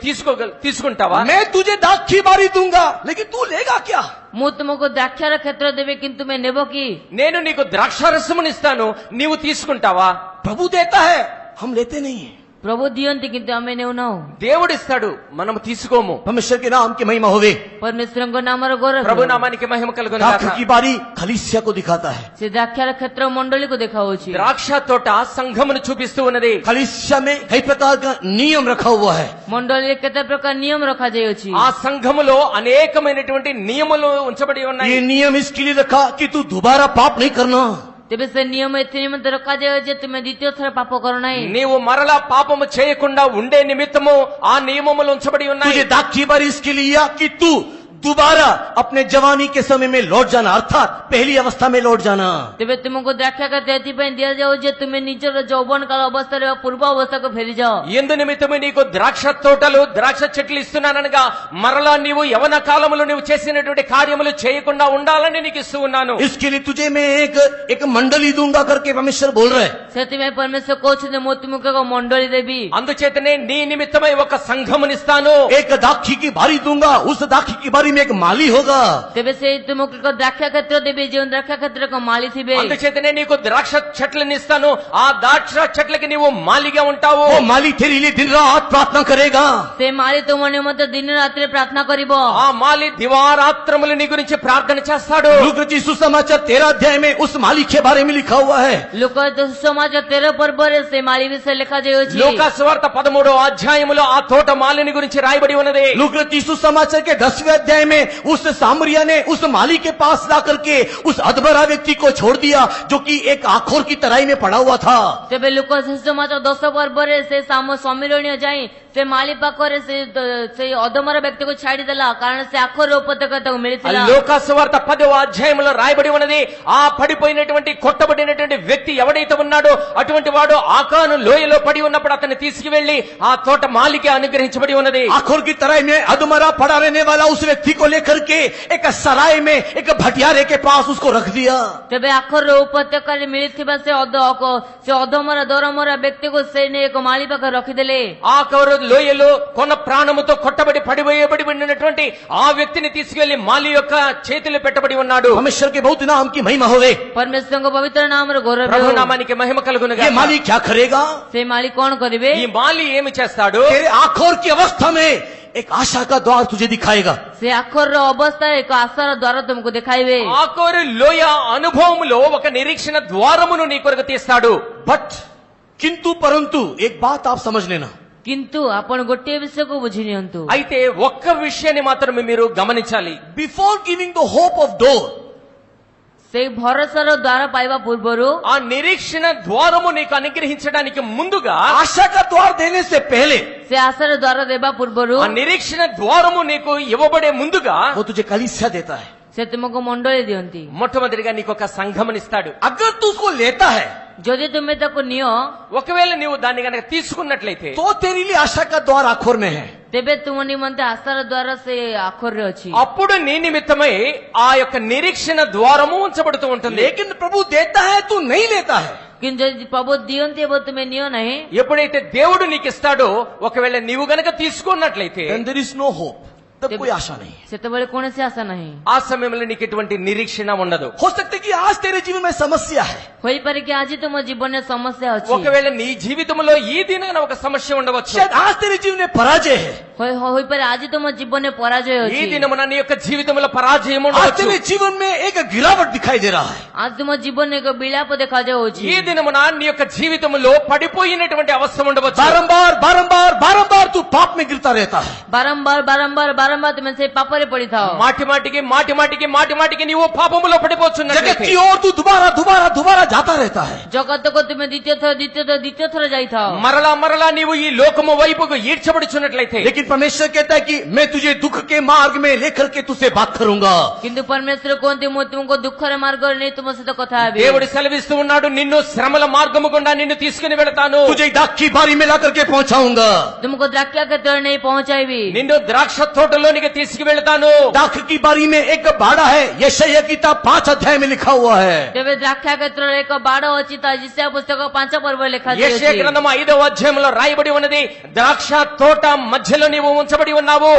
తీసుకుంటావా? मैं तुझे दाख की बारी दूंगा लेकिन तू लेगा क्या? ମୁଁ ତୁମକୁ ଦ୍ରାକ୍ଷାର କ୍ଷେତ୍ର ଦେବି କିନ୍ତୁ ତୁମେ ନେବ କି? నేను నీకు ద్రాక్షారసమును ఇస్తాను, నీవు తీసుకుంటావా? प्रभु देता है, हम लेते नहीं है। ପ୍ରଭୁ ଦିଅନ୍ତି କିନ୍ତୁ ଆମେ ନେଉନାହୁଁ। దేవుడు ఇస్తాడు, మనం తీసుకోము। परमेश्वर के नाम की महिमा होवे। परमेश्वरଙ୍କ ନାମର ଗୌରବ ప్రభు ହେଉ। నామానికి మహిమ కలుగును दाख గాక। की बारी कलीसिया को दिखाता है। ସେ ଦ୍ରାକ୍ଷାର କ୍ଷେତ୍ର ମଣ୍ଡଳୀକୁ ଦେଖାଉଛି। ద్రాక్ష తోట సంఘమును చూపిస్తూ ఉన్నది। कलीसिया में कई प्रकार का नियम रखा हुआ है। ମଣ୍ଡଳୀରେ କେତେ ପ୍ରକାର ନିୟମ ରଖାଯାଇଅଛି। ఆ సంఘములో అనేకమైనటువంటి నియమాలు ఉంచబడి ఉన్నాయి। ये नियम इसके लिए रखा कि तू दोबारा पाप नहीं करना। ତେବେ ସେ ନିୟମ ଏଥି ନିମନ୍ତେ ରଖାଯାଇଅଛି ଯେ ତୁମେ ଦ୍ୱିତୀୟ ଥର ପାପ କର ନାହିଁ। నీవు మరలా పాపము చేయకుండా ఉండే నిమిత్తము ఆ నియమములు ఉంచబడి ఉన్నాయి। तुझे दाख की बारी इसके लिए या कि तू दोबारा अपने जवानी के समय में लौट जाना, अर्थात पहली अवस्था में लौट जाना। ତେବେ ତୁମକୁ ଦ୍ରାକ୍ଷା କ୍ଷେତ୍ର ଏଥିପାଇଁ ଦିଆଯାଉ ଯେ ତୁମେ ନିଜର ଯୌବନ କାଳ ଅବସ୍ଥାରେ ବା ପୂର୍ବ ଅବସ୍ଥାକୁ ଫେରିଯାଅ। ఎందు నిమిత్తము నీకు ద్రాక్ష తోటలు, ద్రాక్ష చెట్లు ఇస్తున్నాననగా మరలా నీవు యవన కాలములో నీవు చేసినటువంటి కార్యములు చేయకుండా ఉండాలని నీకు ఇస్తూ ఉన్నాను। इसके लिए तुझे मैं एक मंडली दूंगा करके परमेश्वर बोल रहा है। ସେଥିପାଇଁ ପରମେଶ୍ୱର କହୁଛନ୍ତି ମୁଁ ତୁମକୁ ଏକ ମଣ୍ଡଳୀ ଦେବି। అందుచేతనే నీ నిమిత్తమై ఒక సంఘమునిస్తాను। एक दाखी की बारी दूंगा, उस दाखी की बारी में एक माली होगा। ତେବେ ସେ ତୁମକୁ ଏକ ଦ୍ରାକ୍ଷା କ୍ଷେତ୍ର ଦେବି ଯେଉଁ ଦ୍ରାକ୍ଷା କ୍ଷେତ୍ର ଏକ ମାଳି ଥିବେ। అందుచేతనే నీకు ద్రాక్ష చెట్లను ఇస్తాను, ఆ ద్రాక్ష చెట్లకి నీవు మాలిగా ఉంటావు। वो माली तेरे लिए दिन रात प्रार्थना करेगा। ସେ ମାଳି ତୁମ ନିମନ୍ତେ ଦିନ ରାତିରେ ପ୍ରାର୍ଥନା କରିବ। ఆ మాలి దివారాత్రములు నీ గురించి ప్రార్థన చేస్తాడు। लूका रचित सुसमाचार 13 अध्याय में उस माली के बारे में लिखा हुआ है। ଲୋକ ସୁସମାଚାର 13 ପର୍ବରେ ସେ ମାଳି ବିଷୟରେ ଲେଖାଯାଇଅଛି। లూకా సువార్త 13వ అధ్యాయములో ఆ తోట మాలిని గురించి రాయబడి ఉన్నది। लूका रचित सुसमाचार के 10वें अध्याय में उस सामरिया ने उस माली के पास जाकर के उस अधबरा व्यक्ति को छोड़ दिया जो कि एक आखोर की तराई में पड़ा हुआ था। ତେବେ ଲୋକ ସୁସମାଚାର 10 ପର୍ବରେ ସେ ସମିରଣୀୟ ଯାଇ ସେ ମାଳି ପାଖରେ ସେ ଅଧମର ବ୍ୟକ୍ତିକୁ ଛାଡ଼ିଦେଲା, କାରଣ ସେ ଆଖର ଉପତ୍ୟକା ତାକୁ ମିଳିଥିଲା। లూకా సువార్త 10వ అధ్యాయంలో రాయబడి ఉన్నది, ఆ పడిపోయినటువంటి కొట్టబడినటువంటి వ్యక్తి ఎవడైతే ఉన్నాడో అటువంటి వాడు ఆకాను లోయలో పడి ఉన్నప్పుడు అతన్ని తీసుకువెళ్లి ఆ తోట మాలికి అనుగ్రహించబడి ఉన్నది। आखोर की तराई में अधमरा पड़ा रहने वाला उस व्यक्ति को लेकर के एक सराय में एक भटियारे के पास उसको रख दिया। ତେବେ ଆଖର ଉପତ୍ୟକାରେ ମିଳିଥିବା ସେ ଅଧମର ଦରମରା ବ୍ୟକ୍ତିକୁ ସେ ନେଇ ଏକ ମାଳି ପାଖରେ ରଖିଦେଲେ। ఆఖరు లోయలో కొన ప్రాణముతో కొట్టబడి పడిపోయబడి ఉన్నటువంటి ఆ వ్యక్తిని తీసుకెళ్లి మాలి యొక్క చేతిలో పెట్టబడి ఉన్నాడు। परमेश्वर के बहुत नाम की महिमा होवे। ପରମେଶ୍ୱରଙ୍କ ପବିତ୍ର ନାମର ଗୌରବ ప్రభు ହେଉ। నామానికి మహిమ కలుగును ये గాక। माली क्या करेगा? ସେ ମାଳି କଣ କରିବେ? ఈ మాలి ఏమి చేస్తాడు? तेरे आखोर की अवस्था में एक आशा का द्वार तुझे दिखाएगा। ସେ ଆଖରର ଅବସ୍ଥାରେ ଏକ ଆଶାର ଦ୍ୱାର ତୁମକୁ ଦେଖାଇବେ। ఆఖరు లోయ అనుభవంలో ఒక నిరీక్షణ ద్వారమును నీ కొరకు తీస్తాడు। बट किंतु परंतु एक बात आप समझ लेना, କିନ୍ତୁ ଆପଣ ଗୋଟିଏ ବିଷୟକୁ ବୁଝି ନିଅନ୍ତୁ। అయితే ఒక్క విషయాన్ని మాత్రమే మీరు గమనించాలి। Before giving the hope of door, ସେଇ ଭରସାର ଦ୍ୱାର ପାଇବା ପୂର୍ବରୁ ఆ నిరీక్షణ ద్వారము నీకు అనుగ్రహించడానికి ముందుగా, आशा का द्वार देने से पहले ସେ ଆଶାର ଦ୍ୱାର ଦେବା ପୂର୍ବରୁ ఆ నిరీక్షణ ద్వారము నీకు ఇవ్వబడే ముందుగా वो तुझे कलीसिया देता है। ସେ ତୁମକୁ ମଣ୍ଡଳୀ ଦିଅନ୍ତି। మొట్టమొదటిగా నీకు ఒక సంఘమునిస్తాడు। अगर तू उसको लेता है ଯଦି ତୁମେ ତାକୁ ନିଅ ఒకవేళ నీవు దాన్ని గనక తీసుకున్నట్లయితే तो तेरे लिए आशा का द्वार आखोर में है। ତେବେ ତୁମ ନିମନ୍ତେ ଆଶାର ଦ୍ୱାର ସେ ଆଖରରେ ଅଛି। అప్పుడు నీ నిమిత్తమై ఆ యొక్క నిరీక్షణ ద్వారము ఉంచబడుతూ ఉంటుంది। लेकिन प्रभु देता है, तू नहीं लेता है। କିନ୍ତୁ ଯଦି ପ୍ରଭୁ ଦିଅନ୍ତି ଏବଂ ତୁମେ ନିଅ ନାହିଁ, ఎప్పుడైతే దేవుడు నీకు ఇస్తాడో, ఒకవేళ నీవు గనక తీసుకున్నట్లయితే Then there is no hope. तब कोई आशा नहीं है। ସେତେବେଳେ କୌଣସି ଆଶା ନାହିଁ। ఆ సమయంలో నీకు ఎటువంటి నిరీక్షణ ఉండదు. हो सकता है कि आज तेरे जीवन में समस्या है, ହୋଇପାରେ କି ଆଜି ତୁମ ଜୀବନରେ ସମସ୍ୟା ଅଛି। ఒకవేళ నీ జీవితంలో ఈ దినాన ఒక సమస్య ఉండవచ్చు. शायद आज तेरे जीवन में पराजय है, ହୋଇପାରେ ଆଜି ତୁମ ଜୀବନରେ ପରାଜୟ ఈ ଅଛି। దినమున నీ యొక్క జీవితంలో పరాజయం आज ఉండవచ్చు. तेरे जीवन में एक गिरावट दिखाई दे रहा है। ଆଜି ତୁମ ଜୀବନରେ ଏକ ବିଳାପ ଦେଖାଯାଉଛି। ఈ దినమున నీ యొక్క జీవితంలో పడిపోయినటువంటి అవస్థ ఉండవచ్చు. बारंबार बारंबार बारंबार तू पाप में गिरता रहता है। ବାରମ୍ବାର ବାରମ୍ବାର ବାରମ୍ବାର ତୁମେ ସେଇ ପାପରେ ପଡିଥାଅ। మాటి మాటికి నీవు పాపములో जगत పడిపోతున్నట్లయితే की ओर तू दोबारा दोबारा दोबारा जाता रहता है। ଜଗତକୁ ତୁମେ ଦ୍ୱିତୀୟ ଥର ଯାଇଥାଅ। మరలా నీవు ఈ లోకము వైపుకు ఈడ్చబడుచున్నట్లయితే लेकिन परमेश्वर कहता है कि मैं तुझे दुख के मार्ग में लेकर के तुझसे बात करूंगा। କିନ୍ତୁ ପରମେଶ୍ୱର କୁହନ୍ତି ମୁଁ ତୁମକୁ ଦୁଃଖର ମାର୍ଗରେ ନେଇ ତୁମ ସହିତ କଥା ହେବି। దేవుడు సెలవిస్తూ ఉన్నాడు, నిన్ను శ్రమల మార్గము గుండా నిన్ను తీసుకుని వెళతాను, तुझे दाख की बारी में ला करके पहुंचाऊंगा। ତୁମକୁ ଦ୍ରାକ୍ଷା କ୍ଷେତ୍ରରେ ନେଇ ପହଞ୍ଚାଇବି। నిన్ను ద్రాక్ష తోటలోనికి తీసుకువెళతాను. दाख की बारी में एक बाड़ा है, यशायाह की किताब 5 अध्याय में लिखा हुआ है। ତେବେ ଦ୍ରାକ୍ଷା କ୍ଷେତ୍ରରେ ଏକ ବାଡ଼ ଅଛି, ତା ଇସାୟା ପୁସ୍ତକ 5 ପର୍ବରେ యెషయా ଲେଖାଯାଇଛି। గ్రంథము 5వ అధ్యాయంలో రాయబడి ఉన్నది, ద్రాక్ష తోట మధ్యలో నీవు ఉంచబడి ఉన్నావు.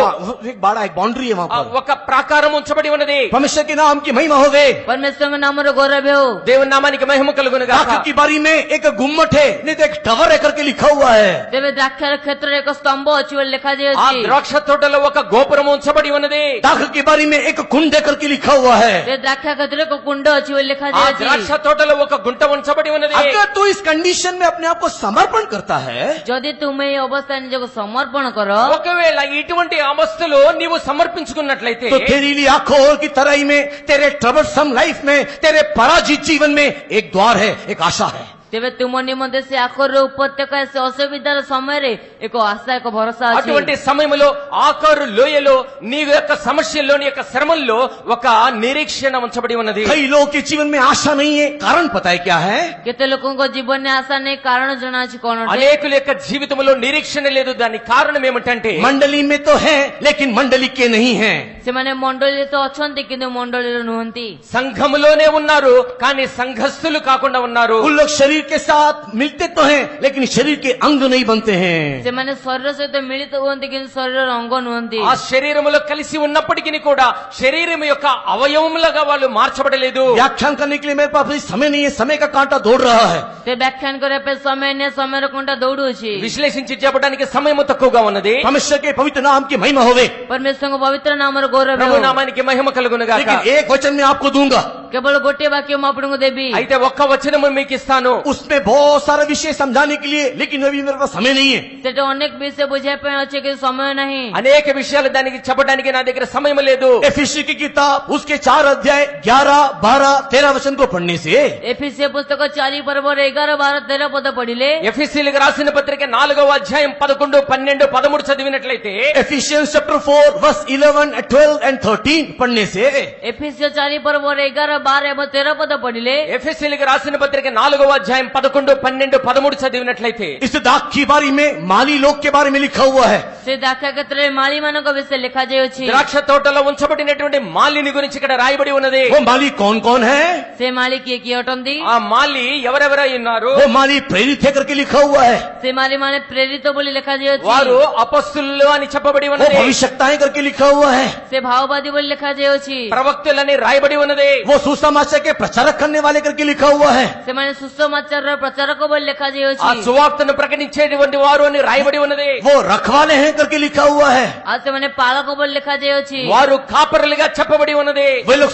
एक बाड़ा, एक बाउंड्री है वहां पर। ఒక ప్రాకారం ఉంచబడి ఉన్నది. परमेश्वर के नाम की महिमा हो गए। ପରମେଶ୍ୱରଙ୍କ ନାମର ଗୌରବ ହେଉ। దేవుని నామానికి మహిమ కలుగును గాక. दाख की बारी में एक गुम्मट है, नहीं तो एक टवर है करके लिखा हुआ है। ତେବେ ଦ୍ରାକ୍ଷା କ୍ଷେତ୍ରରେ ଏକ ସ୍ତମ୍ଭ ଅଛି ବୋଲି ఆ ଲେଖାଯାଇଛି। ద్రాక్ష తోటలో ఒక గోపురం ఉంచబడి ఉన్నది. दाख की बारी में एक कुंड है करके लिखा हुआ है। ତେବେ ଦ୍ରାକ୍ଷା କ୍ଷେତ୍ରରେ ଏକ କୁଣ୍ଡ ଅଛି ବୋଲି ఆ ଲେଖାଯାଇଛି। ద్రాక్ష తోటలో ఒక గుంట ఉంచబడి ఉన్నది. अगर तू इस कंडीशन में अपने आप को समर्पण करता है, ଯଦି ତୁମେ ଏହି ଅବସ୍ଥାରେ ନିଜକୁ ସମର୍ପଣ କର, ఒకవేళ ఇటువంటి అవస్థలో నీవు సమర్పించుకున్నట్లయితే तो तेरे लिए आंखों की तराई में, तेरे ट्रबलसम लाइफ में, तेरे पराजित जीवन में एक द्वार है, एक आशा है। ତେବେ ତୁମ ନିମନ୍ତେ ସେ ଆଖରର ଉପତ୍ୟକା, ସେ ଅସୁବିଧାର ସମୟରେ ଏକ ଆଶା, ଏକ ଭରସା ଅଛି। అటువంటి సమయంలో ఆకారు లోయలో నీ యొక్క సమస్యల్లో, నీ యొక్క శ్రమల్లో ఒక నిరీక్షణ ఉంచబడి ఉన్నది. कई लोगों के जीवन में आशा नहीं है, कारण पता है क्या है? କେତେ ଲୋକଙ୍କ ଜୀବନରେ ଆଶା ନେଇ କାରଣ ଜଣାଅଛି କଣ ଅଟେ? అనేకుల యొక్క జీవితంలో నిరీక్షణ లేదు. దాని కారణం ఏమిటంటే मंडली में तो है, लेकिन मंडली के नहीं है। ସେମାନେ ମଣ୍ଡଳୀରେ ତ ଅଛନ୍ତି କିନ୍ତୁ ମଣ୍ଡଳୀରେ ନୁହନ୍ତି। సంఘములోనే ఉన్నారు కానీ సంఘస్థులు కాకుండా ఉన్నారు. उन लोग शरीर के साथ मिलते तो हैं, लेकिन शरीर के अंग नहीं बनते हैं। ସେମାନେ ଶରୀର ସହିତ ମିଳିତ ହୁଅନ୍ତି କିନ୍ତୁ ଶରୀରର ଅଙ୍ଗ ନୁହନ୍ତି। ఆ శరీరములో కలిసి ఉన్నప్పటికీ కూడా శరీరం యొక్క అవయవములుగా వాళ్ళు మార్చబడలేదు. व्याख्यान करने के लिए मेरे पास अभी समय नहीं है, समय का कांटा दौड़ रहा है। ସେ ବ୍ୟାଖ୍ୟାନ କରିବା ପାଇଁ ସମୟ ନିଏ, ସମୟର କଣ୍ଟା ଦୌଡୁଅଛି। విశ్లేషించి చెప్పడానికి సమయం తక్కువగా ఉన్నది. परमेश्वर के पवित्र नाम की महिमा होवे। ପରମେଶ୍ୱରଙ୍କ ପବିତ୍ର ନାମର ଗୌରବ ప్రభు ହେଉ। నామానికి మహిమ కలుగును గాక. लेकिन एक वचन मैं आपको दूंगा, କେବଳ ଗୋଟିଏ ବାକ୍ୟ ମୁଁ ଆପଣଙ୍କୁ ଦେବି। అయితే ఒక్క వచనము మీకు ఇస్తాను. उसमें बहुत सारा विषय समझाने के लिए, लेकिन अभी मेरे पास समय नहीं है। ସେଟା ଅନେକ ବିଷୟ ବୁଝିବା ପାଇଁ ଅଛି କିନ୍ତୁ ସମୟ ନାହିଁ। అనేక విషయాలు దానికి చెప్పడానికి నా దగ్గర సమయం లేదు. एफिसी की किताब उसके 4 अध्याय 11, 12, 13 वचन को पढ़ने से ఎఫెసీయ పుస్తక 4 పర్ବରେ 11, 12, 13 పద పడిଲେ, ఎఫెసీయులకు రాసిన పత్రిక 4వ అధ్యాయం 11, 12, 13 చదివినట్లయితే एफिशियंस चैप्टर 4 वर्स 11, 12 and 13 पढ़ने से ఎఫెసీయ 4 పర్ବରେ 11, 12 ଏବଂ 13 పଦ పడిଲେ, ఎఫెసీయులకు రాసిన పత్రిక 4వ అధ్యాయం 11, 12, 13 చదివినట్లయితే इस दाख की बारी में माली लोग के बारे में लिखा हुआ है। ସେ ଦ୍ରାକ୍ଷା କ୍ଷେତ୍ରରେ ମାଳିମାନଙ୍କ ବିଷୟ ଲେଖାଯାଇଅଛି। ద్రాక్ష తోటలో ఉంచబడినటువంటి మాలిని గురించి ఇక్కడ రాయబడి ఉన్నది. वो माली कौन कौन है? ସେ ମାଳି କିଏ କିଏ ଅଟନ୍ତି? ఆ మాలి ఎవరెవరై ఉన్నారు? वो माली प्रेरित है करके लिखा हुआ है। ସେ ମାଳି ମାନେ ପ୍ରେରିତ ବୋଲି ଲେଖାଯାଇଅଛି। వారు అపొస్తలులు అని చెప్పబడి वो ఉన్నది. भविष्यताएं करके लिखा हुआ है। ସେ ଭାଓବାଦୀ ବୋଲି ଲେଖାଯାଇଅଛି। ప్రవక్తలని రాయబడి ఉన్నది. वो सुसमाचार के प्रचारक करने वाले करके लिखा हुआ है। ସେମାନେ ସୁସମାଚାରର ପ୍ରଚାରକ ବୋଲି ఆ ଲେଖାଯାଇଅଛି। సువార్తను ప్రకటించేటువంటి వారు అని రాయబడి ఉన్నది. वो रखवाले हैं करके लिखा हुआ है। ଆଉ ସେମାନେ ପାଳକ ବୋଲି ଲେଖାଯାଇଅଛି। వారు కాపరులుగా చెప్పబడి ఉన్నది. वे लोग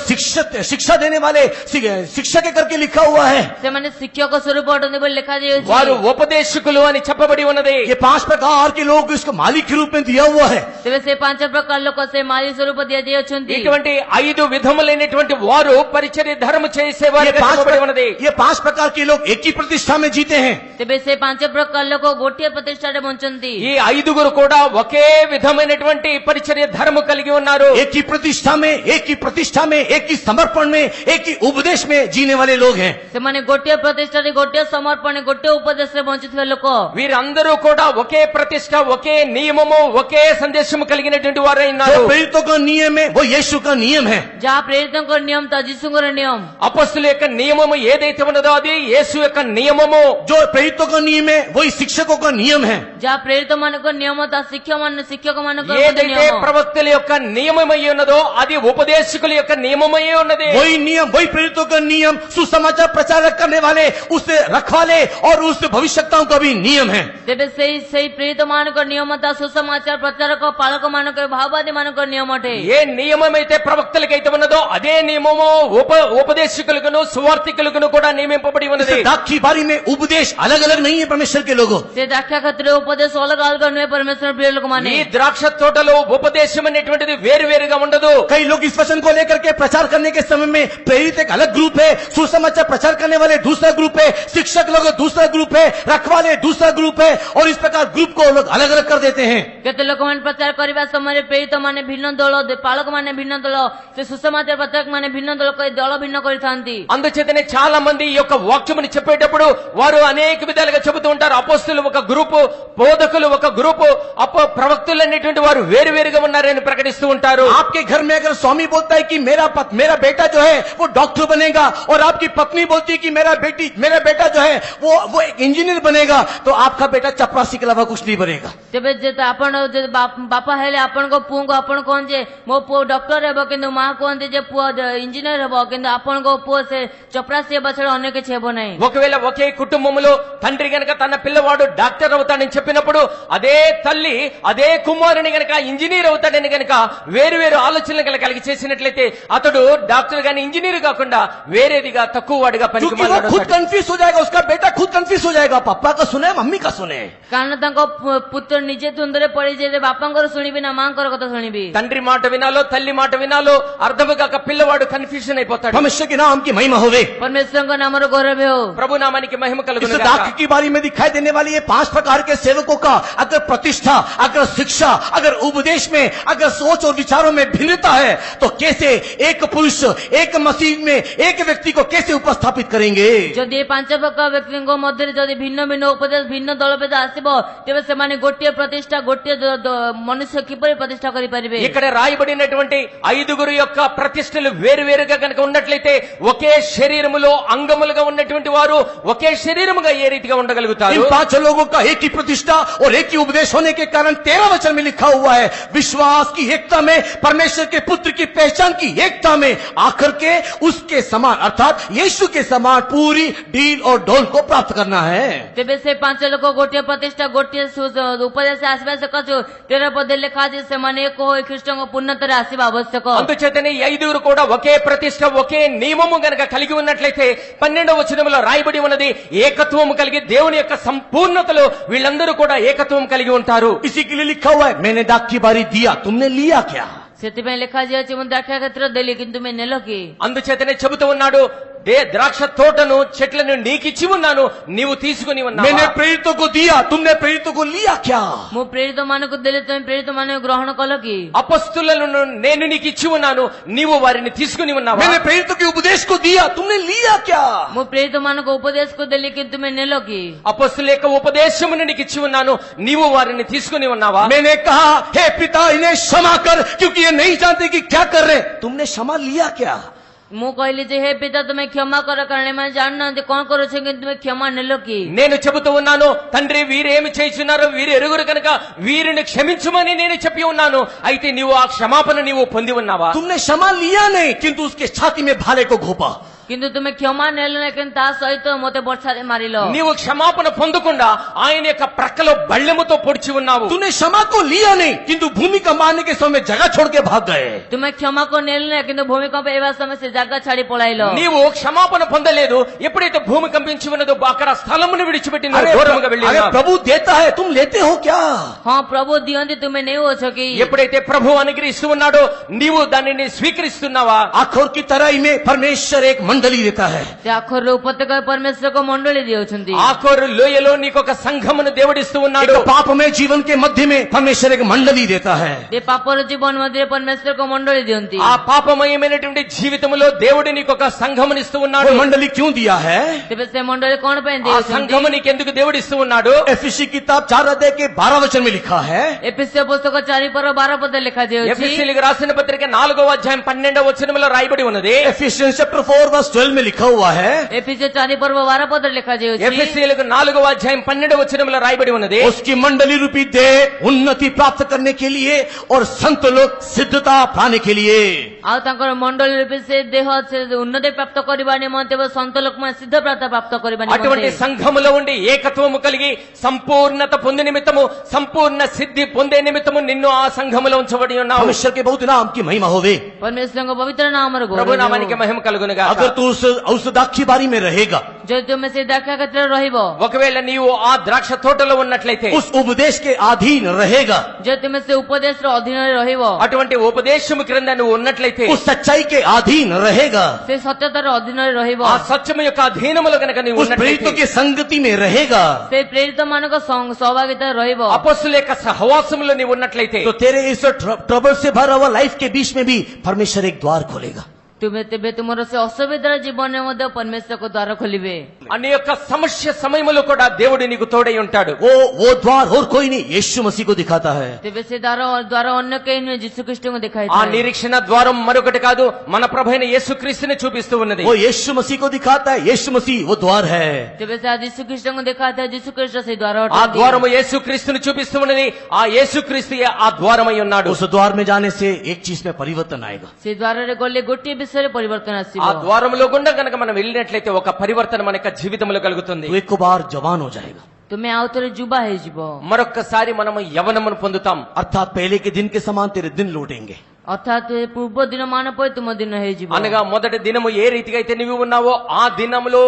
शिक्षा देने वाले शिक्षक है करके लिखा हुआ है। ସେମାନେ ଶିକ୍ଷକ ସ୍ୱରୂପ ଅଟନ୍ତି ବୋଲି ଲେଖାଯାଇଅଛି। వారు ఉపదేశకులు అని చెప్పబడి ఉన్నది. ये 5 प्रकार के लोग इसको मालिक के रूप में दिया हुआ है। ତେବେ ସେ 5 ପ୍ରକାର ଲୋକ ସେ ମାଳି ସ୍ୱରୂପ ଦିଆଯାଇଅଛନ୍ତି। ఇటువంటి 5 విధములైనటువంటి వారు పరిచర్య ధర్మ చేసేవారు చెప్పబడి ఉన్నది. ये 5 प्रकार के लोग एक ही प्रतिष्ठा में जीते हैं। ତେବେ ସେ 5 ପ୍ରକାର ଲୋକ ଗୋଟିଏ ପ୍ରତିଷ୍ଠାରେ ବଞ୍ଚନ୍ତି। ఈ 5గురు కూడా ఒకే విధమైనటువంటి పరిచర్య ధర్మ కలిగి ఉన్నారు. एक ही प्रतिष्ठा में, एक ही प्रतिष्ठा में, एक ही समर्पण में, एक ही उपदेश में जीने वाले लोग हैं। ସେମାନେ ଗୋଟିଏ ପ୍ରତିଷ୍ଠାରେ, ଗୋଟିଏ ସମର୍ପଣ, ଗୋଟିଏ ଉପଦେଶରେ ବଞ୍ଚୁଥିବା ଲୋକ। వీరందరూ కూడా ఒకే ప్రతిష్ట, ఒకే నియమము, ఒకే సందేశము కలిగినటువంటి వారై जो ఉన్నారు. प्रेरितों का नियम है वो यीशु का नियम है। ଯାହା ପ୍ରେରିତଙ୍କ ନିୟମ ତା ଯୀଶୁଙ୍କ येशूଙ୍କର नियम అపొస్తలుల యొక్క నియమము ఏదైతే ఉన్నదో అది యేసు యొక్క నియమము. जो प्रेरितों का नियम है वही शिक्षकों का नियम है। ଯାହା ପ୍ରେରିତ ମାନଙ୍କ ନିୟମ ତା ଶିକ୍ଷକ ମାନଙ୍କର ମଧ୍ୟ ఏదైతే ନିୟମ ప్రవక్తల యొక్క నియమమై ఉన్నదో అది ఉపదేశకుల యొక్క నియమమై ఉన్నది. वही नियम वही प्रेरितों का नियम सुसमाचार प्रचारक करने वाले उससे रखवाले और उस भविष्यताओं का भी नियम है। ତେବେ ସେଇ ପ୍ରେରିତ ମାନଙ୍କର ନିୟମ ତା ସୁସମାଚାର ପ୍ରଚାରକ ପାଳକ ମାନଙ୍କର ଭାବବାଦୀ ମାନଙ୍କର ନିୟମ ଅଟେ। ఏ నియమమైతే ప్రవక్తలకైతే ఉన్నదో అదే నియమము ఉపదేశకులకును సువార్థికులకును కూడా నియమింపబడి ఉన్నది. इस दाख की बारी में उपदेश अलग अलग नहीं है परमेश्वर के लोगों। ସେ ଦାକ୍ଷା କ୍ଷେତ୍ରରେ ଉପଦେଶ ଅଲଗା ଅଲଗା ନୁହେଁ ପରମେଶ୍ୱର ପ୍ରିୟ ଲୋକମାନେ। ఈ ద్రాక్ష తోటలో ఉపదేశం అనేటువంటిది వేరువేరుగా ఉండదు. कई लोग इस वचन को लेकर के प्रचार करने के समय में प्रेरित एक अलग ग्रुप है, सुसमाचार प्रचार करने वाले दूसरा ग्रुप है, शिक्षक लोग दूसरा ग्रुप है, रखवाले दूसरा ग्रुप है और इस प्रकार ग्रुप को लोग अलग अलग कर देते हैं। କେତେ ଲୋକମାନେ ପ୍ରଚାର କରିବା ସମୟରେ ପ୍ରେରିତ ମାନେ ଭିନ୍ନ ଦଳ ପାଳକ ମାନେ ଭିନ୍ନ ଦଳ ସେ ସୁସମାଚାର ପ୍ରଚାରକ ମାନେ ଭିନ୍ନ ଦଳ କରି ଦଳ ଭିନ୍ନ କରିଥାନ୍ତି। అందుచేతనే చాలా మంది ఈ యొక్క వాక్యముని చెప్పేటప్పుడు వారు అనేక విధాలుగా చెబుతూ ఉంటారు. అపోస్తలులు ఒక గ్రూపు, బోధకులు ఒక గ్రూపు, ప్రవక్తలు అనేటువంటి వారు వేరువేరుగా ఉన్నారని ప్రకటిస్తూ ఉంటారు. आपके घर में अगर स्वामी बोलता है कि मेरा बेटा जो है वो डॉक्टर बनेगा और आपकी पत्नी बोलती है कि मेरा बेटा जो है वो एक इंजीनियर बनेगा, तो आपका बेटा चपरासी के अलावा कुछ नहीं बनेगा। ତେବେ ଯେତେ ଆପଣ ବାପା ହେଲେ ଆପଣଙ୍କ ପୁଅଙ୍କୁ ଆପଣ କହନ୍ତି ଯେ ମୋ ପୁଅ ଡକ୍ଟର ହେବ, କିନ୍ତୁ ମା କୁହନ୍ତି ଯେ ପୁଅ ଇଞ୍ଜିନିୟର ହେବ, କିନ୍ତୁ ଆପଣଙ୍କ ପୁଅ ସେ ଚପରାସି ହେବା ଛଡା ଅନ୍ୟ କିଛି ହେବ ନାହିଁ। ఒకవేళ ఒకే కుటుంబంలో తండ్రి గనక తన పిల్లవాడు డాక్టర్ అవుతాడని చెప్పినప్పుడు అదే తల్లి అదే కుమారుని గనక ఇంజనీర్ అవుతాడని గనక వేరు ఆలోచనలు గనక కలిగి చేసినట్లయితే అతడు డాక్టర్ గాని ఇంజనీర్ కాకుండా వేరేదిగా తక్కువ వాడిగా क्योंकि वो खुद कंफ्यूज हो जाएगा, उसका बेटा खुद कंफ्यूज हो जाएगा, पापा का सुने मम्मी का सुने। କାରଣ ତାଙ୍କ ପୁତ୍ର ନିଜେ ଦ୍ୱନ୍ଦ୍ୱରେ ପଡିଯାଏ ଯେ ବାପାଙ୍କର ଶୁଣିବି ନା ମାଙ୍କର କଥା ଶୁଣିବି। తండ్రి మాట వినాలో తల్లి మాట వినాలో అర్థము కాక పిల్లవాడు కన్ఫ్యూజన్ అయిపోతాడు. परमेश्वर के नाम की महिमा होवे। परमेश्वरଙ୍କ नामର गौरव हो। ప్రభు నామానికి మహిమ इस కలుగును दाख గాక. की बारी में दिखाई देने वाली ये 5 प्रकार के सेवकों का अगर प्रतिष्ठा, अगर शिक्षा, अगर उपदेश में, अगर सोच और विचारों में भिन्नता है तो कैसे एक पुरुष एक मसीह में एक व्यक्ति को कैसे उपस्थापित करेंगे। ଯଦି ଏ ପାଞ୍ଚ ପ୍ରକାର ବ୍ୟକ୍ତିଙ୍କ ମଧ୍ୟରେ ଯଦି ଭିନ୍ନ ଭିନ୍ନ ଉପଦେଶ ଭିନ୍ନ ଦଳଭେଦ ଆସିବ ତେବେ ସେମାନେ ଗୋଟିଏ ପ୍ରତିଷ୍ଠା ଗୋଟିଏ ମନୁଷ୍ୟ କିପରି ପ୍ରତିଷ୍ଠା କରିପାରିବେ। ఇక్కడ రాయబడినటువంటి ఐదుగురు యొక్క ప్రతిష్టలు వేరువేరుగా కనుక ఉన్నట్లయితే ఒకే శరీరములో అంగములుగా ఉన్నటువంటి వారు ఒకే శరీరముగా ఏ రీతిగా ఉండగలుగుతారు। इन 5 लोगों का एक ही प्रतिष्ठा और एक ही उपदेश होने के कारण 13 वचन में लिखा हुआ है विश्वास की एकता में, परमेश्वर के पुत्र की पहचान की एकता में आकर के उसके समान अर्थात यीशु के समान पूरी डील और ढोल को प्राप्त करना है। ତେବେ ସେ ପାଞ୍ଚ ଲୋକ ଗୋଟିଏ ପ୍ରତିଷ୍ଠା ଗୋଟିଏ ଉପଦେଶ ଆସିବା ସକାଶୁ 13 ପଦରେ ଲେଖା ଅଛି ସେମାନେ ଏକ ହୋଇ ଖ୍ରୀଷ୍ଟଙ୍କ ପୂର୍ଣ୍ଣତାରେ ଆସିବା ଆବଶ୍ୟକ। అందుచేతనే ఈ ఐదుగురు కూడా ఒకే ప్రతిష్ట ఒకే నియమము గనక కలిగి ఉన్నట్లయితే 12వ వచనములో రాయబడి ఉన్నది ఏకత్వము కలిగి దేవుని యొక్క సంపూర్ణతలో వీళ్ళందరూ కూడా ఏకత్వం కలిగి ఉంటారు। इसी के लिए लिखा हुआ है मैंने दाख की बारी दिया तुमने लिया क्या। ସେଥିପାଇଁ ଲେଖାଯାଇଛି ମୁଁ ଦ୍ରାକ୍ଷା କ୍ଷେତ୍ର ଦେଲି କିନ୍ତୁ ତୁମେ ନେଲ କି। అందుచేతనే చెబుతూ ఉన్నాడు ద్రాక్ష తోటను చెట్లను నీకిచ్చి ఉన్నాను నీవు తీసుకుని ఉన్నావా। मैंने प्रेरितों को दिया तुमने प्रेरितों को लिया क्या। ମୁଁ ପ୍ରେରିତ ମାନଙ୍କୁ ଦେଲି ତୁମେ ପ୍ରେରିତ ମାନଙ୍କୁ ଗ୍ରହଣ କଲ କି। అపొస్తలులను నేను నీకు ఇచ్చి ఉన్నాను నీవు వారిని తీసుకుని ఉన్నావా। मैंने प्रेरितों के उपदेश को दिया तुमने लिया क्या। ମୁଁ ପ୍ରେରିତ ମାନଙ୍କୁ ଉପଦେଶକୁ ଦେଲି କିନ୍ତୁ ତୁମେ ନେଲ କି। అపొస్తలుల యొక్క ఉపదేశమును నీకు ఇచ్చి ఉన్నాను నీవు వారిని తీసుకుని ఉన్నావా। मैंने कहा हे पिता इन्हें क्षमा कर क्योंकि ये नहीं जानते कि क्या कर रहे, तुमने क्षमा लिया क्या। ମୁଁ କହିଲି ଯେ ହେ ପିତା ତୁମେ କ୍ଷମା କର କାରଣ ଏମାନେ ଜାଣିନାହାନ୍ତି କଣ କରୁଛ କିନ୍ତୁ ତୁମେ କ୍ଷମା ନେଲ କି। నేను చెబుతూ ఉన్నాను తండ్రి వీరేమి చేస్తున్నారో వీరు ఎరుగురు కనుక వీరిని క్షమించమని నేను చెప్పి ఉన్నాను అయితే నీవు ఆ క్షమాపణ నీవు పొంది ఉన్నావా। तुमने क्षमा लिया नहीं किंतु उसके छाती में भाले को घोपा। କିନ୍ତୁ ତୁମେ କ୍ଷମା ନେଲ ନାହିଁ କିନ୍ତୁ ତା ସହିତ ମୋତେ ବର୍ଷାରେ ମାରିଲ। నీవు క్షమాపణ పొందకుండా ఆయన యొక్క ప్రక్కలో బళ్ళెముతో పొడిచి ఉన్నావు। तूने क्षमा को लिया नहीं किंतु भूमिका मारने के समय जगह छोड़ के भाग गए। ତୁମେ କ୍ଷମାକୁ ନେଲ ନାହିଁ କିନ୍ତୁ ଭୂମିକମ୍ପ ହେବା ସମୟ ସେ ଜାଗା ଛାଡି ପଳାଇଲ। నీవు క్షమాపణ పొందలేదు ఎప్పుడైతే భూమి కంపించి ఉన్నదో అక్కడ స్థలమును విడిచిపెట్టి నువ్వు దూరముగా अरे వెళ్ళినావు। प्रभु देता है तुम लेते हो क्या। ହଁ ପ୍ରଭୁ ଦିଅନ୍ତି ତୁମେ ନେଉଅଛ କି। ఎప్పుడైతే ప్రభు అనుగ్రహిస్తూ ఉన్నాడో నీవు దానిని స్వీకరిస్తున్నావా। आखिर की तराई में परमेश्वर एक मंडली देता है। ସେ ଆଖରର ଉପତ୍ୟକା ପରମେଶ୍ୱରଙ୍କ ମଣ୍ଡଳୀ ଦେଉଛନ୍ତି। ఆఖరు లోయలో నీకు ఒక సంఘమును దేవుడిస్తూ ఉన్నాడు। एक पापमय जीवन के मध्य में परमेश्वर एक मंडली देता है। ଏ ପାପର ଜୀବନ ମଧ୍ୟରେ ପରମେଶ୍ୱରଙ୍କ ମଣ୍ଡଳୀ ଦିଅନ୍ତି। ఆ పాపమయమైనటువంటి జీవితంలో దేవుడు నీకు ఒక సంఘమునిస్తూ ఉన్నాడు। वो मंडली क्यों दिया है? ତେବେ ସେ ମଣ୍ଡଳୀ କଣ ପାଇଁ ఆ ଦେଉଛନ୍ତି? సంఘము నీకెందుకు దేవుడిస్తూ ఉన్నాడు? एफिसी किताब 4 अध्याय के 12 वचन में लिखा है, ఎఫెసీయ పుస్తక 4:12 పద ଲେଖାଯାଉଛି। ఎఫెసీయులకు రాసిన పత్రిక 4వ అధ్యాయం 12వ వచనములో రాయబడి ఉన్నది। एफिशियंस चैप्टर 4 वर्स 12 में लिखा हुआ है, ఎఫెసీయ 4:12 పద ଲେଖାଯାଉଛି। ఎఫెసీయులకు 4వ అధ్యాయం 12వ వచనములో రాయబడి ఉన్నది। उसकी मंडली रूपी देह उन्नति प्राप्त करने के लिए और संत लोग सिद्धता पाने के लिए। ଆଉ ତାଙ୍କର ମଣ୍ଡଳୀ ରୂପେ ସେ ଦେହ ସେ ଉନ୍ନତି ପ୍ରାପ୍ତ କରିବା ନିମନ୍ତେ ଏବଂ ସନ୍ତ ଲୋକମାନେ ସିଦ୍ଧ ପ୍ରାପ୍ତ କରିବା అటువంటి ନିମନ୍ତେ సంఘములో ఉండి ఏకత్వము కలిగి సంపూర్ణత పొందే నిమిత్తము సంపూర్ణ సిద్ధి పొందే నిమిత్తము నిన్ను ఆ సంఘములో ఉంచబడి ఉన్నావు। परमेश्वर के बहुत नाम की महिमा होवे। ପରମେଶ୍ୱରଙ୍କ ପବିତ୍ର ନାମର ప్రభు ଗୌରବ నామానికి మహిమ కలుగునుగా। अगर तू उस दाखी बारी में रहेगा, ଯଦି ତୁମେ ସେ ଦ୍ରାକ୍ଷା କ୍ଷେତ୍ରରେ ରହିବ, ఒకవేళ నీవు ఆ ద్రాక్ష తోటలో ఉన్నట్లయితే, उस उपदेश के अधीन रहेगा, ଯଦି ତୁମେ ସେ ଉପଦେଶର ଅଧୀନରେ ରହିବ, అటువంటి ఉపదేశము క్రింద నువ్వు ఉన్నట్లయితే, उस सच्चाई के अधीन रहेगा, ସେ సత్యତାର ଅଧୀନରେ ରହିବ, ఆ సత్యము యొక్క అధీనములో గనక నీవు उस प्रेरितों ఉన్నట్లయితే, की संगति में रहेगा, ସେ ପ୍ରେରିତ ମାନଙ୍କ ସହଭାଗିତାରେ ରହିବ, అపొస్తలుల యొక్క సహవాసములో నీవు ఉన్నట్లయితే, तो तेरे इस ट्रबल से भरा हुआ लाइफ के बीच में भी परमेश्वर एक द्वार खोलेगा। ତୁମେ ତେବେ ତୁମର ସେ ଅସୁବିଧାର ଜୀବନରେ ମଧ୍ୟ ପରମେଶ୍ୱରଙ୍କ ଦ୍ୱାର ଖୋଲିବେ। అన్ని యొక్క సమస్య సమయములో కూడా దేవుడు నీకు తోడై ఉంటాడు। वो द्वार और कोई नहीं, यीशु मसीह को दिखाता है। ତେବେ ସେ ଦ୍ୱାର ଅନ୍ୟ କେହି ନୁହେଁ, ଯୀଶୁଖ୍ରୀଷ୍ଟଙ୍କୁ ఆ ଦେଖାଇଥାଏ। నిరీక్షణ ద్వారం మరొకటి కాదు, మన ప్రభువైన యేసుక్రీస్తుని చూపిస్తూ ఉన్నది। वो यीशु मसीह को दिखाता है, यीशु मसीह वो द्वार है। ତେବେ ସେ ଯୀଶୁଖ୍ରୀଷ୍ଟଙ୍କୁ ଦେଖାଇଥାଏ, ଯୀଶୁଖ୍ରୀଷ୍ଟ ସେ ଦ୍ୱାର ఆ ଅଟନ୍ତି। ద్వారము యేసుక్రీస్తుని చూపిస్తూ ఉన్నది। ఆ యేసుక్రీస్తుయే ఆ ద్వారమై ఉన్నాడు। उस द्वार में जाने से एक चीज में परिवर्तन आएगा। ସେ ଦ୍ୱାରରେ ଗଲେ ଗୋଟିଏ విଷୟରେ ପରିବର୍ତ୍ତନ ଆସିବ। ఆ ద్వారములో గుండా కనుక మనం వెళ్ళినట్లయితే ఒక పరివర్తన మన యొక్క జీవితంలో కలుగుతుంది। तो एक बार जवान हो जाएगा, ତୁମେ ଆଉ ଥରେ ଯୁବା ହେଇଯିବ। మరొక్కసారి మనము యవనమును పొందుతాం। अर्थात पहले के दिन के समान तेरे दिन लौटेंगे। ଅର୍ଥାତ୍ ପୂର୍ବ ଦିନ ମାନ ପରି ତୁମ ଦିନ ହେଇଯିବ। అనగా మొదటి దినము ఏ రీతిగా అయితే నీవు ఉన్నావో ఆ దినములో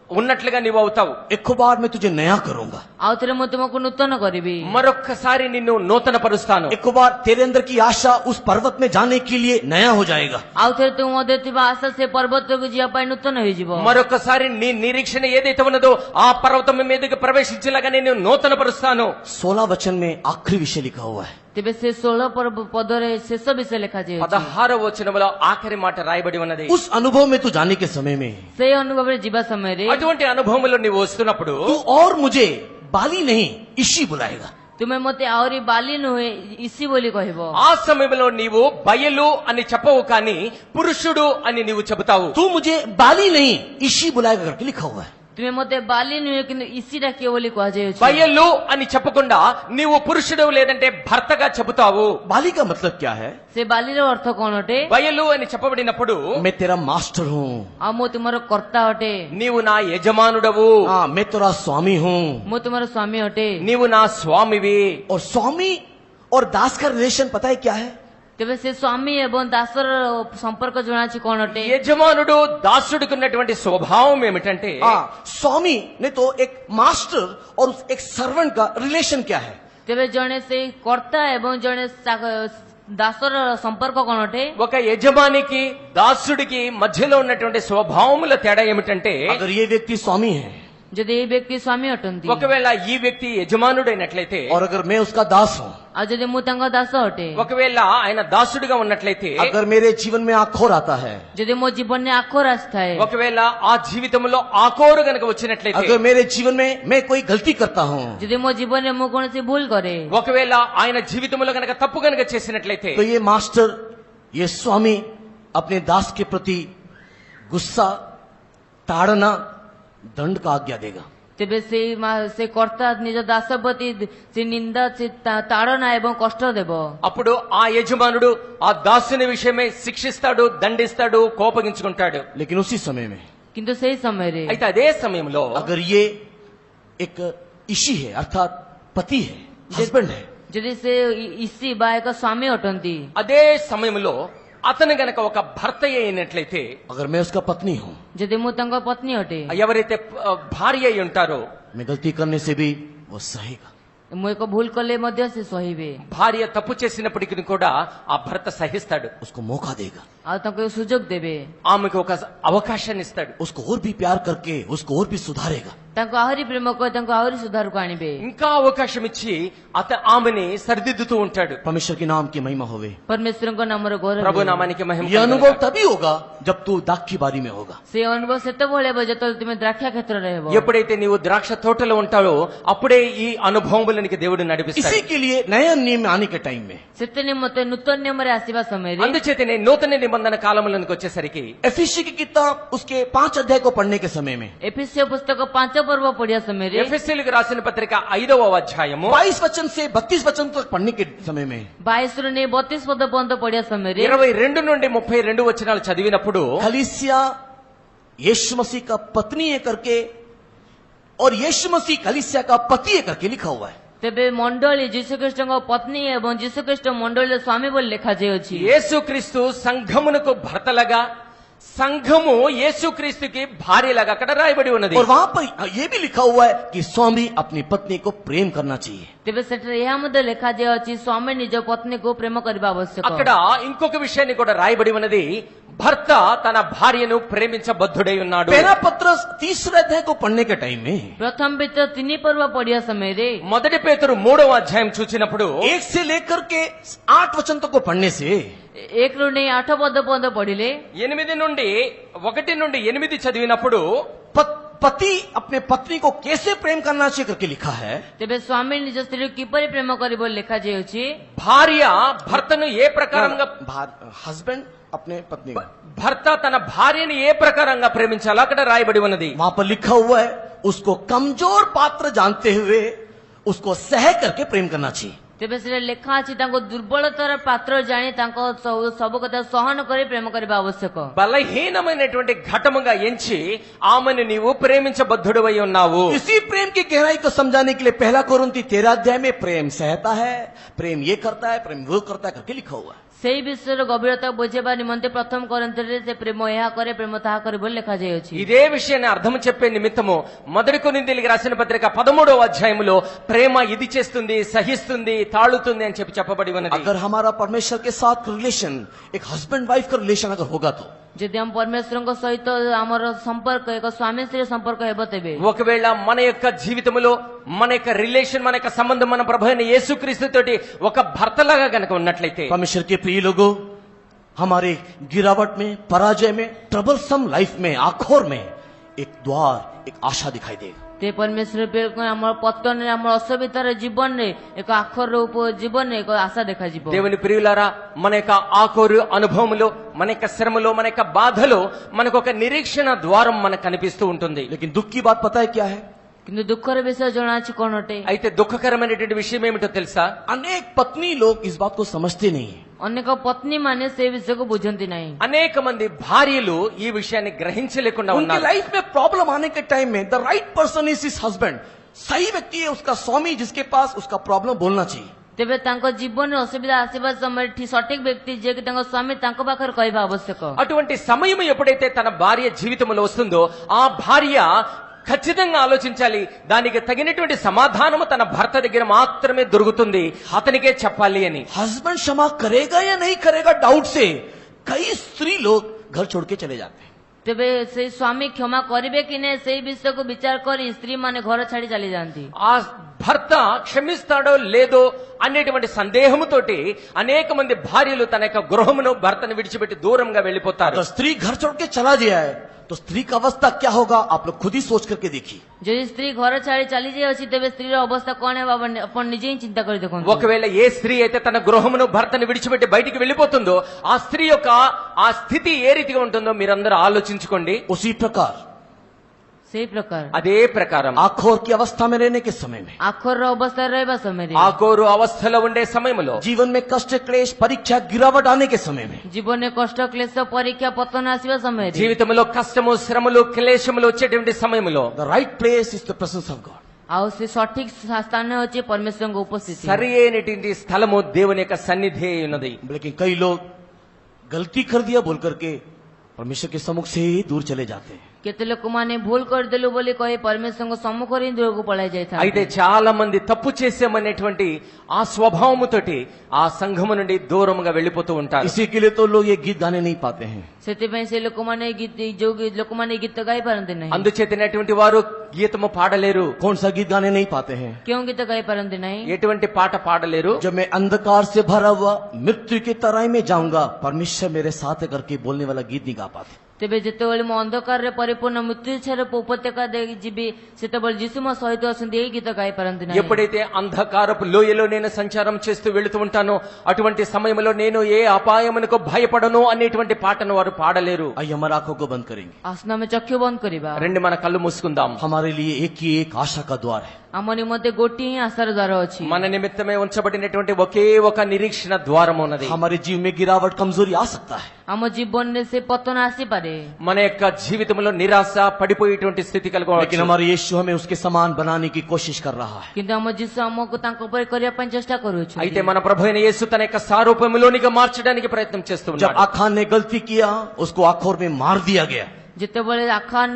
ఉన్నట్లుగా నీవు అవుతావు। एक बार मैं तुझे नया करूंगा, ଆଉ ଥରେ ମୁଁ ତୁମକୁ ନୂତନ କରିବି। మరొక్కసారి నిన్ను నూతన పరుస్తాను। एक बार तेरे अंदर की आशा उस पर्वत में जाने के लिए नया हो जाएगा। ଆଉ ଥରେ ତୁମ ମଧ୍ୟରେ ଥିବା ଆଶା ସେ ପର୍ବତକୁ ଯିବା ପାଇଁ ନୂତନ ହେଇଯିବ। మరొకసారి నీ నిరీక్షణ ఏదైతే ఉన్నదో ఆ పర్వతం మీదకి ప్రవేశించేలాగా నేను నూతన పరుస్తాను। 16 वचन में आखिरी विषय लिखा हुआ है, ତେବେ ସେ 16 ପଦରେ ଶେଷ ବିଷୟ ଲେଖାଯାଇଛି। 16వ వచనములో ఆఖరి మాట రాయబడి ఉన్నది। उस अनुभव में तू जाने के समय में ସେଇ ଅନୁଭବରେ ଯିବା ସମୟରେ అటువంటి అనుభవంలో నీవు వస్తున్నప్పుడు तू और मुझे बाली नहीं इशी बुलाएगा। ତୁମେ ମୋତେ ଆହୁରି ବାଲି ନୁହେଁ ଇସି ବୋଲି କହିବ। ఆ సమయంలో నీవు బయలు అని చెప్పవు కానీ పురుషుడు అని నీవు చెబుతావు। तू मुझे बाली नहीं इशी बुलाएगा करके लिखा हुआ है। ତୁମେ ମୋତେ ବାଲି ନୁହେଁ କିନ୍ତୁ ଇସି ଡାକିବ ବୋଲି କୁହାଯାଇଛି। బయలు అని చెప్పకుండా నీవు పురుషుడు లేదంటే భర్తగా చెబుతావు। बाली का मतलब क्या है? ସେ ବାଲିର ଅର୍ଥ କଣ ଅଟେ? బయలు అని చెప్పబడినప్పుడు मैं तेरा मास्टर हूँ, ଆଉ ମୁଁ ତୁମର କର୍ତ୍ତା ଅଟେ, నీవు నా యజమానుడవు, हाँ मैं तेरा स्वामी हूँ। ମୁଁ ତୁମର ସ୍ୱାମୀ ଅଟେ। నీవు నా స్వామివి। और स्वामी और दास का रिलेशन पता है क्या है? ତେବେ ସେ ସ୍ୱାମୀ ଏବଂ ଦାସର ସମ୍ପର୍କ ଜଣାଅଛି କଣ ଅଟେ? యజమానుడు దాసుడికి ఉన్నటువంటి స్వభావం ఏమిటంటే हाँ, स्वामी ने तो एक मास्टर और एक सर्वेंट का रिलेशन क्या है? ତେବେ ଜଣେ ସେଇ କର୍ତ୍ତା ଏବଂ ଜଣେ ଦାସର ସମ୍ପର୍କ କଣ ଅଟେ? ఒక యజమానికి దాసుడికి మధ్యలో ఉన్నటువంటి స్వభావముల తేడా ఏమిటంటే अगर ये व्यक्ति स्वामी है ଯଦି ଏଇ ବ୍ୟକ୍ତି ସ୍ୱାମୀ ଅଟନ୍ତି ఒకవేళ ఈ వ్యక్తి యజమానుడైనట్లయితే और अगर मैं उसका दास हूँ, ଆଉ ଯଦି ମୁଁ ତାଙ୍କ ଦାସ ଅଟେ, ఒకవేళ ఆయన దాసుడిగా ఉన్నట్లయితే अगर मेरे जीवन में आखोर आता है, ଯଦି ମୋ ଜୀବନରେ ଆଖର ଆସିଥାଏ, ఒకవేళ ఆ జీవితంలో ఆకోరు గనక వచ్చినట్లయితే अगर मेरे जीवन में मैं कोई गलती करता हूँ, ଯଦି ମୋ ଜୀବନରେ ମୁଁ କୌଣସି ଭୁଲ କରେ, ఒకవేళ ఆయన జీవితంలో గనక తప్పు గనక చేసినట్లయితే तो ये मास्टर ये स्वामी अपने दास के प्रति गुस्सा ताड़ना दंड का आज्ञा देगा। ତେବେ ସେ କର୍ତ୍ତା ନିଜ ଦାସ ପ୍ରତି ସେ ନିନ୍ଦା ସେ ତାଡ଼ନା ଏବଂ କଷ୍ଟ ଦେବ। అప్పుడు ఆ యజమానుడు ఆ దాసుని విషయమై శిక్షిస్తాడు, దండిస్తాడు, కోపగించుకుంటాడు। लेकिन उसी समय में କିନ୍ତୁ ସେଇ సమୟରେ అయితే అదే సమయంలో अगर ये एक इशी है अर्थात पति है, हस्बैंड है, ଯଦି ସେ ଇସି ବା ଏକ ସ୍ୱାମୀ ଅଟନ୍ତି, అదే సమయంలో అతను గనక ఒక భర్త అయినట్లయితే, अगर मैं उसका पत्नी हूँ, ଯଦି ମୁଁ ତାଙ୍କ పତ୍ନୀ ଅଟେ, ఎవరైతే భార్య అయి ఉంటారో मैं गलती करने से भी वो सहेगा। ମୁଁ ଏକ ଭୁଲ କଲେ ମଧ୍ୟ ସେ ସହିବେ భార్య తప్పు చేసినప్పటికీ కూడా ఆ భర్త సహిస్తాడు, उसको मौका देगा, ଆଉ ତାଙ୍କୁ ସୁଯୋଗ ଦେବେ, ఆమెకు ఒక అవకాశాన్ని ఇస్తాడు, उसको और भी प्यार करके उसको और भी सुधारेगा। ତାଙ୍କୁ ଆହୁରି ପ୍ରେମ କରି ତାଙ୍କୁ ଆହୁରି ସୁଧାରକୁ ଆଣିବେ, ఇంకా అవకాశం ఇచ్చి ఆమెని సరిదిద్దుతూ ఉంటాడు। परमेश्वर के नाम की महिमा होवे। ପରମେଶ୍ୱରଙ୍କ ନାମର ଗୌରବ ప్రభు ହେଉ। నామానికి మహిమ ये अनुभव కలుగుగాక। तभी होगा जब तू दाखी बारी में होगा। ସେ ଅନୁଭବ ସେତେବେଳେ ହେବ ଯେତେବେଳେ ତୁମେ ଦ୍ରାକ୍ଷା କ୍ଷେତ୍ରରେ ହେବ। ఎప్పుడైతే నీవు ద్రాక్ష తోటలో ఉంటావో అప్పుడే ఈ అనుభవములు నీకు దేవుడు నడిపిస్తాడు। इसी के लिए नया नियम में आने के टाइम में ସେଥି ନିମନ୍ତେ ନୂତନ ନିୟମରେ ଆସିବା ସମୟରେ అందుచేతనే నూతన నిబంధన కాలములకు వచ్చేసరికి एफिसी की किताब उसके 5 अध्याय को पढ़ने के समय में ଏଫେସିୟ పుస్తକ 5 ପର୍ବ ପଢିବା ସମୟରେ ఎఫెసీయులకు రాసిన పత్రిక 5వ అధ్యాయము 22 वचन से 32 वचन तक पढ़ने के समय में 22 ରୁ ନେଇ 32 ପଦ ପର୍ଯ୍ୟନ୍ତ ପଢିବା ସମୟରେ 22 నుండి 32 వచనాలు చదివినప్పుడు कलीसिया यीशु मसीह का पत्नी है करके और यीशु मसीह कलीसिया का पति है करके लिखा हुआ है। ତେବେ ମଣ୍ଡଳୀ ଯୀଶୁଖ୍ରୀଷ୍ଟଙ୍କ ପତ୍ନୀ ଏବଂ ଯୀଶୁଖ୍ରୀଷ୍ଟ ମଣ୍ଡଳୀର ସ୍ୱାମୀ ବୋଲି ଲେଖାଯାଇଅଛି। యేసుక్రీస్తు సంఘమునకు భర్తలాగా సంఘము యేసుక్రీస్తుకి భార్యలాగా అక్కడ రాయబడి ఉన్నది। और वहां पर यह भी लिखा हुआ है कि स्वामी अपनी पत्नी को प्रेम करना चाहिए। ତେବେ ସେଠାରେ ଏହା ମଧ୍ୟ ଲେଖାଯାଇଅଛି ସ୍ୱାମୀ ନିଜ ପତ୍ନୀକୁ ପ୍ରେମ କରିବା ଆବଶ୍ୟକ। అక్కడ ఇంకొక విషయాన్ని కూడా రాయబడి ఉన్నది, భర్త తన భార్యను ప్రేమించబద్ధుడై ఉన్నాడు। पहला पत्रस 3 अध्याय को पढ़ने के टाइम में ପ୍ରଥମ ପେତ୍ର 3 ପର୍ବ ପଢିବା ସମୟରେ మొదటి పేతురు 3వ అధ్యాయం చూచినప్పుడు 1 से लेकर के 8 वचन तक को पढ़ने से 1 ରୁ ନେଇ 8 ପଦ ପର୍ଯ୍ୟନ୍ତ ପଢିଲେ 1 నుండి 8 చదివినప్పుడు पति अपने पत्नी को कैसे प्रेम करना चाहिए करके लिखा है। ତେବେ ସ୍ୱାମୀ ନିଜ ସ୍ତ୍ରୀକୁ କିପରି ପ୍ରେମ କରିବ ଲେଖାଯାଇଅଛି। భార్య భర్తను ఏ ప్రకారంగా हस्बैंड अपने पत्नी को భర్త తన భార్యని ఏ ప్రకారంగా ప్రేమించాలో అక్కడ రాయబడి ఉన్నది। वहां पर लिखा हुआ है उसको कमजोर पात्र जानते हुए उसको सह करके प्रेम करना चाहिए। ତେବେ ସେଠାରେ ଲେଖା ଅଛି ତାଙ୍କ ଦୁର୍ବଳତାର ପାତ୍ର ଜାଣି ତାଙ୍କ ସବୁ କଥା ସହନ କରି ପ୍ରେମ କରିବା ଆବଶ୍ୟକ। బలహీనమైనటువంటి ఘటముగా ఎంచి ఆమెను నీవు ప్రేమించబద్ధుడవై ఉన్నావు। इसी प्रेम की गहराई को समझाने के लिए 1 कोरिन्थी 13 अध्याय में प्रेम सहता है, प्रेम ये करता है, प्रेम वो करता है करके लिखा हुआ है। ସେହି ବିଷୟର ଗଭୀରତା ବୁଝିବା ନିମନ୍ତେ ପ୍ରଥମ କରନ୍ଥୀରେ ସେ ପ୍ରେମ ଏହା କରେ ପ୍ରେମ ତାହା କରେ ବୋଲି ଲେଖାଯାଇଅଛି। ఇదే విషయాన్ని అర్థం చెప్పే నిమిత్తము మొదటి కొరింథీయులకు రాసిన పత్రిక 13వ అధ్యాయములో ప్రేమ ఇది చేస్తుంది, సహిస్తుంది, తాళుతుంది అని చెప్పబడి ఉన్నది। अगर हमारा परमेश्वर के साथ रिलेशन एक हस्बैंड वाइफ का रिलेशन अगर होगा तो ଯଦି ଆମ ପରମେଶ୍ୱରଙ୍କ ସହିତ ଆମର ସମ୍ପର୍କ ଏକ ସ୍ୱାମୀ ସ୍ତ୍ରୀ ସମ୍ପର୍କ ହେବ ତେବେ ఒకవేళ మన యొక్క జీవితంలో మన యొక్క రిలేషన్ మన యొక్క సంబంధం మన ప్రభు అయిన యేసుక్రీస్తు తోటి ఒక భర్తలాగా గనక ఉన్నట్లయితే परमेश्वर के प्रिय लोगों, हमारे गिरावट में, पराजय में, ट्रबलसम लाइफ में, आखोर में एक द्वार, एक आशा दिखाई देगा। ते परमेश्वर ଆମର ପତନରେ ଆମର ଅସୁବିଧାର ଜୀବନରେ ଏକ ଆଖର ରୂପ ଜୀବନରେ ଏକ ଆଶା ଦେଖାଯିବ। దేవుని ప్రియులారా, మన యొక్క ఆకోరు అనుభవములో, మన యొక్క శ్రమలో, మన యొక్క బాధలో మనకు ఒక నిరీక్షణ ద్వారం మనకు కనిపిస్తూ ఉంటుంది। लेकिन दुख की बात पता है क्या है? କିନ୍ତୁ ଦୁଃଖର ବିଷୟ ଜଣାଅଛି କଣ ଅଟେ? అయితే దుఃఖకరమైనటువంటి విషయం ఏమిటో తెలుసా? अनेक पत्नी लोग इस बात को समझते नहीं है। ଅନେକ ପତ୍ନୀ ମାନେ ସେ ବିଷୟକୁ ବୁଝନ୍ତି ନାହିଁ। అనేక మంది భార్యలు ఈ విషయాన్ని గ్రహించలేకుండా उनकी ఉన్నారు। लाइफ में प्रॉब्लम आने के टाइम में the right person is his husband, सही व्यक्ति है उसका स्वामी जिसके पास उसका प्रॉब्लम बोलना चाहिए। ତେବେ ତାଙ୍କ ଜୀବନରେ ଅସୁବିଧା ଆସିବା ସମୟରେ ସଠିକ ବ୍ୟକ୍ତି ଯିଏକି ତାଙ୍କ ସ୍ୱାମୀ ତାଙ୍କ ପାଖରେ କହିବା ଆବଶ୍ୟକ। అటువంటి సమయం ఎప్పుడైతే తన భార్య జీవితంలో వస్తుందో ఆ భార్య ఖచ్చితంగా ఆలోచించాలి, దానికి తగినటువంటి సమాధానము తన భర్త దగ్గర మాత్రమే దొరుకుతుంది, అతనికే చెప్పాలి అని। हस्बैंड क्षमा करेगा या नहीं करेगा डाउट से कई स्त्री लोग घर छोड़ के चले जाते हैं। ତେବେ ସେଇ ସ୍ୱାମୀ କ୍ଷମା କରିବେ କି ନାହିଁ ସେଇ ବିଷୟକୁ ବିଚାର କରି ସ୍ତ୍ରୀ ମାନେ ଘର ଛାଡି ଚାଲି ଯାଆନ୍ତି। ఆ భర్త క్షమిస్తాడో లేదో అనేటువంటి సందేహముతోటి అనేక మంది భార్యలు తన యొక్క గృహమును భర్తను విడిచిపెట్టి దూరంగా వెళ్ళిపోతారు। अगर स्त्री घर छोड़ के चला गया है तो स्त्री का अवस्था क्या होगा आप लोग खुद ही सोच करके देखिए। ଯଦି ସ୍ତ୍ରୀ ଘର ଛାଡି ଚାଲି ଯାଇଅଛି ତେବେ ସ୍ତ୍ରୀର ଅବସ୍ଥା କଣ ହେବ ଆପଣ ନିଜେ ହିଁ ଚିନ୍ତା କରି ଦେଖନ୍ତୁ। ఒకవేళ ఏ స్త్రీ అయితే తన గృహమును భర్తను విడిచిపెట్టి బయటికి వెళ్ళిపోతుందో ఆ స్త్రీ యొక్క ఆ స్థితి ఏ రీతిగా ఉంటుందో మీరందరూ ఆలోచించుకోండి। उसी प्रकार ସେଇ ପ୍ରକାର అదే ప్రకారం आखोर की अवस्था में रहने के समय में, ଆଖରର ଅବସ୍ଥାରେ ରହିବା ସମୟରେ, ఆకోరు అవస్థలో ఉండే సమయంలో, जीवन में कष्ट क्लेश परीक्षा गिरावट आने के समय में, ଜୀବନରେ କଷ୍ଟ କ୍ଲେଶ ପରୀକ୍ଷା ପତନ ଆସିବା ସମୟରେ, జీవితంలో కష్టము శ్రమలు క్లేశములు వచ్చేటువంటి సమయంలో the right place is the presence of God. ଆଉ ସେ ସଠିକ ସ୍ଥାନ ହେଉଛି ପରମେଶ୍ୱରଙ୍କ ଉପସ୍ଥିତି। సరి అయినటువంటి స్థలము దేవుని యొక్క సన్నిధి అయి ఉన్నది। लेकिन कई लोग गलती कर दिया बोल करके परमेश्वर के सम्मुख से ही दूर चले जाते हैं। କେତେ ଲୋକମାନେ ଭୁଲ କରିଦେଲୁ ବୋଲି କହି ପରମେଶ୍ୱରଙ୍କ ସମ୍ମୁଖରେ ହିଁ ଦୂରକୁ ପଳାଇ అయితే ଯାଇଥାନ୍ତି చాలా మంది తప్పు చేసామనేటువంటి ఆ స్వభావముతోటి ఆ సంఘము నుండి దూరముగా వెళ్ళిపోతూ ఉంటారు. इसी के लिए तो लोग ये गीत गाने नहीं पाते हैं। ସେଥିପାଇଁ ସେ ଲୋକମାନେ ଲୋକମାନେ ଗୀତ ଗାଇ ପାରନ୍ତି ନାହିଁ అందుచేతనటువంటి వారు గీతము పాడలేరు. कौन सा गीत गाने नहीं पाते हैं? କେଉଁ ଗୀତ ଗାଇ ପାରନ୍ତି ନାହିଁ ఎటువంటి పాట పాడలేరు. जब मैं अंधकार से भरा हुआ मृत्यु की तराई में जाऊंगा, परमेश्वर मेरे साथ है करके बोलने वाला गीत नहीं गा पाते। ତେବେ ଯେତେବେଳେ ମୁଁ ଅନ୍ଧକାରରେ ପରିପୂର୍ଣ୍ଣ ମୃତ୍ୟୁ ଇଚ୍ଛାର ଉପତ୍ୟକା ଦେଇ ଯିବି, ସେତେବେଳେ ଯୀଶୁ ମୋ ସହିତ ଅଛନ୍ତି, ଏଇ ଗୀତ ଗାଇ ପାରନ୍ତି ନାହିଁ ఎప్పుడైతే అంధకారపు లోయలో నేను సంచారం చేస్తూ వెళుతూ ఉంటానో అటువంటి సమయంలో నేను ఏ అపాయమునకు భయపడను అనేటువంటి పాటను వారు పాడలేరు. आइए हमारे आंखों को बंद करेंगे। ଆସନା ଆମେ ଚକ୍ଷୁ ବନ୍ଦ କରିବା రండి మన కళ్ళు మూసుకుందాం. हमारे लिए एक ही एक आशा का द्वार है। ଆମ ନିମନ୍ତେ ଗୋଟିଏ ହିଁ ଆଶାର ଦ୍ୱାର ଅଛି మన నిమిత్తమే ఉంచబడినటువంటి ఒకే ఒక నిరీక్షణ ద్వారం ఉన్నది. हमारे जीवन में गिरावट कमजोरी आ सकता है, ଆମ ଜୀବନରେ ସେ ପତନ ଆସିପାରେ, మన యొక్క జీవితంలో నిరాశ పడిపోయేటువంటి స్థితి लेकिन కలగవచ్చు. हमारे यीशु हमें उसके समान बनाने की कोशिश कर रहा है। କିନ୍ତୁ ଆମ ଯୀଶୁ ଆମକୁ ତାଙ୍କ ପରି କରିବା ପାଇଁ ଚେଷ୍ଟା କରୁଛୁ అయితే మన ప్రభు అయిన యేసు తన యొక్క సారూప్యములోనికి మార్చడానికి ప్రయత్నం जब చేస్తున్నాడు. आखान ने गलती किया, उसको आखोर में मार दिया गया। ଯେତେବେଳେ ଆଖାନ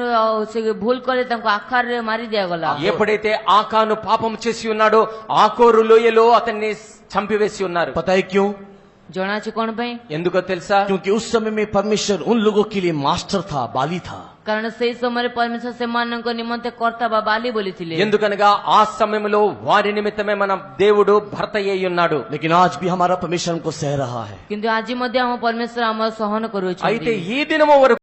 ସେ ଭୁଲ କଲେ ତାଙ୍କୁ ଆଖାରରେ ମାରି ଦିଆଗଲା ఎప్పుడైతే ఆకాను పాపం చేసి ఉన్నాడో ఆకోరు లోయలో అతన్ని చంపివేసి ఉన్నారు. पता है क्यों? ଜଣାଅଛି କଣ ପାଇଁ? ఎందుకో తెలుసా? क्योंकि उस समय में परमेश्वर उन लोगों के लिए मास्टर था, बाली था। କାରଣ ସେଇ ସମୟରେ ପରମେଶ୍ୱର ସେମାନଙ୍କ ନିମନ୍ତେ କର୍ତ୍ତା ବା ବାଲି ବୋଲିଥିଲେ ఎందుకనగా ఆ సమయంలో వారి నిమిత్తమే మన దేవుడు భర్త అయి ఉన్నాడు. लेकिन आज भी हमारा परमेश्वर हमको सह रहा है। କିନ୍ତୁ ଆଜି ମଧ୍ୟ ଆମ ପରମేଶ୍ୱର ଆମର ସହନ అయితే କରୁଅଛନ୍ତି ఈ దినము వరకు